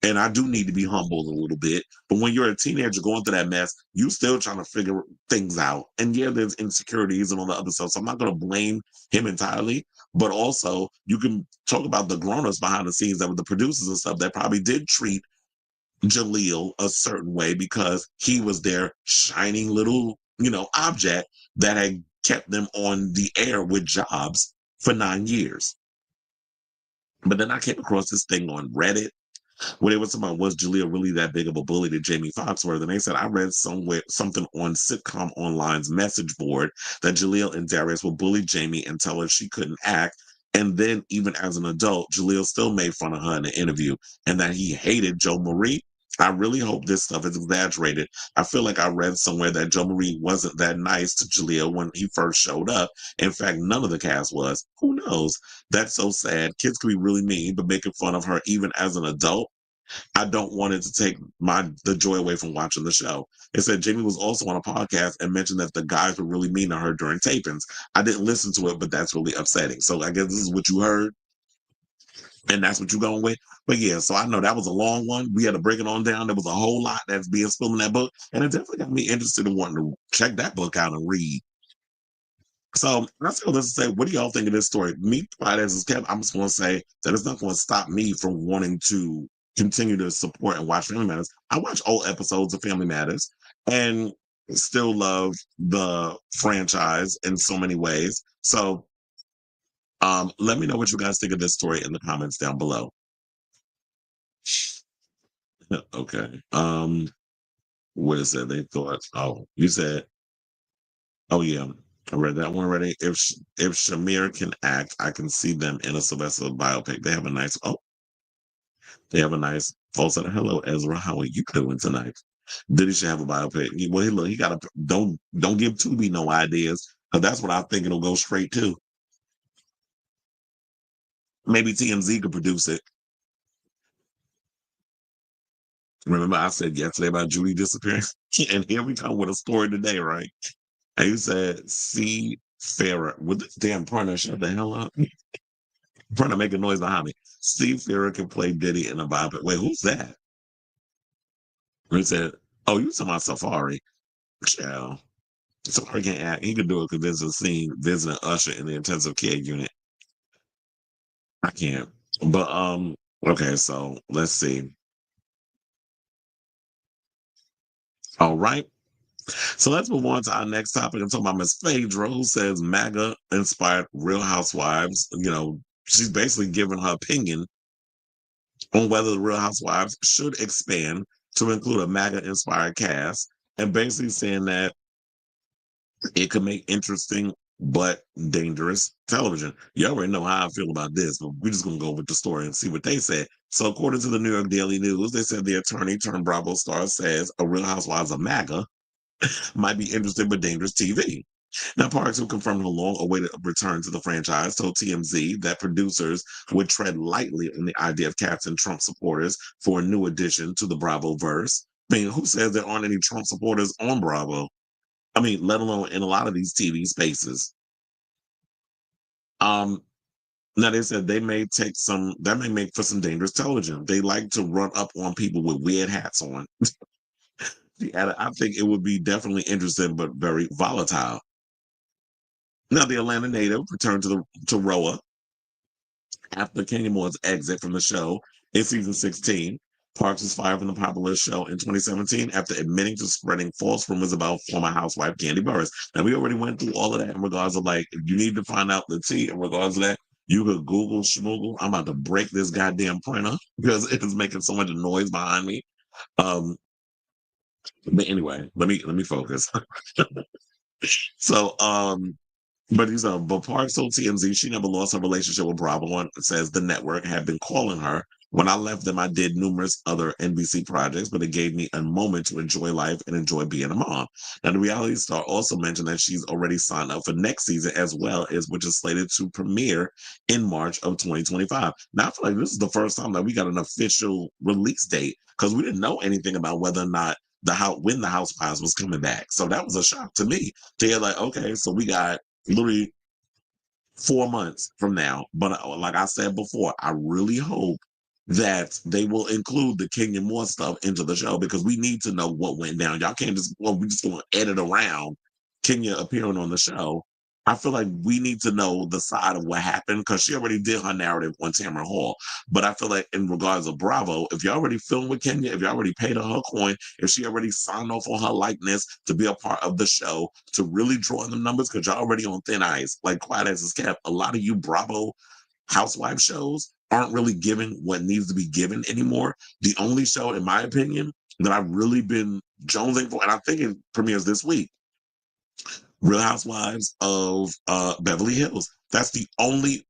and I do need to be humbled a little bit. But when you're a teenager going through that mess, you still trying to figure things out. And yeah, there's insecurities and all the other stuff. So I'm not going to blame him entirely. But also, you can talk about the grown-ups behind the scenes that were the producers and stuff that probably did treat Jaleel a certain way because he was their shining little, object that had kept them on the air with jobs for 9 years. But then I came across this thing on Reddit when they were talking about, was Jaleel really that big of a bully to Jamie Foxworth? And they said, I read somewhere something on Sitcom Online's message board that Jaleel and Darius would bully Jamie and tell her she couldn't act. And then even as an adult, Jaleel still made fun of her in the interview and that he hated Joe Marie. I really hope this stuff is exaggerated. I feel like I read somewhere that Joe Marie wasn't that nice to Jaleel when he first showed up. In fact, none of the cast was. Who knows? That's so sad. Kids can be really mean, but making fun of her even as an adult, I don't want it to take the joy away from watching the show. It said Jamie was also on a podcast and mentioned that the guys were really mean to her during tapings. I didn't listen to it, but that's really upsetting. So I guess this is what you heard, and that's what you're going with. But yeah, so I know that was a long one. We had to break it on down. There was a whole lot that's being spilled in that book, and it definitely got me interested in wanting to check that book out and read. So let's go. Let's say, what do y'all think of this story? Me, as is Kev, I'm just going to say that it's not going to stop me from wanting to continue to support and watch Family Matters. I watch old episodes of Family Matters and still love the franchise in so many ways. So let me know what you guys think of this story in the comments down below. Okay. What is it? They thought, oh, you said, oh yeah. I read that one already. If Shamir can act, I can see them in a Sylvester biopic. They have a nice full set of hello, Ezra. How are you doing tonight? Diddy should have a biopic. He got to don't give Tubi no ideas because that's what I think it'll go straight to. Maybe TMZ could produce it. Remember, I said yesterday about Judy disappearing, and here we come with a story today, right? And you said, "See Farrah with this damn partner, shut the hell up." Trying to make a noise behind me. Steve Farrah can play Diddy in a biopic. Wait, who's that? He said, "Oh, you talking about Safari? Child. Safari can't act. He could do a convincing scene visiting Usher in the intensive care unit. I can't. But okay, so let's see. All right. So let's move on to our next topic. I'm talking about Miss Phaedra, who says MAGA inspired Real Housewives. She's basically giving her opinion on whether the Real Housewives should expand to include a MAGA inspired cast, and basically saying that it could make interesting but dangerous television. You already know how I feel about this, but we're just going to go with the story and see what they said. So, according to the New York Daily News, they said the attorney turned Bravo star says a Real Housewives of MAGA might be interesting but dangerous TV. Now, Parks, who confirmed her long-awaited return to the franchise, told TMZ that producers would tread lightly on the idea of casting Trump supporters for a new addition to the Bravo verse. I mean, who says there aren't any Trump supporters on Bravo? I mean, let alone in a lot of these TV spaces. Um, Now they said that may make for some dangerous television. They like to run up on people with weird hats on. I think it would be definitely interesting, but very volatile. Now the Atlanta native returned to Roa after Kenya Moore's exit from the show in season 16. Parks was fired from the popular show in 2017 after admitting to spreading false rumors about former housewife Candy Burris. Now, we already went through all of that in regards of like, if you need to find out the tea in regards to that, you could Google schmoogle. I'm about to break this goddamn printer because it is making so much noise behind me. Um, but anyway, let me focus. So, but Parks told TMZ she never lost her relationship with Bravo and says the network had been calling her. When I left them, I did numerous other NBC projects, but it gave me a moment to enjoy life and enjoy being a mom. Now, the reality star also mentioned that she's already signed up for next season as well, as which is slated to premiere in March of 2025. Now, I feel like this is the first time that we got an official release date because we didn't know anything about whether or not when the Housewives was coming back. So that was a shock to me to hear like, okay, so we got literally 4 months from now. But like I said before, I really hope that they will include the Kenya Moore stuff into the show because we need to know what went down. Y'all can't just, well, we just going to edit around Kenya appearing on the show. I feel like we need to know the side of what happened because she already did her narrative on Tamara Hall. But I feel like in regards of Bravo, if you already filmed with Kenya, if you already paid her coin, if she already signed off on her likeness to be a part of the show, to really draw in the numbers, because you're already on thin ice, like quiet as is kept, a lot of you Bravo housewife shows aren't really giving what needs to be given anymore. The only show, in my opinion, that I've really been jonesing for, and I think it premieres this week, Real Housewives of Beverly Hills. That's the only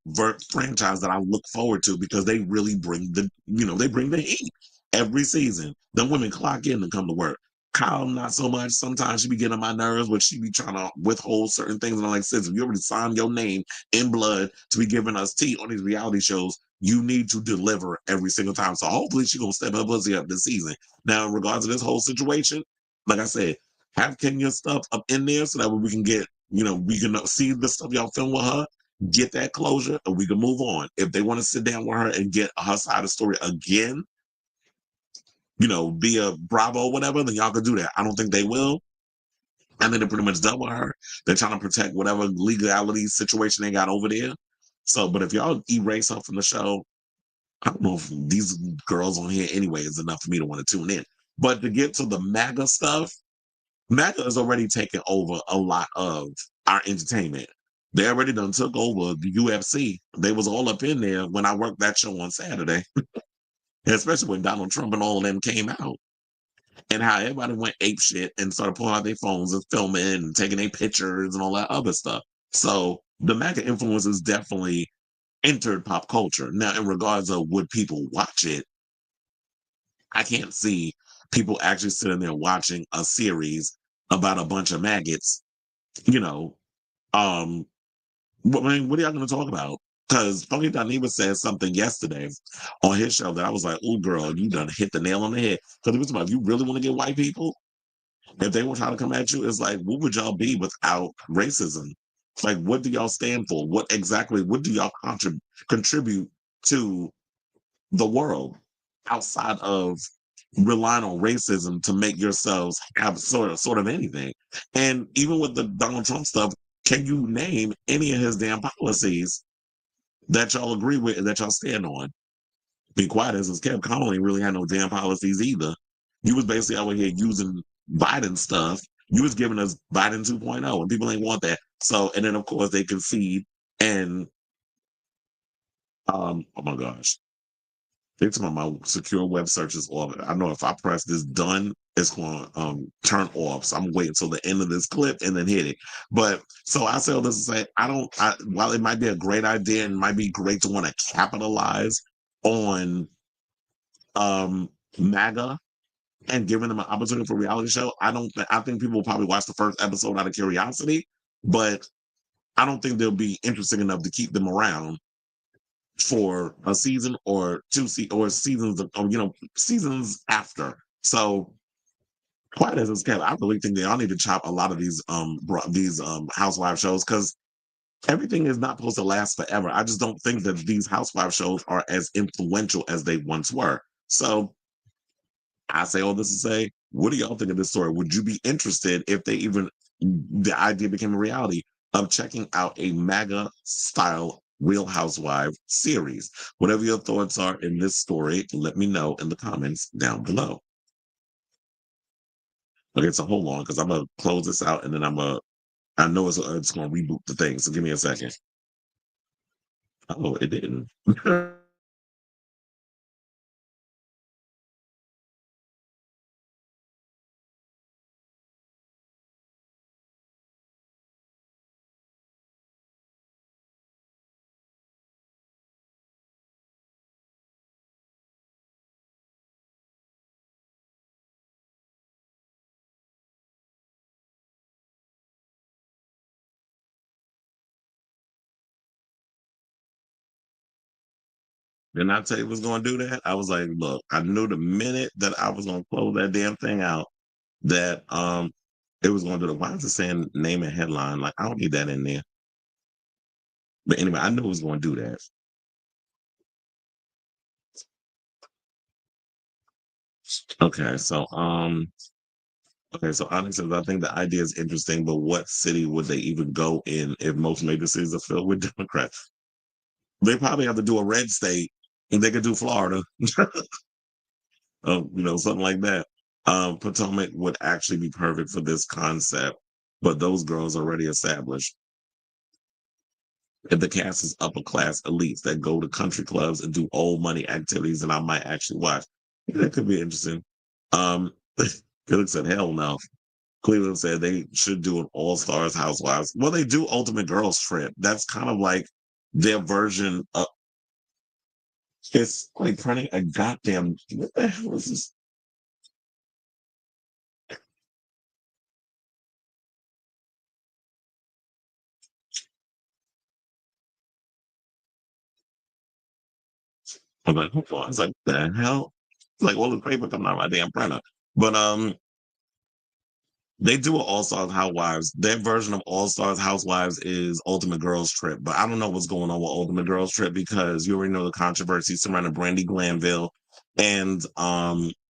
franchise that I look forward to because they really bring they bring the heat every season. The women clock in and come to work. Kyle, not so much. Sometimes she be getting on my nerves, but she be trying to withhold certain things. And I'm like, sis, if you already signed your name in blood to be giving us tea on these reality shows, you need to deliver every single time. So hopefully she gonna step her pussy up this season. Now, in regards to this whole situation, like I said, have Kenya stuff up in there so that we can get, we can see the stuff y'all film with her, get that closure, and we can move on. If they want to sit down with her and get her side of the story again, be a Bravo, whatever, then y'all can do that. I don't think they will. I think they're pretty much done with her. They're trying to protect whatever legality situation they got over there. So, but if y'all erase her from the show, I don't know if these girls on here anyway is enough for me to want to tune in. But to get to the MAGA stuff, MAGA has already taken over a lot of our entertainment. They already done took over the UFC. They was all up in there when I worked that show on Saturday, especially when Donald Trump and all of them came out. And how everybody went ape shit and started pulling out their phones and filming and taking their pictures and all that other stuff. So the MAGA influences definitely entered pop culture. Now, in regards of would people watch it, I can't see people actually sitting there watching a series about a bunch of maggots, you know. I mean, what are y'all going to talk about? Because Funky Dineva said something yesterday on his show that I was like, oh, girl, you done hit the nail on the head. Because it was about, if you really want to get white people, if they were trying to come at you, it's like, what would y'all be without racism? Like, what do y'all stand for? What do y'all contribute to the world outside of relying on racism to make yourselves have sort of anything. And even with the Donald Trump stuff, can you name any of his damn policies that y'all agree with and that y'all stand on? Be quiet as it's kept. Connolly really had no damn policies either. You was basically out here using Biden stuff. You was giving us Biden 2.0, and people ain't want that. So, and then of course they concede and oh my gosh. It's on my secure web searches off. I know if I press this done, it's going to turn off. So I'm waiting until the end of this clip and then hit it. But so I say all this to say, while it might be a great idea and might be great to want to capitalize on MAGA and giving them an opportunity for a reality show, I think people will probably watch the first episode out of curiosity, but I don't think they'll be interesting enough to keep them around for a season or or seasons seasons after. So quite as it's kept, I really think they all need to chop a lot of these housewife shows because everything is not supposed to last forever. I just don't think that these housewife shows are as influential as they once were. So I say all this to say, what do y'all think of this story? Would you be interested if the idea became a reality of checking out a MAGA style Real Housewives series? Whatever your thoughts are in this story, let me know in the comments down below. Okay, so hold on, because I'm gonna close this out and then I know it's gonna reboot the thing. So give me a second. Oh, it didn't. Didn't I tell you was gonna do that? I was like, look, I knew the minute that I was gonna close that damn thing out that it was gonna do the why is it saying name and headline? Like I don't need that in there. But anyway, I knew it was gonna do that. Okay, so Onyx says I think the idea is interesting, but what city would they even go in if most major cities are filled with Democrats? They probably have to do a red state, and they could do Florida, something like that. Potomac would actually be perfect for this concept, but those girls are already established. If the cast is upper class elites that go to country clubs and do old money activities, and I might actually watch. That could be interesting. Felix said, hell no. Cleveland said they should do an All Stars Housewives. Well, they do Ultimate Girls Trip. That's kind of like their version of it's like printing a goddamn what the hell is this? I'm like, hold on. It's like the hell? It's like all the paper coming out of my damn printer. But they do an All Stars Housewives. Their version of All Stars Housewives is Ultimate Girls Trip. But I don't know what's going on with Ultimate Girls Trip because you already know the controversy surrounding Brandy Glanville and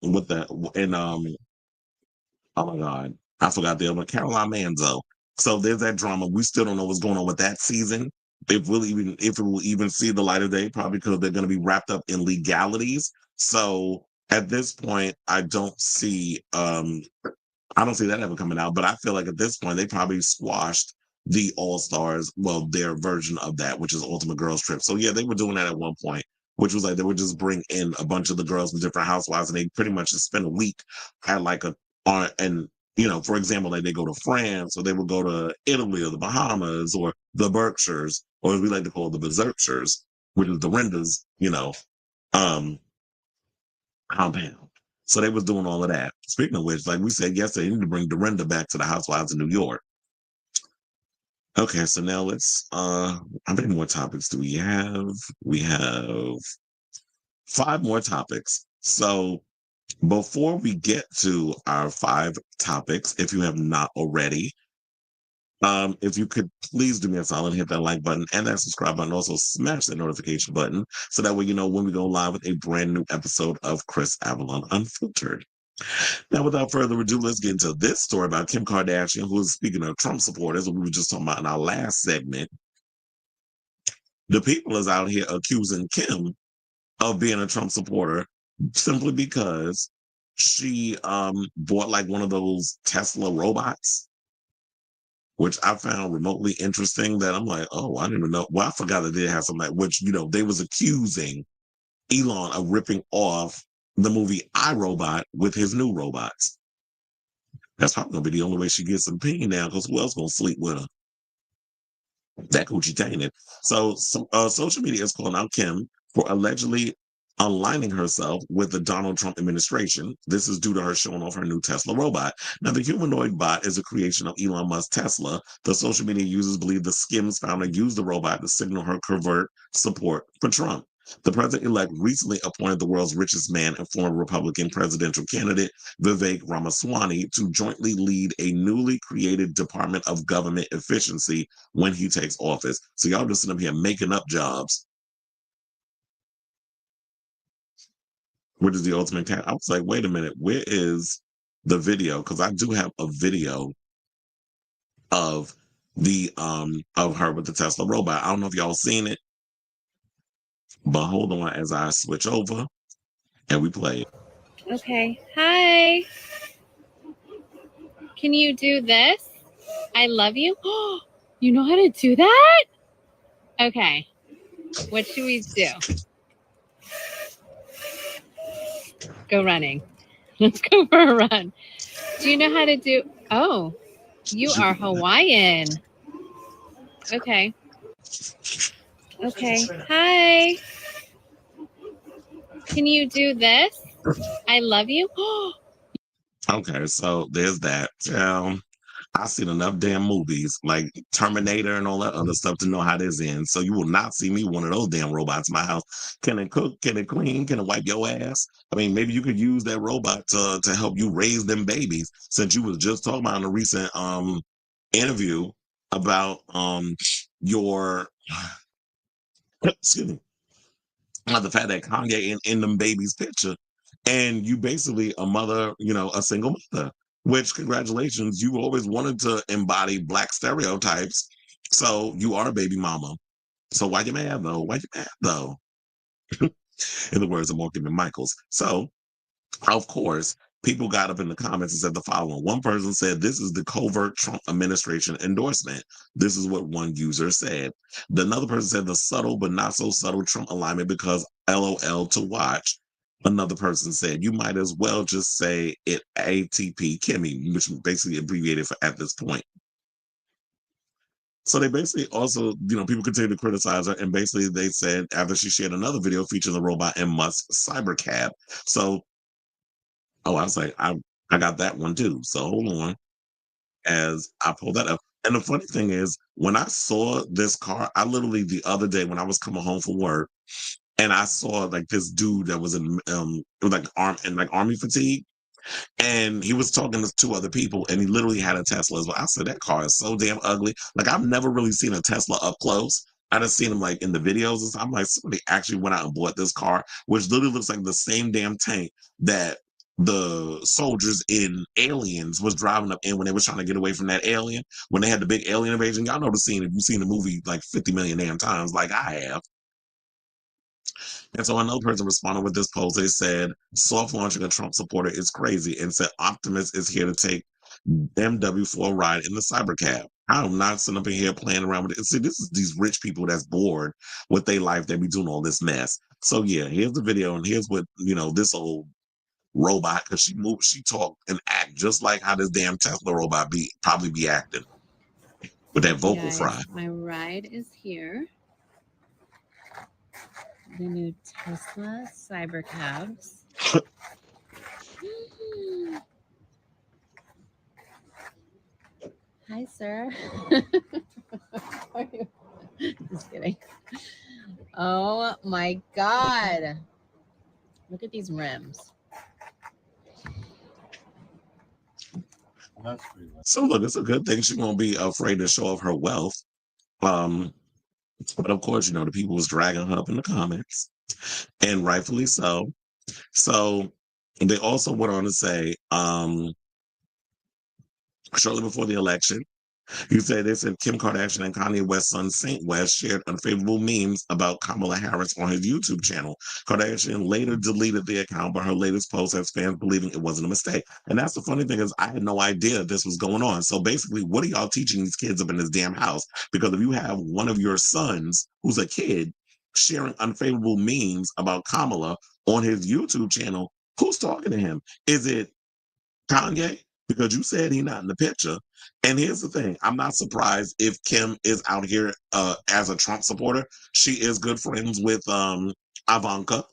with the and oh my God, I forgot the other one, Caroline Manzo. So there's that drama. We still don't know what's going on with that season. If it will even see the light of day, probably because they're going to be wrapped up in legalities. So at this point, I don't see that ever coming out, but I feel like at this point they probably squashed the All Stars, well, their version of that, which is Ultimate Girls Trip. So yeah, they were doing that at one point, which was like they would just bring in a bunch of the girls from different housewives, and they pretty much just spend a week at like a on and for example, like they go to France or they would go to Italy or the Bahamas or the Berkshires, or as we like to call the Berserkshires, which is the Rendas, um, compound. So they was doing all of that. Speaking of which, like we said yesterday, you need to bring Dorinda back to the Housewives of New York. Okay, so now let's how many more topics do we have? We have 5 more topics. So before we get to our 5 topics, if you have not already, If you could please do me a solid, hit that like button and that subscribe button. Also, smash that notification button so that way you know when we go live with a brand new episode of Kris Avalon Unfiltered. Now, without further ado, let's get into this story about Kim Kardashian, who is, speaking of Trump supporters, we were just talking about in our last segment. The people is out here accusing Kim of being a Trump supporter simply because she bought like one of those Tesla robots, which I found remotely interesting. That I'm like, oh, I didn't even know. Well, I forgot that they had something like, which, you know, they was accusing Elon of ripping off the movie iRobot with his new robots. That's probably gonna be the only way she gets some ping now, because who else gonna sleep with her? That coochie tainted. So social media is calling out Kim for allegedly aligning herself with the Donald Trump administration. This is due to her showing off her new Tesla robot. Now, the humanoid bot is a creation of Elon Musk's Tesla. The social media users believe the Skims founder used the robot to signal her covert support for Trump. The president-elect recently appointed the world's richest man and former Republican presidential candidate, Vivek Ramaswamy, to jointly lead a newly created Department of Government Efficiency when he takes office. So y'all just sitting up here making up jobs, which is the ultimate cat. I was like, wait a minute, where is the video? Because I do have a video of the of her with the Tesla robot. I don't know if y'all seen it, but hold on as I switch over and we play it. Okay. Hi. Can you do this? I love you. You know how to do that? Okay. What should we do? Go running. Let's go for a run. Do you know how to do? Oh, you are Hawaiian. Okay. Okay. Hi. Can you do this? I love you. Okay, so there's that. I've seen enough damn movies like Terminator and all that other stuff to know how this ends. So you will not see me one of those damn robots in my house. Can it cook? Can it clean? Can it wipe your ass? I mean, maybe you could use that robot to help you raise them babies. Since you was just talking about in a recent interview about your excuse me, about the fact that Kanye in them babies picture, and you basically a mother, you know, a single mother. Which congratulations, you always wanted to embody Black stereotypes, so you are a baby mama. So why you mad though? Why you mad though? In the words of Morgan and Michaels. So of course, people got up in the comments and said the following. One person said, "This is the covert Trump administration endorsement." This is what one user said. Another person said, "The subtle but not so subtle Trump alignment because LOL to watch." Another person said, "You might as well just say it ATP Kimmy," which basically abbreviated for at this point. So they basically also, you know, people continue to criticize her. And basically they said after she shared another video featuring the robot and Musk's cybercab. So oh, I was like, I got that one too. So hold on as I pull that up. And the funny thing is, when I saw this car, I literally the other day when I was coming home from work, and I saw like this dude that was in it was like army fatigue, and he was talking to two other people, and he literally had a Tesla as well. I said that car is so damn ugly. Like I've never really seen a Tesla up close. I just seen them like in the videos and stuff. I'm like, somebody actually went out and bought this car, which literally looks like the same damn tank that the soldiers in Aliens was driving up in when they was trying to get away from that alien, when they had the big alien invasion. Y'all know the scene if you've seen the movie like 50 million damn times, like I have. And so another person responded with this post. They said, soft launching a Trump supporter is crazy, and said Optimus is here to take MW for a ride in the cybercab. I'm not sitting up in here playing around with it. See, this is these rich people that's bored with their life. They be doing all this mess. So yeah, here's the video, and here's what, you know, this old robot, because she moved, she talked and act just like how this damn Tesla robot probably be acting with that vocal fry. My ride is here. The new Tesla Cybercabs. Hi, sir. Just kidding. Oh my God. Look at these rims. So look, it's a good thing she won't be afraid to show off her wealth. Um, but of course, you know, the people was dragging her up in the comments, and rightfully so. So they also went on to say, shortly before the election, they said Kim Kardashian and Kanye West's son Saint West shared unfavorable memes about Kamala Harris on his YouTube channel. Kardashian later deleted the account, but her latest post has fans believing it wasn't a mistake. And that's the funny thing is I had no idea this was going on. So basically, what are y'all teaching these kids up in this damn house? Because if you have one of your sons who's a kid sharing unfavorable memes about Kamala on his YouTube channel, who's talking to him? Is it Kanye? Because you said he's not in the picture. And here's the thing, I'm not surprised if Kim is out here as a Trump supporter. She is good friends with Ivanka.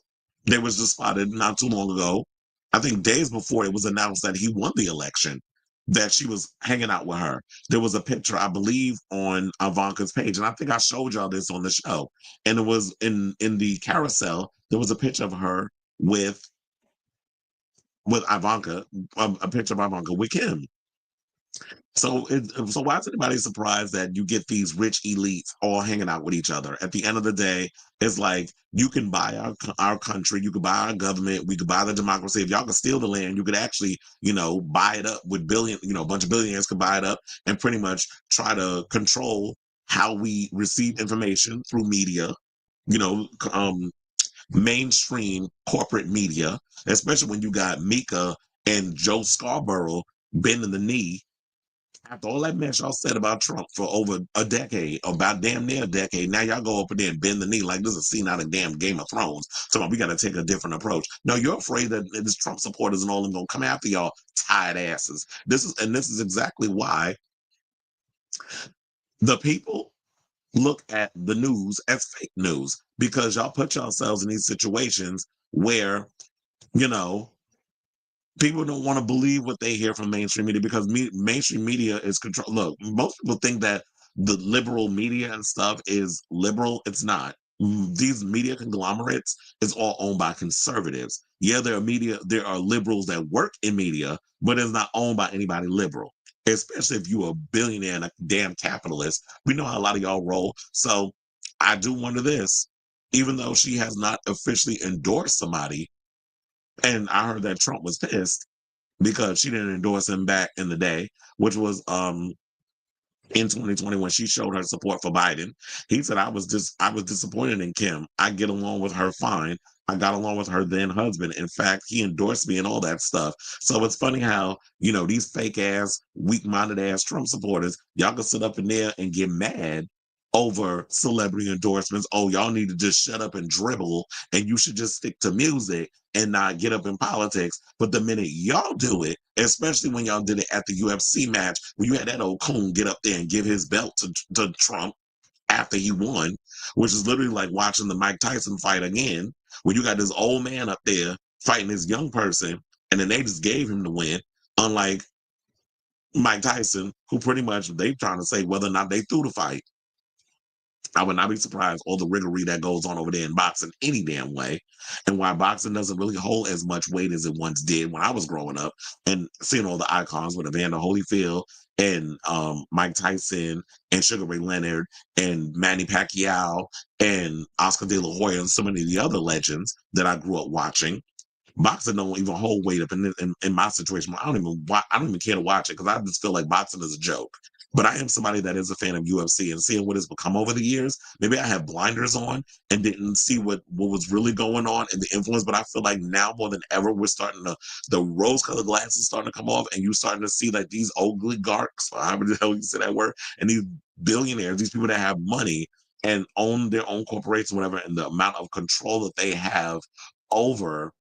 They was just spotted not too long ago. I think days before it was announced that he won the election, that she was hanging out with her. There was a picture, I believe, on Ivanka's page. And I think I showed y'all this on the show. And it was in the carousel, there was a picture of her with Ivanka, a picture of Ivanka with Kim. So why is anybody surprised that you get these rich elites all hanging out with each other? At the end of the day, it's like you can buy our country, you could buy our government, we could buy the democracy. If y'all could steal the land, you could actually, buy it up with a bunch of billionaires could buy it up and pretty much try to control how we receive information through media, mainstream corporate media, especially when you got Mika and Joe Scarborough bending the knee after all that mess y'all said about Trump for over a decade, about damn near a decade. Now y'all go up and there and bend the knee like this is a scene out of damn Game of Thrones. So we got to take a different approach. No, you're afraid that this Trump supporters and all them gonna come after y'all tired asses. This is exactly why the people look at the news as fake news, because y'all put yourselves in these situations where, people don't want to believe what they hear from mainstream media because mainstream media is control. Look, most people think that the liberal media and stuff is liberal. It's not. These media conglomerates is all owned by conservatives. Yeah, there are liberals that work in media, but it's not owned by anybody liberal. Especially if you're a billionaire and a damn capitalist. We know how a lot of y'all roll. So I do wonder this, even though she has not officially endorsed somebody, and I heard that Trump was pissed because she didn't endorse him back in the day, which was in 2020 when she showed her support for Biden. He said, I was disappointed in Kim. I get along with her fine. I got along with her then husband. In fact, he endorsed me and all that stuff. So it's funny how, these fake ass, weak minded ass Trump supporters, y'all can sit up in there and get mad over celebrity endorsements. Oh, y'all need to just shut up and dribble and you should just stick to music and not get up in politics. But the minute y'all do it, especially when y'all did it at the UFC match, when you had that old coon get up there and give his belt to Trump after he won, which is literally like watching the Mike Tyson fight again, when you got this old man up there fighting this young person, and then they just gave him the win, unlike Mike Tyson, who pretty much they trying to say whether or not they threw the fight. I would not be surprised all the riggery that goes on over there in boxing any damn way, and why boxing doesn't really hold as much weight as it once did when I was growing up and seeing all the icons with Evander Holyfield and Mike Tyson and Sugar Ray Leonard and Manny Pacquiao and Oscar De La Hoya and so many of the other legends that I grew up watching. Boxing don't even hold weight up in my situation. I don't even care to watch it because I just feel like boxing is a joke. But I am somebody that is a fan of UFC and seeing what it's become over the years. Maybe I have blinders on and didn't see what was really going on and the influence. But I feel like now more than ever, we're starting to, the rose-colored glasses starting to come off, and you're starting to see like these oligarchs, or however the hell you say that word, and these billionaires, these people that have money and own their own corporation, whatever, and the amount of control that they have over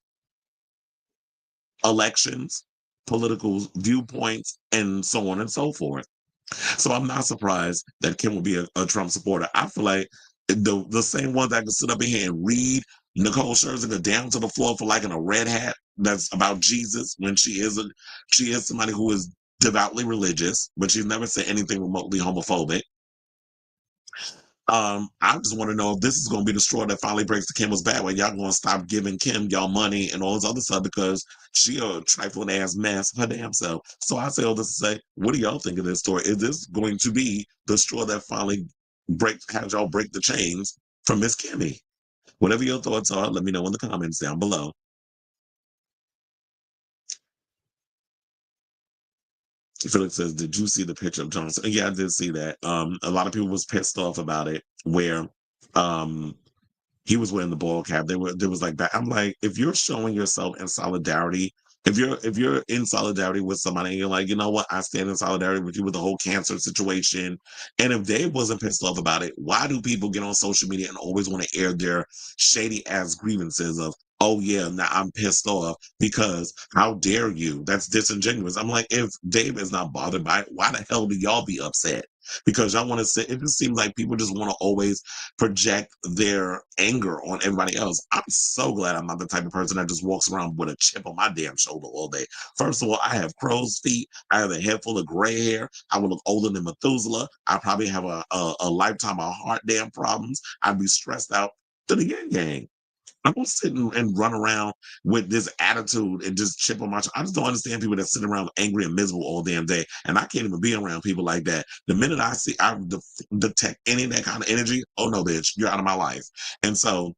elections, political viewpoints, and so on and so forth. So I'm not surprised that Kim will be a Trump supporter. I feel like the same ones that can sit up in here and read Nicole Scherzinger down to the floor for liking a red hat that's about Jesus when she is somebody who is devoutly religious, but she's never said anything remotely homophobic. I just want to know if this is going to be the straw that finally breaks the camel's back, when y'all going to stop giving Kim y'all money and all this other stuff because she a trifling ass mess her damn self. So I say all this to say, what do y'all think of this story? Is this going to be the straw that finally has y'all break the chains from Miss Kimmy? Whatever your thoughts are, let me know in the comments down below. Felix says, did you see the picture of Johnson? Yeah, I did see that. A lot of people was pissed off about it, where he was wearing the ball cap. There was like that. I'm like, if you're showing yourself in solidarity, if you're in solidarity with somebody and you're like, you know what, I stand in solidarity with you with the whole cancer situation. And if they wasn't pissed off about it, why do people get on social media and always want to air their shady ass grievances of, oh yeah, now I'm pissed off because how dare you? That's disingenuous. I'm like, if Dave is not bothered by it, why the hell do y'all be upset? Because y'all want to say, it just seems like people just want to always project their anger on everybody else. I'm so glad I'm not the type of person that just walks around with a chip on my damn shoulder all day. First of all, I have crow's feet. I have a head full of gray hair. I would look older than Methuselah. I probably have a lifetime of heart damn problems. I'd be stressed out to the yin yang. I don't sit and run around with this attitude and just chip on my. I just don't understand people that sit around angry and miserable all damn day, and I can't even be around people like that. The minute I detect any of that kind of energy, oh no, bitch, you're out of my life. And so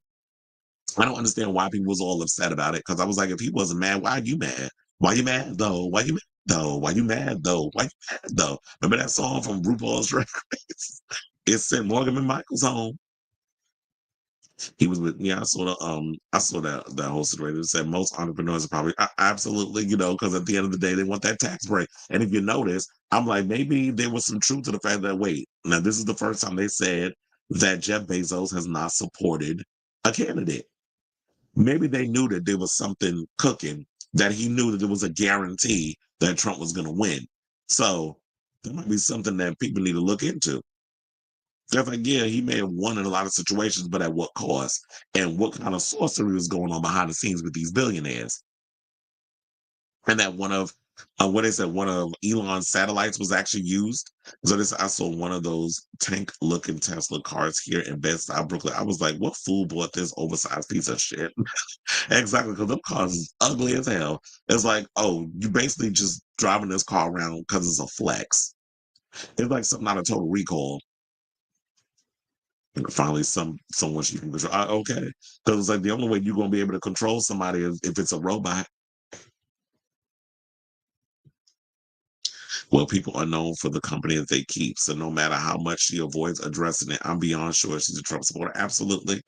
I don't understand why people was all upset about it, because I was like, if he wasn't mad, why are you mad? Why you mad though? Why you mad though? Why you mad though? Why you mad though? Remember that song from RuPaul's Drag Race? It sent Morgan and Michael's home. He was with, yeah, I saw that whole situation. It said most entrepreneurs are probably absolutely, because at the end of the day they want that tax break. And if you notice, I'm like, maybe there was some truth to the fact that, wait, now this is the first time they said that Jeff Bezos has not supported a candidate. Maybe they knew that there was something cooking, that he knew that there was a guarantee that Trump was going to win. So there might be something that people need to look into. They're like, yeah, he may have won in a lot of situations, but at what cost? And what kind of sorcery was going on behind the scenes with these billionaires? And that one of what is it? One of Elon's satellites was actually used. So I saw one of those tank-looking Tesla cars here in Bed-Stuy, Brooklyn. I was like, what fool bought this oversized piece of shit? Exactly, because them cars is ugly as hell. It's like, oh, you basically just driving this car around because it's a flex. It's like something out of Total Recall. Finally, someone she can control. Okay, because it's like the only way you're gonna be able to control somebody is if it's a robot. Well, people are known for the company that they keep, so no matter how much she avoids addressing it, I'm beyond sure she's a Trump supporter. Absolutely,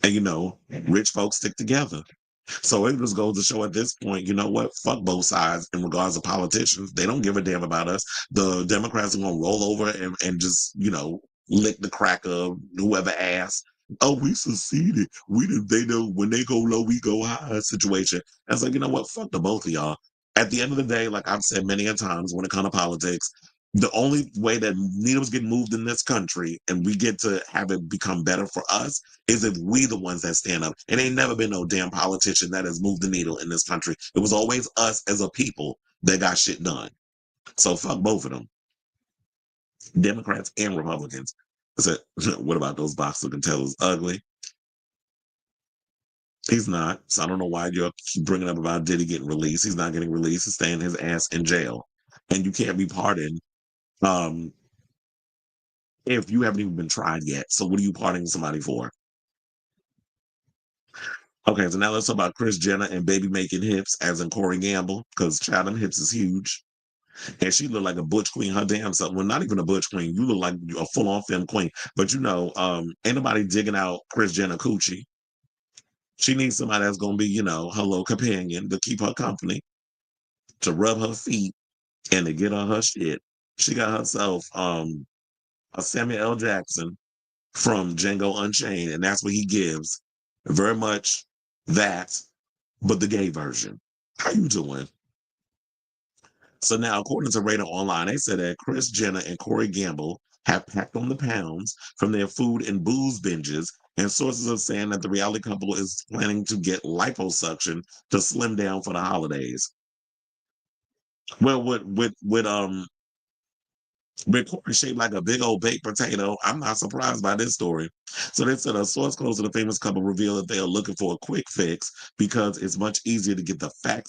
and rich folks stick together. So it just goes to show at this point, you know what? Fuck both sides in regards to politicians. They don't give a damn about us. The Democrats are gonna roll over and just, lick the crack of whoever ass. Oh, we seceded. They know when they go low, we go high situation. I was like, you know what? Fuck the both of y'all. At the end of the day, like I've said many a times when it comes to politics, the only way that needles get moved in this country and we get to have it become better for us is if we the ones that stand up. It ain't never been no damn politician that has moved the needle in this country. It was always us as a people that got shit done. So fuck both of them, Democrats and Republicans. I said, what about those box looking tellers? Ugly. He's not. So I don't know why you're keep bringing up about Diddy getting released. He's not getting released. He's staying his ass in jail, and you can't be pardoned if you haven't even been tried yet. So what are you pardoning somebody for? Okay, so now let's talk about Kris Jenner and baby making hips, as in Corey Gamble, because Chatham hips is huge. And she looked like a butch queen, her damn self. Well, not even a butch queen. You look like a full-on femme queen. But ain't nobody digging out Kris Jenner coochie. She needs somebody that's gonna be, her little companion to keep her company, to rub her feet, and to get on her shit. She got herself a Samuel L. Jackson from Django Unchained, and that's what he gives. Very much that, but the gay version. How you doing? So now, according to Radar Online, they said that Kris Jenner and Corey Gamble have packed on the pounds from their food and booze binges, and sources are saying that the reality couple is planning to get liposuction to slim down for the holidays. Well, with But Corey shaped like a big old baked potato. I'm not surprised by this story. So they said a source close to the famous couple revealed that they are looking for a quick fix because it's much easier to get the fat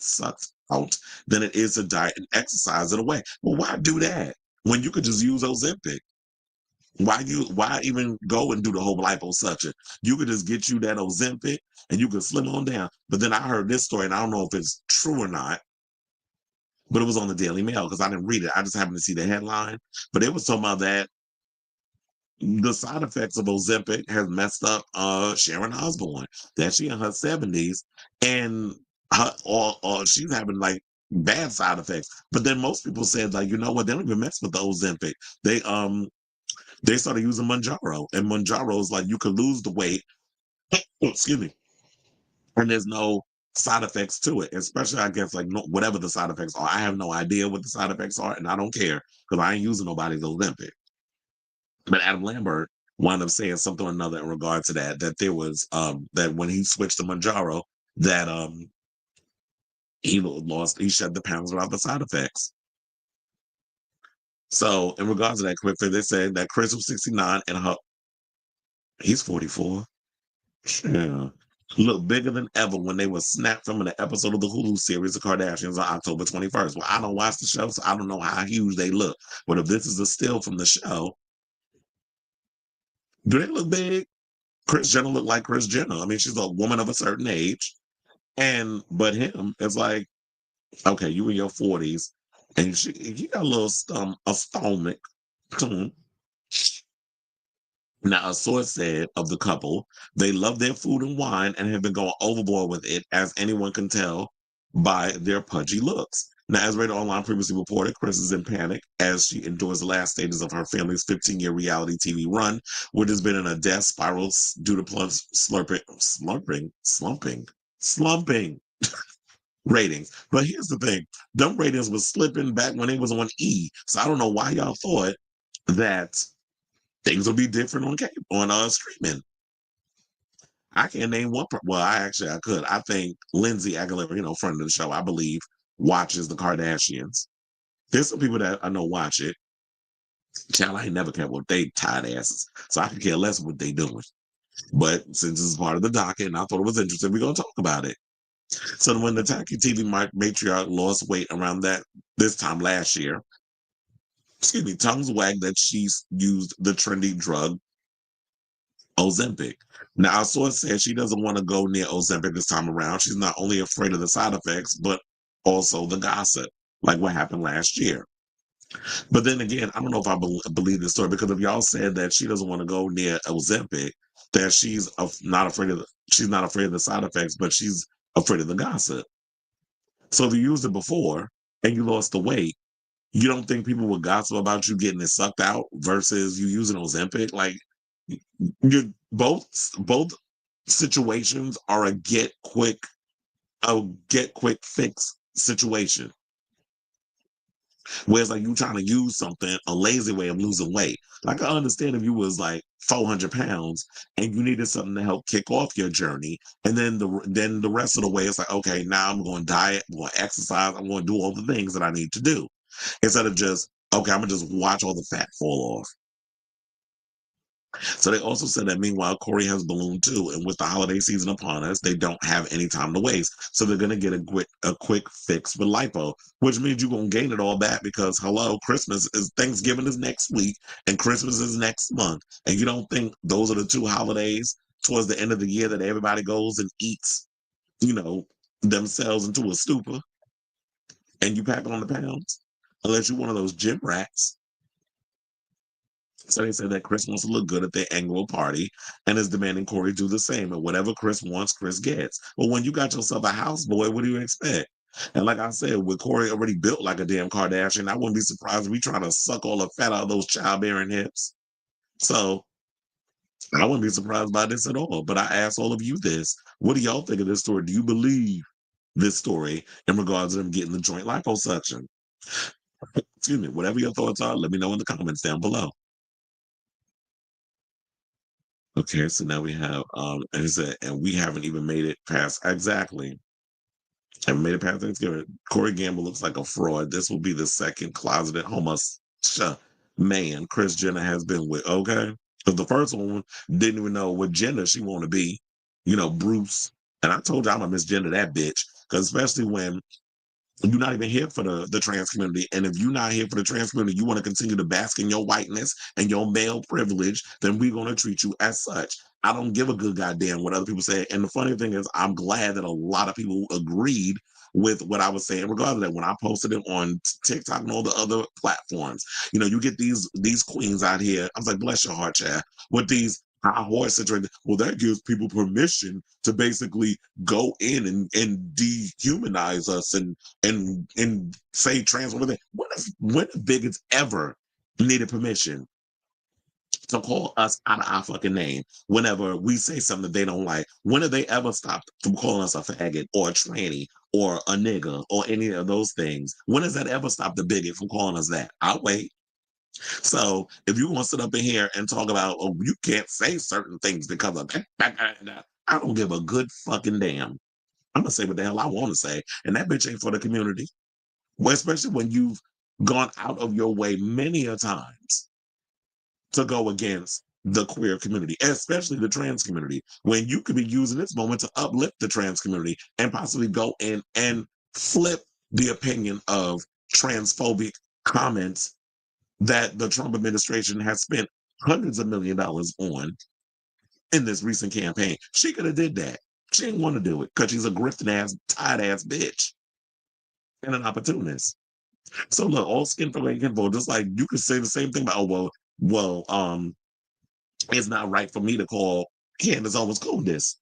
sucked out than it is to diet and exercise it away. Well, why do that when you could just use Ozempic? Why even go and do the whole liposuction? You could just get you that Ozempic and you could slim on down. But then I heard this story, and I don't know if it's true or not, but it was on the Daily Mail because I didn't read it. I just happened to see the headline. But it was talking about that the side effects of Ozempic has messed up Sharon Osbourne. That she in her 70s and or she's having like bad side effects. But then most people said like, you know what, they don't even mess with the Ozempic. They started using Manjaro, and Manjaro is like you could lose the weight. Excuse me, and there's no side effects to it, especially I guess like no, whatever the side effects are. I have no idea what the side effects are, and I don't care because I ain't using nobody's Ozempic. But Adam Lambert wound up saying something or another in regard to that, that there was that when he switched to Manjaro, that he shed the pounds without the side effects. So in regards to that quick thing, they said that Kris was 69 and he's 44. Yeah. Look bigger than ever when they were snapped from an episode of the Hulu series The Kardashians on October 21st. Well, I don't watch the show, so I don't know how huge they look. But if this is a still from the show, do they look big? Kris Jenner looked like Kris Jenner. I mean, she's a woman of a certain age. But him, it's like, okay, you in your 40s, and you got a little a stomach. Now, a source said of the couple, they love their food and wine and have been going overboard with it, as anyone can tell by their pudgy looks. Now, as Radar Online previously reported, Kris is in panic as she endures the last stages of her family's 15-year reality TV run, which has been in a death spiral due to slumping ratings. But here's the thing, them ratings was slipping back when it was on E. So I don't know why y'all thought that things will be different on cable, on streaming. I can't name one. Well, I could. I think Lindsay Aguilera, friend of the show, I believe, watches the Kardashians. There's some people that I know watch it. Child, I ain't never cared what they tired asses, so I could care less what they doing. But since it's part of the docket, and I thought it was interesting, we're gonna talk about it. So when the tacky TV matriarch lost weight around this time last year, excuse me, tongues wagged that she's used the trendy drug Ozempic. Now, our source says she doesn't want to go near Ozempic this time around. She's not only afraid of the side effects, but also the gossip, like what happened last year. But then again, I don't know if I believe this story, because if y'all said that she doesn't want to go near Ozempic, that she's not afraid of the side effects, but she's afraid of the gossip. So if you used it before and you lost the weight, you don't think people would gossip about you getting it sucked out versus you using Ozempic? Like, you both situations are a get quick fix situation. Whereas like you trying to use something, a lazy way of losing weight. Like I understand if you was like 400 pounds and you needed something to help kick off your journey, and then the rest of the way it's like, okay, now I'm going to diet, I'm going to exercise, I'm going to do all the things that I need to do, instead of just, okay, I'm gonna just watch all the fat fall off. So they also said that meanwhile, Corey has ballooned too, and with the holiday season upon us, they don't have any time to waste. So they're gonna get a quick fix with lipo, which means you're gonna gain it all back because hello, Thanksgiving is next week and Christmas is next month. And you don't think those are the two holidays towards the end of the year that everybody goes and eats, themselves into a stupor and you pack on the pounds? Unless you're one of those gym rats. So they said that Kris wants to look good at their annual party and is demanding Corey do the same. And whatever Kris wants, Kris gets. Well, when you got yourself a houseboy, what do you expect? And like I said, with Corey already built like a damn Kardashian, I wouldn't be surprised if we trying to suck all the fat out of those childbearing hips. So I wouldn't be surprised by this at all. But I ask all of you this. What do y'all think of this story? Do you believe this story in regards to them getting the joint liposuction? Excuse me. Whatever your thoughts are, let me know in the comments down below. Okay, so now we have and it said, and we haven't even made it past exactly. Haven't made it past Thanksgiving. Corey Gamble looks like a fraud. This will be the second closeted man Kris Jenner has been with. Okay, because the first one didn't even know what gender she want to be. Bruce. And I told you I'm gonna misgender that bitch. Because especially when you're not even here for the trans community. And if you're not here for the trans community, you want to continue to bask in your whiteness and your male privilege, then we're going to treat you as such. I don't give a good goddamn what other people say. And the funny thing is, I'm glad that a lot of people agreed with what I was saying, regardless of that. When I posted it on TikTok and all the other platforms, you get these queens out here. I was like, bless your heart, Chad, with these high horse situations. Well, that gives people permission to basically go in and dehumanize us and say trans women. When have bigots ever needed permission to call us out of our fucking name whenever we say something that they don't like? When have they ever stopped from calling us a faggot or a tranny or a nigga or any of those things? When has that ever stopped the bigot from calling us that? I'll wait. So if you want to sit up in here and talk about, oh, you can't say certain things because of that, I don't give a good fucking damn. I'm gonna say what the hell I want to say, and that bitch ain't for the community. Well, especially when you've gone out of your way many a times to go against the queer community, especially the trans community, when you could be using this moment to uplift the trans community and possibly go in and flip the opinion of transphobic comments that the Trump administration has spent hundreds of $millions on in this recent campaign. She could have did that. She didn't want to do it because she's a grifting ass, tired ass bitch and an opportunist. So look, all skin for skin vote. Just like you could say the same thing about, it's not right for me to call Candace Owens this.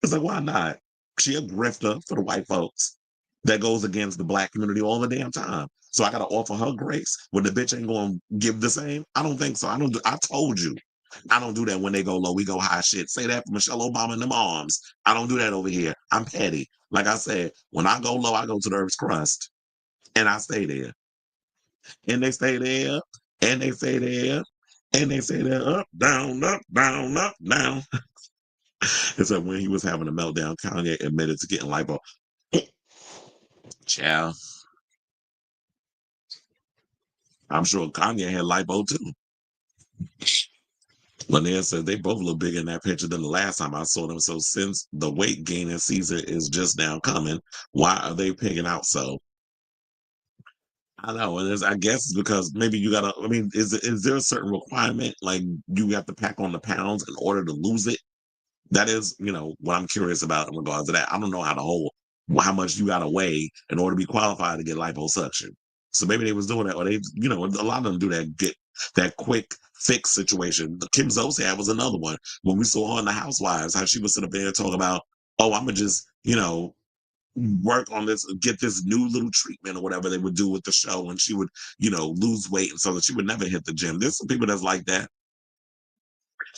It's like, why not? She a grifter for the white folks that goes against the black community all the damn time. So I gotta offer her grace when the bitch ain't gonna give the same. I don't think so. I told you. I don't do that when they go low. We go high shit. Say that for Michelle Obama and them arms. I don't do that over here. I'm petty. Like I said, when I go low, I go to the earth's crust. And I stay there. And they stay there. And they stay there. And they say that up, down, up, down, up, down. It's like when he was having a meltdown, Kanye admitted to getting lipo. Child. I'm sure Kanye had lipo too. Lanier said they both look bigger in that picture than the last time I saw them. So since the weight gaining season is just now coming, why are they pigging out so? I know, and I guess it's because maybe you gotta. I mean, is there a certain requirement like you have to pack on the pounds in order to lose it? That is, what I'm curious about in regards to that. I don't know how much you gotta weigh in order to be qualified to get liposuction. So maybe they was doing that, or they, a lot of them do that, get that quick fix situation. The Kim Zolciak was another one. When we saw her in the Housewives, how she was sitting up there and talking about, oh, I'm gonna just, work on this, get this new little treatment or whatever they would do with the show, and she would, lose weight, and so that she would never hit the gym. There's some people that's like that.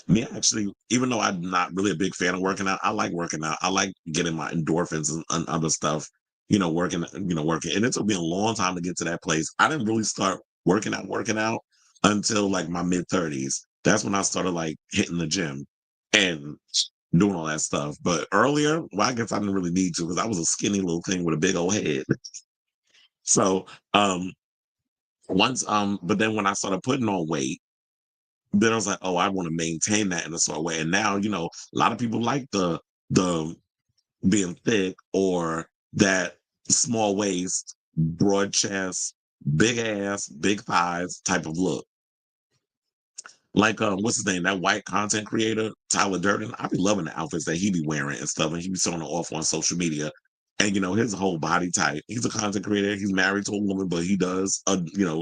Me, actually, even though I'm not really a big fan of working out, I like working out. I like getting my endorphins and other stuff, working. And it took me a long time to get to that place. I didn't really start working out until like my mid 30s. That's when I started like hitting the gym and doing all that stuff. But earlier, well, I guess I didn't really need to because I was a skinny little thing with a big old head. So but then when I started putting on weight, then I was like, oh, I want to maintain that in a sort of way. And now, a lot of people like the being thick or that small waist, broad chest, big ass, big thighs type of look. Like what's his name? That white content creator, Tyler Durden. I be loving the outfits that he be wearing and stuff, and he be showing it off on social media. And his whole body type. He's a content creator. He's married to a woman, but he does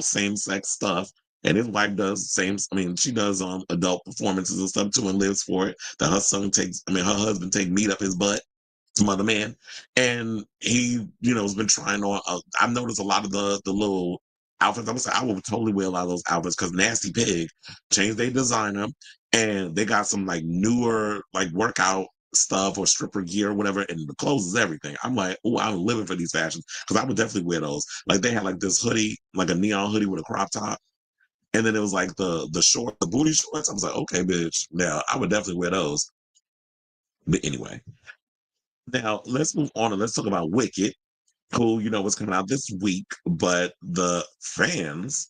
same sex stuff. And his wife does same. I mean, she does adult performances and stuff too, and lives for it. That her husband take meat up his butt, some other man, and he has been trying on. I've noticed a lot of the little outfits. I would say I would totally wear a lot of those outfits because Nasty Pig changed their designer, and they got some like newer like workout stuff or stripper gear or whatever, and the clothes is everything. I'm like, oh, I'm living for these fashions because I would definitely wear those. Like they had like this hoodie, like a neon hoodie with a crop top, and then it was like the booty shorts. I was like, okay, bitch. Now I would definitely wear those. But anyway, now let's move on and let's talk about Wicked, who was coming out this week, but the fans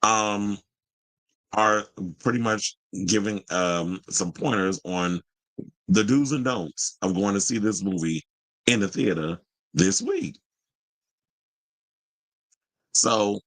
um, are pretty much giving some pointers on the do's and don'ts of going to see this movie in the theater this week. So,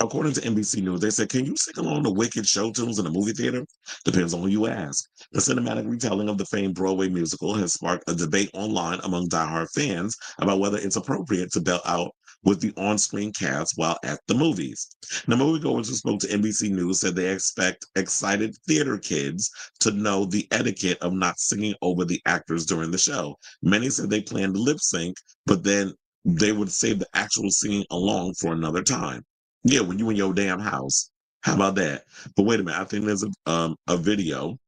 according to NBC News, they said, can you sing along to Wicked show tunes in a movie theater? Depends on who you ask. The cinematic retelling of the famed Broadway musical has sparked a debate online among diehard fans about whether it's appropriate to belt out with the on-screen cast while at the movies. The moviegoers who spoke to NBC News said they expect excited theater kids to know the etiquette of not singing over the actors during the show. Many said they plan to lip sync, but then they would save the actual singing along for another time. Yeah, when you in your damn house. How about that? But wait a minute, I think there's a video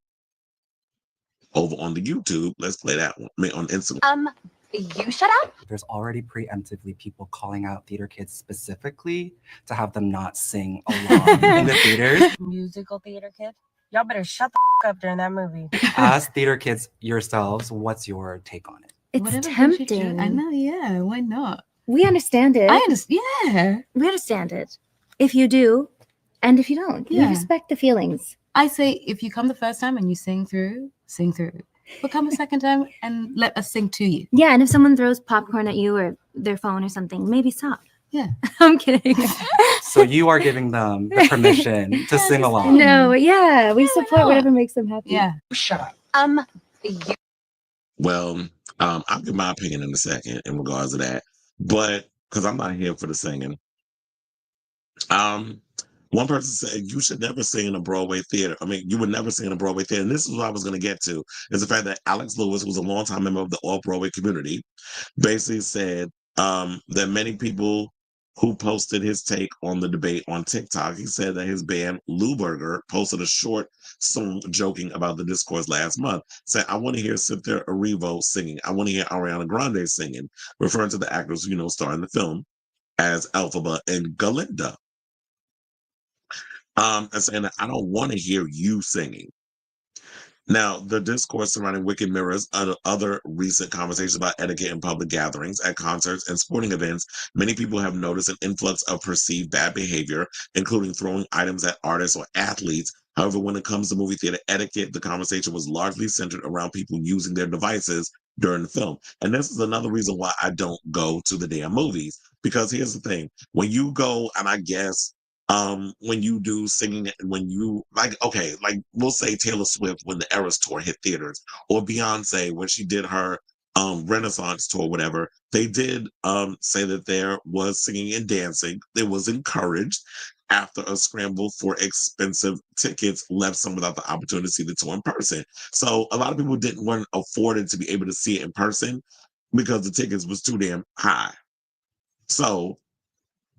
over on the YouTube. Let's play that one. I mean, on Instagram. You shut up. There's already preemptively people calling out theater kids specifically to have them not sing along in the theaters. Musical theater kid. Y'all better shut the up during that movie. As theater kids yourselves, what's your take on it? It's Whatever tempting. I know, yeah. Why not? We understand it. I understand. Yeah. We understand it. If you do, and if you don't, we Yeah. respect the feelings. I say if you come the first time and you sing through, sing through. But come a second time and let us sing to you. Yeah, and if someone throws popcorn at you or their phone or something, maybe stop. Yeah. I'm kidding. So you are giving them the permission to sing along. No, yeah, we Yeah, why support not? whatever makes them happy. Yeah. Shut up. You Well, I'll give my opinion in a second in regards to that. But because I'm not here for the singing. One person said you should never sing in a Broadway theater. I mean, you would never sing in a Broadway theater. And this is what I was going to get to, is the fact that Alex Lewis, who's a longtime member of the off-Broadway community, basically said that many people who posted his take on the debate on TikTok, he said that his band Lou Burger posted a short song joking about the discourse last month, saying, I want to hear Cynthia Erivo singing. I want to hear Ariana Grande singing, referring to the actors who star in the film as Elphaba and Galinda. And saying that I don't want to hear you singing. Now, the discourse surrounding Wicked mirrors other recent conversations about etiquette in public gatherings, at concerts, and sporting events. Many people have noticed an influx of perceived bad behavior, including throwing items at artists or athletes. However, when it comes to movie theater etiquette, the conversation was largely centered around people using their devices during the film. And this is another reason why I don't go to the damn movies. Because here's the thing. When you go, and I guess when you do singing, when you like we'll say Taylor Swift when the Eras tour hit theaters, or Beyonce when she did her Renaissance tour, whatever, they did say that there was singing and dancing. It was encouraged after a scramble for expensive tickets left some without the opportunity to see the tour in person. So a lot of people weren't afforded to be able to see it in person because the tickets was too damn high. So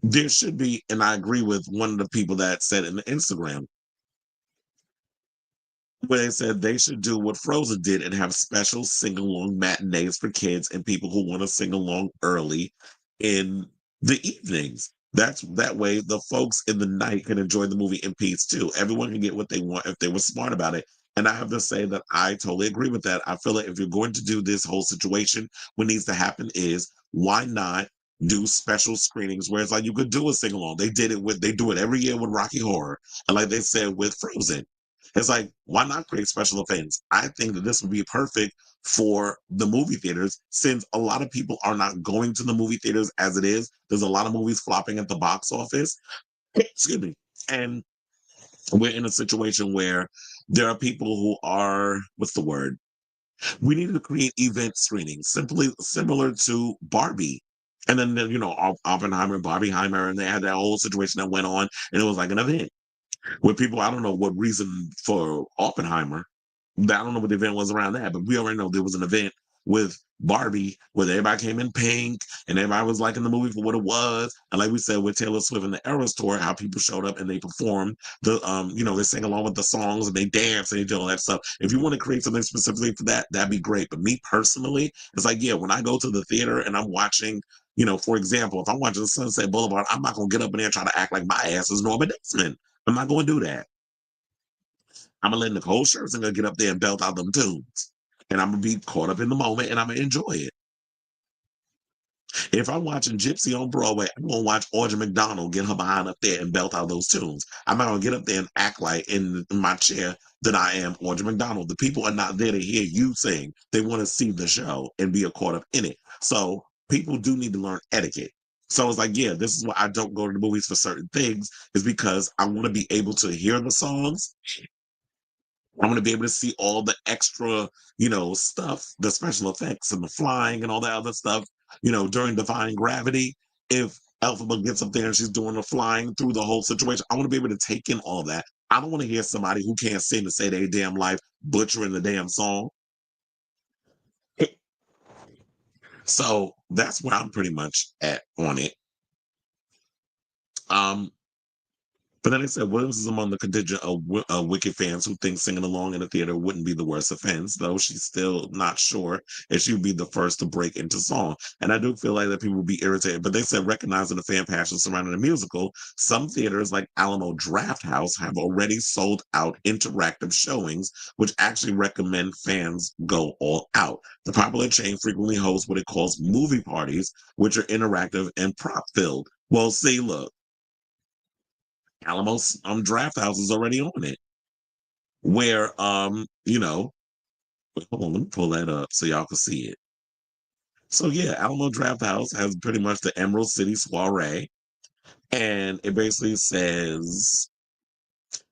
there should be, and I agree with one of the people that said in the Instagram, where they said they should do what Frozen did and have special sing-along matinees for kids and people who want to sing along early in the evenings. That way the folks in the night can enjoy the movie in peace too. Everyone can get what they want if they were smart about it. And I have to say that I totally agree with that. I feel like if you're going to do this whole situation, what needs to happen is, why not do special screenings where it's like you could do a sing along? They do it every year with Rocky Horror, and like they said with Frozen. It's like, why not create special events? I think that this would be perfect for the movie theaters, since a lot of people are not going to the movie theaters as it is. There's a lot of movies flopping at the box office. Excuse me. And we're in a situation where there are people who are, what's the word? We need to create event screenings, simply similar to Barbie. And then, Oppenheimer and Barbieheimer, and they had that whole situation that went on, and it was like an event where people, I don't know what reason for Oppenheimer, I don't know what the event was around that, but we already know there was an event with Barbie where everybody came in pink and everybody was liking the movie for what it was. And like we said with Taylor Swift and the Eras tour, how people showed up and they performed they sang along with the songs and they danced and they did all that stuff. If you want to create something specifically for that, that'd be great. But me personally, it's like, yeah, when I go to the theater and I'm watching, for example, if I'm watching Sunset Boulevard, I'm not going to get up in there and try to act like my ass is Norma Desmond. I'm not going to do that. I'm going to let Nicole Scherzinger get up there and belt out them tunes. And I'm going to be caught up in the moment and I'm going to enjoy it. If I'm watching Gypsy on Broadway, I'm gonna watch Audra McDonald get her behind up there and belt out those tunes. I'm not gonna get up there and act like in my chair that I am Audra McDonald. The people are not there to hear you sing. They want to see the show and be a caught up in it. So people do need to learn etiquette. So it's like, yeah, this is why I don't go to the movies for certain things, is because I want to be able to hear the songs. I'm going to be able to see all the extra, stuff, the special effects and the flying and all that other stuff, during Defying Gravity. If Elphaba gets up there and she's doing the flying through the whole situation, I want to be able to take in all that. I don't want to hear somebody who can't sing to save their damn life butchering the damn song. So that's where I'm pretty much at on it. But then they said Williams is among the contingent of Wicked fans who think singing along in the theater wouldn't be the worst offense, though she's still not sure if she would be the first to break into song. And I do feel like that people would be irritated. But they said, recognizing the fan passion surrounding the musical, some theaters like Alamo Drafthouse have already sold out interactive showings, which actually recommend fans go all out. The popular chain frequently hosts what it calls movie parties, which are interactive and prop-filled. Well, see, look. Alamo Draft House is already on it. Where wait, hold on, let me pull that up so y'all can see it. So yeah, Alamo Draft House has pretty much the Emerald City Soiree. And it basically says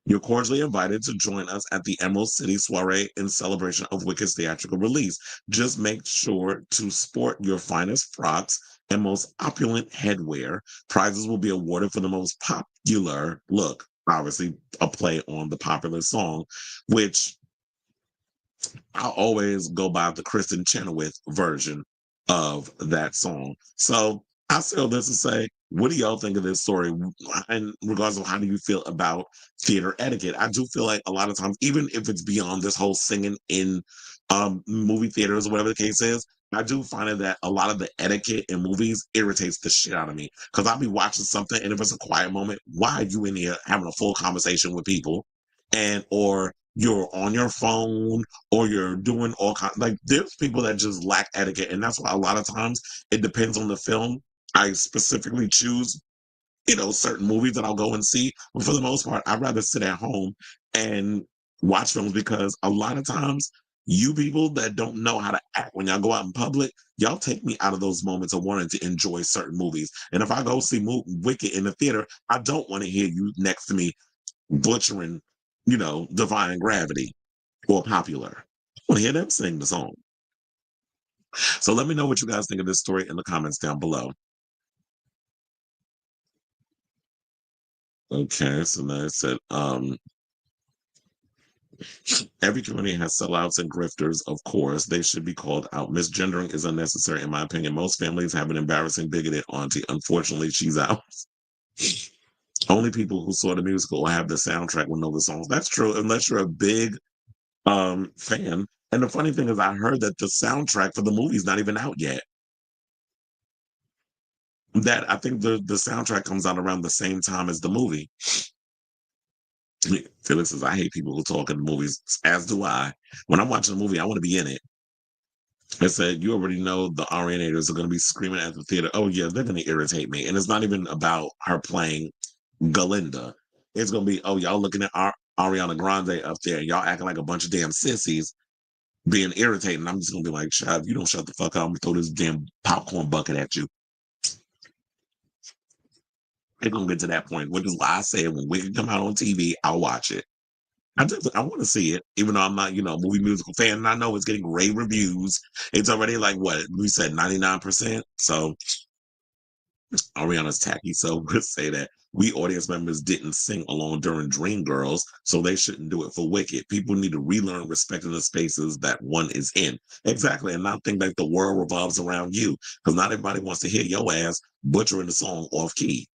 you're cordially invited to join us at the Emerald City Soiree in celebration of Wicked's theatrical release. Just make sure to sport your finest frocks and most opulent headwear. Prizes will be awarded for the most popular look, obviously a play on the popular song, which I'll always go by the Kristen Chenoweth version of that song. So I say all this to say, what do y'all think of this story in regards to how do you feel about theater etiquette? I do feel like a lot of times, even if it's beyond this whole singing in movie theaters or whatever the case is, I do find it that a lot of the etiquette in movies irritates the shit out of me. Because I'll be watching something and if it's a quiet moment, why are you in here having a full conversation with people? Or you're on your phone or you're doing all kinds, like there's people that just lack etiquette. And that's why a lot of times it depends on the film. I specifically choose, certain movies that I'll go and see. But for the most part, I'd rather sit at home and watch films because a lot of times you people that don't know how to act when y'all go out in public, y'all take me out of those moments of wanting to enjoy certain movies. And if I go see Wicked in the theater, I don't want to hear you next to me butchering, Defying Gravity or Popular. I want to hear them sing the song. So let me know what you guys think of this story in the comments down below. Okay, so now it said, every community has sellouts and grifters, of course. They should be called out. Misgendering is unnecessary, in my opinion. Most families have an embarrassing, bigoted auntie. Unfortunately, she's out. Only people who saw the musical or have the soundtrack will know the songs. That's true, unless you're a big fan. And the funny thing is, I heard that the soundtrack for the movie is not even out yet. That I think the soundtrack comes out around the same time as the movie. Felix says, I hate people who talk in movies, as do I. When I'm watching a movie, I want to be in it. I said, you already know the Arianators are going to be screaming at the theater. Oh, yeah, they're going to irritate me. And it's not even about her playing Galinda. It's going to be, oh, y'all looking at Ariana Grande up there. Y'all acting like a bunch of damn sissies being irritating. I'm just going to be like, Chaz, you don't shut the fuck up. I'm going to throw this damn popcorn bucket at you. It's going to get to that point, which is why I said when Wicked come out on TV, I'll watch it. I want to see it, even though I'm not, a movie musical fan, and I know it's getting rave reviews. It's already like what we said, 99%. So Ariana's tacky, so we'll say that we audience members didn't sing along during Dreamgirls, so they shouldn't do it for Wicked. People need to relearn respecting the spaces that one is in. Exactly, and not think like the world revolves around you, because not everybody wants to hear your ass butchering the song off key.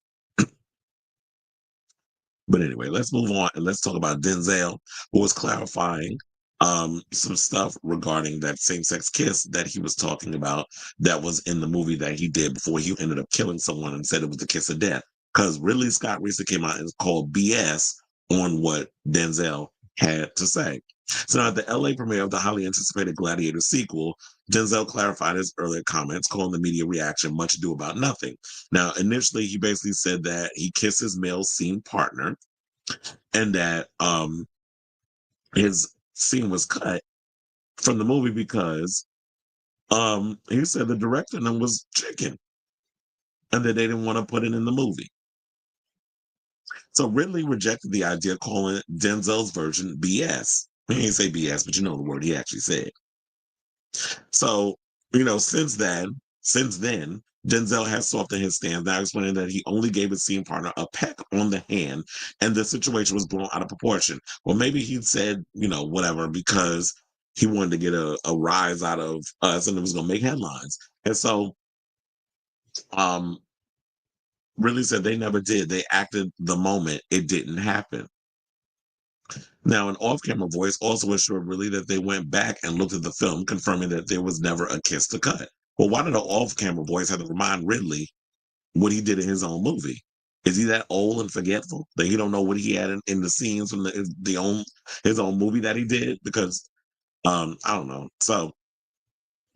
But anyway, let's move on and let's talk about Denzel, who was clarifying some stuff regarding that same-sex kiss that he was talking about that was in the movie that he did before he ended up killing someone and said it was the kiss of death. Because Ridley Scott recently came out and called BS on what Denzel had to say. So now at the LA premiere of the highly anticipated Gladiator sequel, Denzel clarified his earlier comments, calling the media reaction much ado about nothing. Now, initially, he basically said that he kissed his male scene partner and that his scene was cut from the movie because he said the director and them was chicken and that they didn't want to put it in the movie. So Ridley rejected the idea, calling Denzel's version BS. He didn't say BS, but you know the word he actually said. So, since then, Denzel has softened his stance, now explaining that he only gave his scene partner a peck on the hand and the situation was blown out of proportion. Well, maybe he said, whatever, because he wanted to get a rise out of us and it was going to make headlines. And so, Ridley said they never did. They acted the moment it didn't happen. Now, an off-camera voice also assured Ridley that they went back and looked at the film, confirming that there was never a kiss to cut. Well, why did an off-camera voice have to remind Ridley what he did in his own movie? Is he that old and forgetful that he don't know what he had in the scenes from his own movie that he did? Because I don't know. So,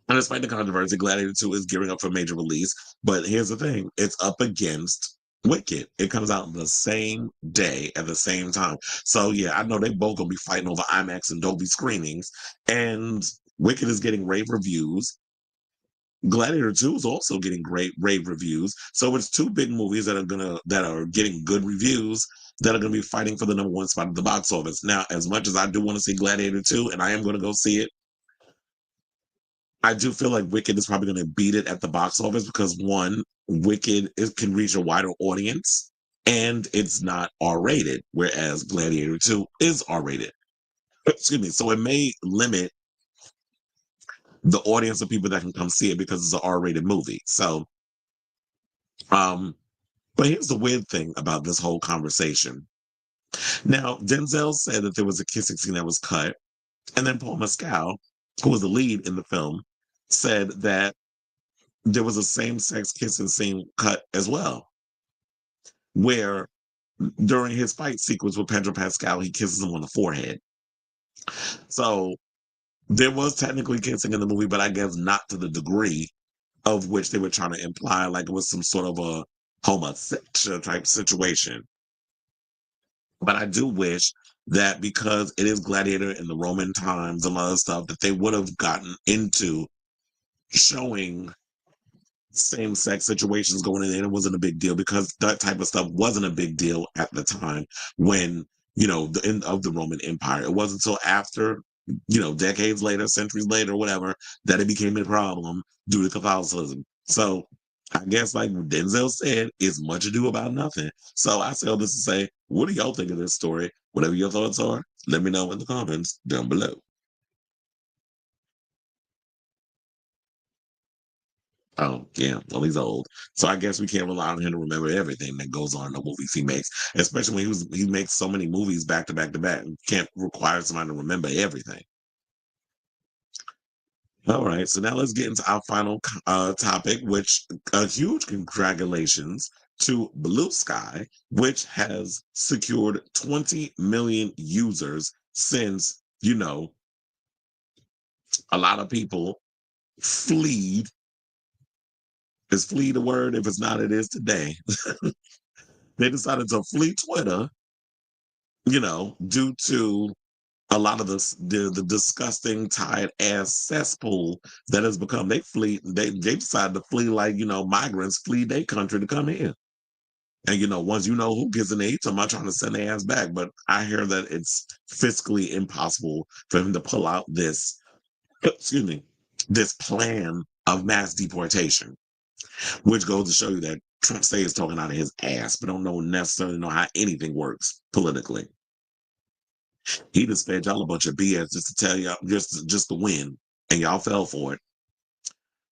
and despite the controversy, Gladiator 2 is gearing up for major release. But here's the thing: it's up against Wicked. It comes out the same day at the same time. So yeah, I know they both gonna be fighting over IMAX and Dolby screenings. And Wicked is getting rave reviews. Gladiator 2 is also getting great rave reviews. So it's two big movies that are getting good reviews that are gonna be fighting for the number one spot at the box office. Now, as much as I do want to see Gladiator 2, and I am gonna go see it, I do feel like Wicked is probably going to beat it at the box office because one, Wicked can reach a wider audience and it's not R-rated, whereas Gladiator 2 is R-rated. Excuse me. So it may limit the audience of people that can come see it because it's an R-rated movie. So, but here's the weird thing about this whole conversation. Now, Denzel said that there was a kissing scene that was cut, and then Paul Mescal, who was the lead in the film, said that there was a same-sex kissing scene cut as well, where during his fight sequence with Pedro Pascal, he kisses him on the forehead. So there was technically kissing in the movie, but I guess not to the degree of which they were trying to imply, like it was some sort of a homosexual type situation. But I do wish that because it is Gladiator in the Roman times and other stuff, that they would have gotten into showing same-sex situations going in, and it wasn't a big deal because that type of stuff wasn't a big deal at the time when, the end of the Roman Empire. It wasn't until after, decades later, centuries later, whatever, that it became a problem due to Catholicism. So I guess, like Denzel said, it's much ado about nothing. So I say all this to say, what do y'all think of this story? Whatever your thoughts are, let me know in the comments down below. Oh, yeah. Well, he's old. So I guess we can't rely on him to remember everything that goes on in the movies he makes, especially when he makes so many movies back to back to back. You can't require somebody to remember everything. All right. So now let's get into our final topic, which a huge congratulations to Blue Sky, which has secured 20 million users since, a lot of people fleed. Is flee the word? If it's not, it is today. They decided to flee Twitter, due to a lot of the disgusting, tired ass cesspool that has become. They decided to flee like, migrants flee their country to come here. And, once you know who gets in there, I'm not trying to send their ass back. But I hear that it's fiscally impossible for him to pull out this, excuse me, this plan of mass deportation. Which goes to show you that Trump is talking out of his ass, but don't necessarily know how anything works politically. He just fed y'all a bunch of BS just to tell y'all, just to win, and y'all fell for it.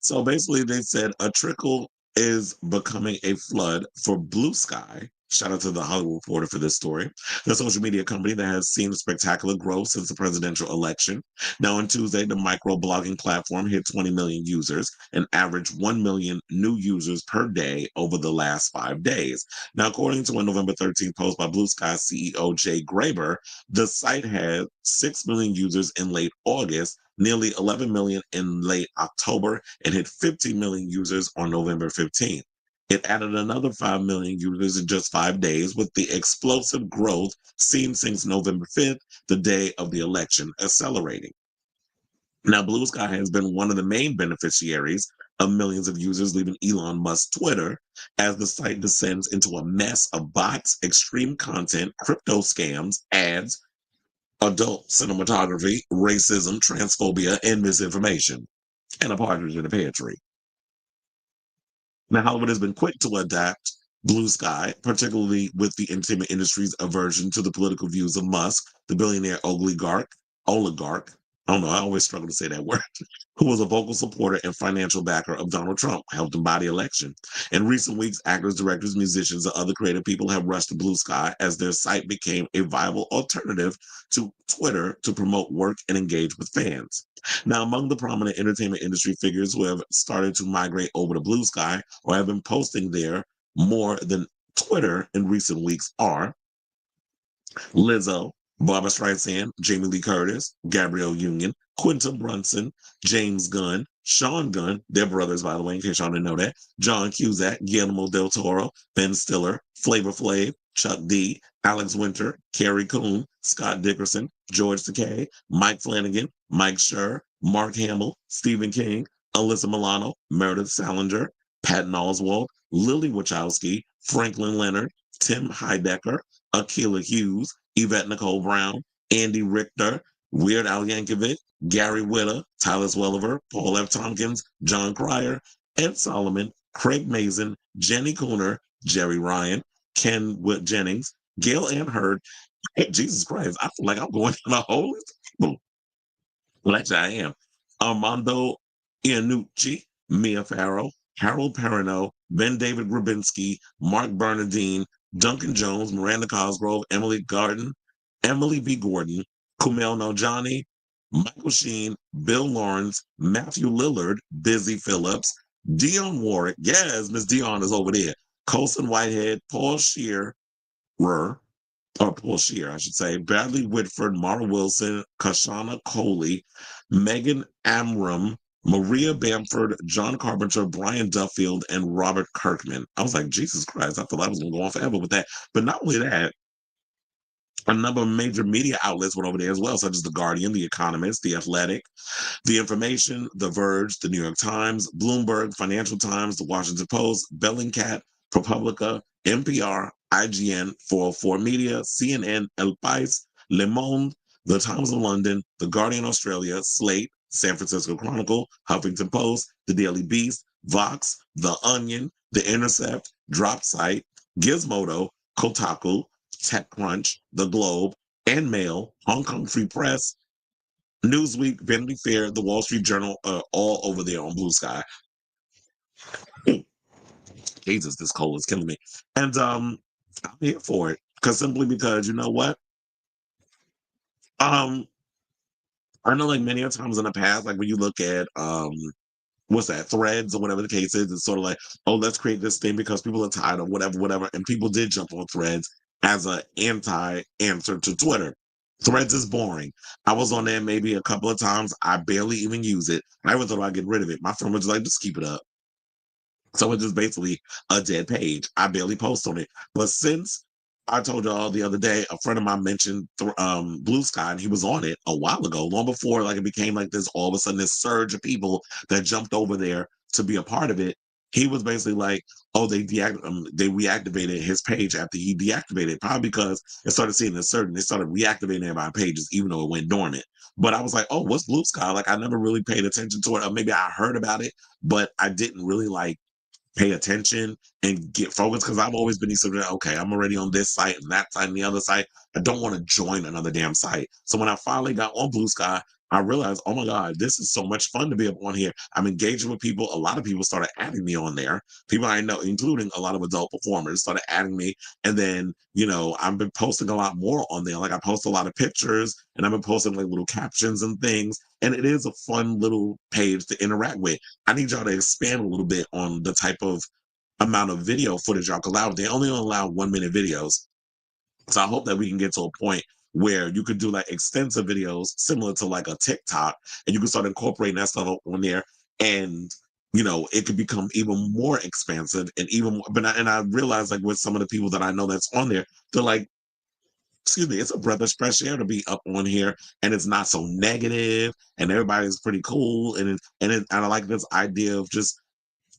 So basically, they said a trickle is becoming a flood for Blue Sky, Shout out to the Hollywood Reporter for this story. The social media company that has seen spectacular growth since the presidential election. Now, on Tuesday, the microblogging platform hit 20 million users and averaged 1 million new users per day over the last 5 days. Now, according to a November 13th post by Blue Sky CEO Jay Graber, the site had 6 million users in late August, nearly 11 million in late October, and hit 15 million users on November 15th. It added another 5 million users in just 5 days, with the explosive growth seen since November 5th, the day of the election, accelerating. Now, Blue Sky has been one of the main beneficiaries of millions of users leaving Elon Musk's Twitter as the site descends into a mess of bots, extreme content, crypto scams, ads, adult cinematography, racism, transphobia, and misinformation, and a partridge in a pear tree. Now, Hollywood has been quick to adapt Blue Sky, particularly with the entertainment industry's aversion to the political views of Musk, the billionaire oligarch, I don't know, I always struggle to say that word, who was a vocal supporter and financial backer of Donald Trump, helped him buy the election. In recent weeks, actors, directors, musicians, and other creative people have rushed to Blue Sky as their site became a viable alternative to Twitter to promote work and engage with fans. Now, among the prominent entertainment industry figures who have started to migrate over to Blue Sky or have been posting there more than Twitter in recent weeks are Lizzo, Barbara Streisand, Jamie Lee Curtis, Gabrielle Union, Quinta Brunson, James Gunn, Sean Gunn, they're brothers, by the way, in case y'all didn't know that, John Cusack, Guillermo del Toro, Ben Stiller, Flavor Flav, Chuck D, Alex Winter, Carrie Coon, Scott Dickerson, George Takei, Mike Flanagan, Mike Scher, Mark Hamill, Stephen King, Alyssa Milano, Meredith Salinger, Patton Oswalt, Lily Wachowski, Franklin Leonard, Tim Heidecker, Akilah Hughes, Yvette Nicole Brown, Andy Richter, Weird Al Yankovic, Gary Whitta, Tyler Welliver, Paul F. Tompkins, John Cryer, Ed Solomon, Craig Mazin, Jenny Cooner, Jerry Ryan, Ken Witt Jennings, Gail Ann Hurd. Jesus Christ, I feel like I'm going down a whole list of people. Well, actually, I am. Armando Iannucci, Mia Farrow, Harold Perrineau, Ben David Grabinski, Mark Bernardine, Duncan Jones, Miranda Cosgrove, Emily B. Gordon, Kumail Nanjiani, Michael Sheen, Bill Lawrence, Matthew Lillard, Busy Phillips, Dionne Warwick, yes, Miss Dionne is over there, Colson Whitehead, Paul Scheer, I should say, Bradley Whitford, Mara Wilson, Kashana Coley, Megan Amram, Maria Bamford, John Carpenter, Brian Duffield, and Robert Kirkman. I was like, Jesus Christ, I thought I was going to go on forever with that. But not only that, a number of major media outlets went over there as well, such as The Guardian, The Economist, The Athletic, The Information, The Verge, The New York Times, Bloomberg, Financial Times, The Washington Post, Bellingcat, ProPublica, NPR, IGN, 404 Media, CNN, El País, Le Monde, The Times of London, The Guardian Australia, Slate, San Francisco Chronicle, Huffington Post, The Daily Beast, Vox, The Onion, The Intercept, Drop Site, Gizmodo, Kotaku, TechCrunch, The Globe, and Mail, Hong Kong Free Press, Newsweek, Vanity Fair, The Wall Street Journal are all over there on Blue Sky. Jesus, this cold is killing me. And I'm here for it. Simply because, you know what? I know like many a times in the past, like when you look at what's that, Threads or whatever the case is, it's sort of like, oh, let's create this thing because people are tired of whatever. And people did jump on Threads as an anti-answer to Twitter. Threads is boring. I was on there maybe a couple of times. I barely even use it. I even thought I'd get rid of it. My friend was just like, just keep it up. So it's just basically a dead page. I barely post on it. But since I told y'all the other day, a friend of mine mentioned Blue Sky, and he was on it a while ago, long before like it became like this, all of a sudden this surge of people that jumped over there to be a part of it. He was basically like, oh, they reactivated his page after he deactivated it, probably because it started seeing a surge and they started reactivating everybody's pages, even though it went dormant. But I was like, oh, what's Blue Sky? Like, I never really paid attention to it. Or maybe I heard about it, but I didn't really like pay attention and get focused because I've always been okay, I'm already on this site and that site and the other site. I don't want to join another damn site. So when I finally got on Blue Sky, I realized, oh my God, this is so much fun to be up on here. I'm engaging with people. A lot of people started adding me on there. People I know, including a lot of adult performers, started adding me. And then, I've been posting a lot more on there. Like I post a lot of pictures and I've been posting like little captions and things. And it is a fun little page to interact with. I need y'all to expand a little bit on the type of amount of video footage y'all can allow. They only allow 1 minute videos. So I hope that we can get to a point where you could do like extensive videos similar to like a TikTok, and you can start incorporating that stuff on there, and it could become even more expansive and even more. And I realize like with some of the people that I know that's on there, they're like, excuse me, it's a breath of fresh air to be up on here, and it's not so negative, and everybody's pretty cool, and I like this idea of just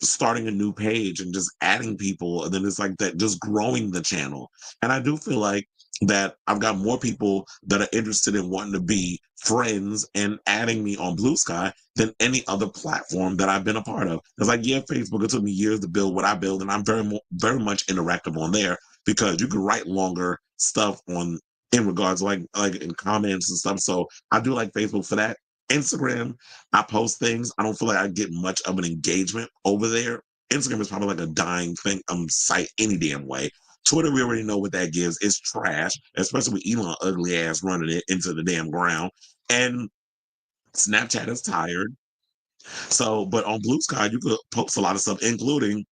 starting a new page and just adding people, and then it's like that, just growing the channel. And I do feel like that I've got more people that are interested in wanting to be friends and adding me on Blue Sky than any other platform that I've been a part of. It's like, yeah, Facebook, it took me years to build what I build, and I'm very much interactive on there because you can write longer stuff on in regards like in comments and stuff. So I do like Facebook for that. Instagram, I post things. I don't feel like I get much of an engagement over there. Instagram is probably like a dying thing site any damn way. Twitter, we already know what that gives. It's trash, especially with Elon ugly ass running it into the damn ground. And Snapchat is tired. So, but on Blue Sky, you could post a lot of stuff, including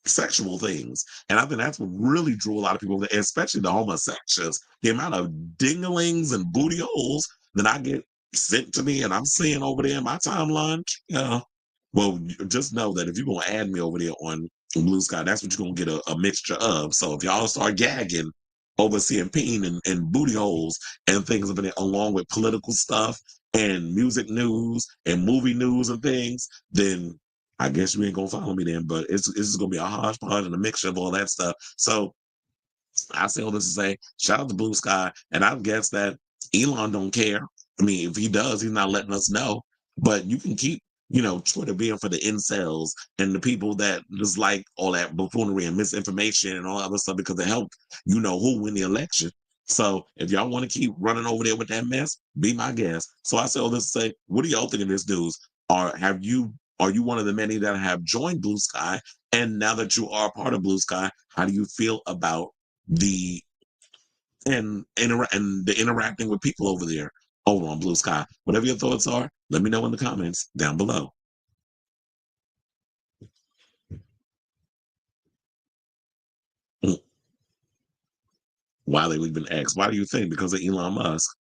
sexual things. And I think that's what really drew a lot of people, especially the homosexuals. The amount of dinglings and booty holes that I get sent to me and I'm seeing over there in my timeline. Yeah. Well, just know that if you're going to add me over there on Blue Sky, that's what you're going to get a mixture of. So if y'all start gagging over seeing peen and booty holes and things of it, along with political stuff and music news and movie news and things, then I guess you ain't gonna follow me then. But it's just gonna be a hodgepodge and a mixture of all that stuff. So I say all this to say, shout out to Blue Sky, and I guess that Elon don't care. I mean, if he does, he's not letting us know. But you can keep, Twitter being for the incels and the people that just like all that buffoonery and misinformation and all that other stuff because it helped, who win the election. So if y'all want to keep running over there with that mess, be my guest. So I say all this to say, what do y'all think of this news? Are you one of the many that have joined Blue Sky? And now that you are part of Blue Sky, how do you feel about the the interacting with people over there over on Blue Sky? Whatever your thoughts are, let me know in the comments down below. Why they leaving X? Why do you think? Because of Elon Musk.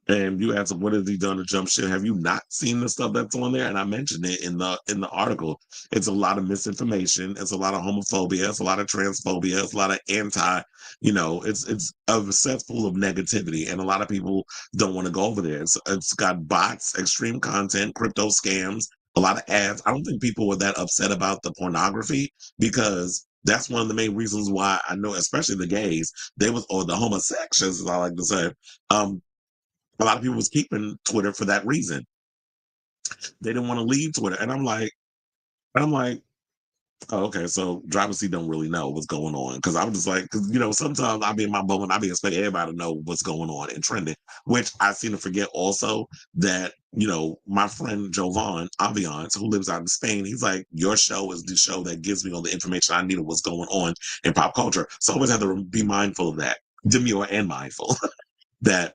And you asked, what has he done to jump ship? Have you not seen the stuff that's on there? And I mentioned it in the article. It's a lot of misinformation. It's a lot of homophobia. It's a lot of transphobia. It's a lot of it's a cesspool of negativity. And a lot of people don't want to go over there. It's got bots, extreme content, crypto scams, a lot of ads. I don't think people were that upset about the pornography because that's one of the main reasons why I know, especially the gays, or the homosexuals, as I like to say, a lot of people was keeping Twitter for that reason. They didn't want to leave Twitter. And I'm like, oh, okay, so driver's seat don't really know what's going on. Cause I'm just like, cause sometimes I'll be in my bubble and I'll be expecting everybody to know what's going on and trending, which I seem to forget also that, my friend Jovan Aviance, who lives out in Spain, he's like, your show is the show that gives me all the information I need of what's going on in pop culture. So I always have to be mindful of that, demure and mindful that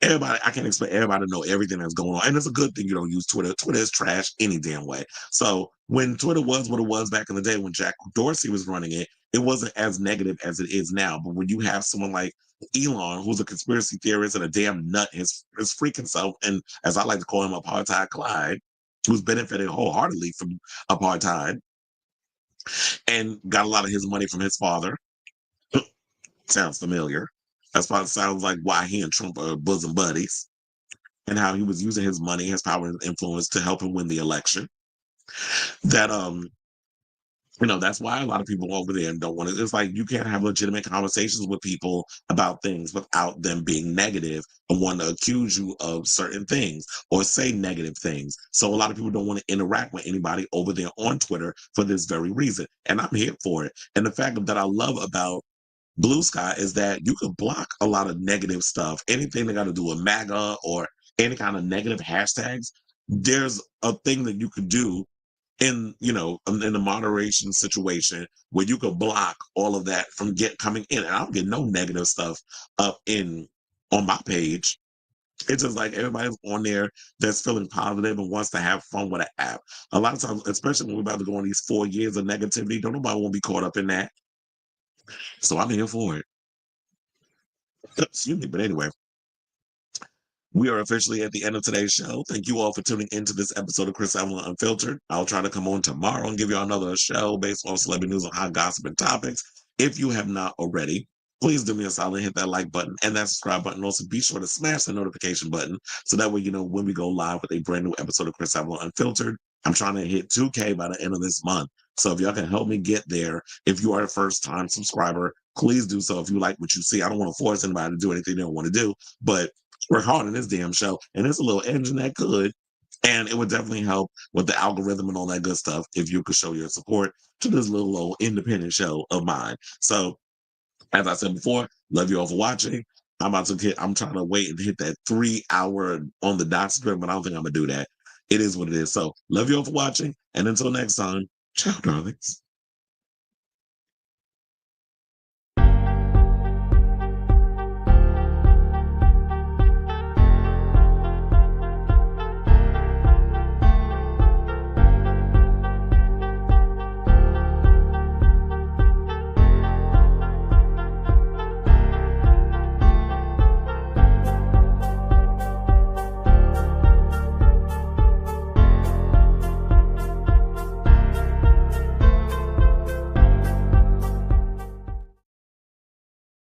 I can't expect everybody to know everything that's going on. And it's a good thing you don't use Twitter. Twitter is trash any damn way. So when Twitter was what it was back in the day when Jack Dorsey was running it, it wasn't as negative as it is now. But when you have someone like Elon, who's a conspiracy theorist and a damn nut, his freaking self, and as I like to call him, Apartheid Clyde, who's benefited wholeheartedly from apartheid and got a lot of his money from his father. Sounds familiar. That's why it sounds like why he and Trump are bosom buddies and how he was using his money, his power and influence to help him win the election. That, that's why a lot of people over there don't want to. It's like you can't have legitimate conversations with people about things without them being negative and want to accuse you of certain things or say negative things. So a lot of people don't want to interact with anybody over there on Twitter for this very reason. And I'm here for it. And the fact that I love about Blue Sky is that you can block a lot of negative stuff. Anything that got to do with MAGA or any kind of negative hashtags, there's a thing that you could do in, you know, in a moderation situation where you could block all of that from coming in. And I don't get no negative stuff up on my page. It's just like everybody's on there that's feeling positive and wants to have fun with an app. A lot of times, especially when we're about to go on these 4 years of negativity, don't nobody want to be caught up in that. So I'm here for it. Excuse me. But anyway, we are officially at the end of today's show. Thank you all for tuning into this episode of Kris Evelyn Unfiltered. I'll try to come on tomorrow and give you another show based on celebrity news and hot gossip and topics. If you have not already, please do me a solid, hit that like button and that subscribe button. Also, be sure to smash the notification button so that way you know when we go live with a brand new episode of Kris Evelyn Unfiltered. I'm trying to hit 2K by the end of this month. So if y'all can help me get there, if you are a first-time subscriber, please do so if you like what you see. I don't want to force anybody to do anything they don't want to do, but work hard on this damn show. And it's a little engine that could. And it would definitely help with the algorithm and all that good stuff if you could show your support to this little old independent show of mine. So, as I said before, love you all for watching. I'm trying to wait and hit that 3 hour on the dot strip, but I don't think I'm going to do that. It is what it is. So, love you all for watching. And until next time, ciao, darlings.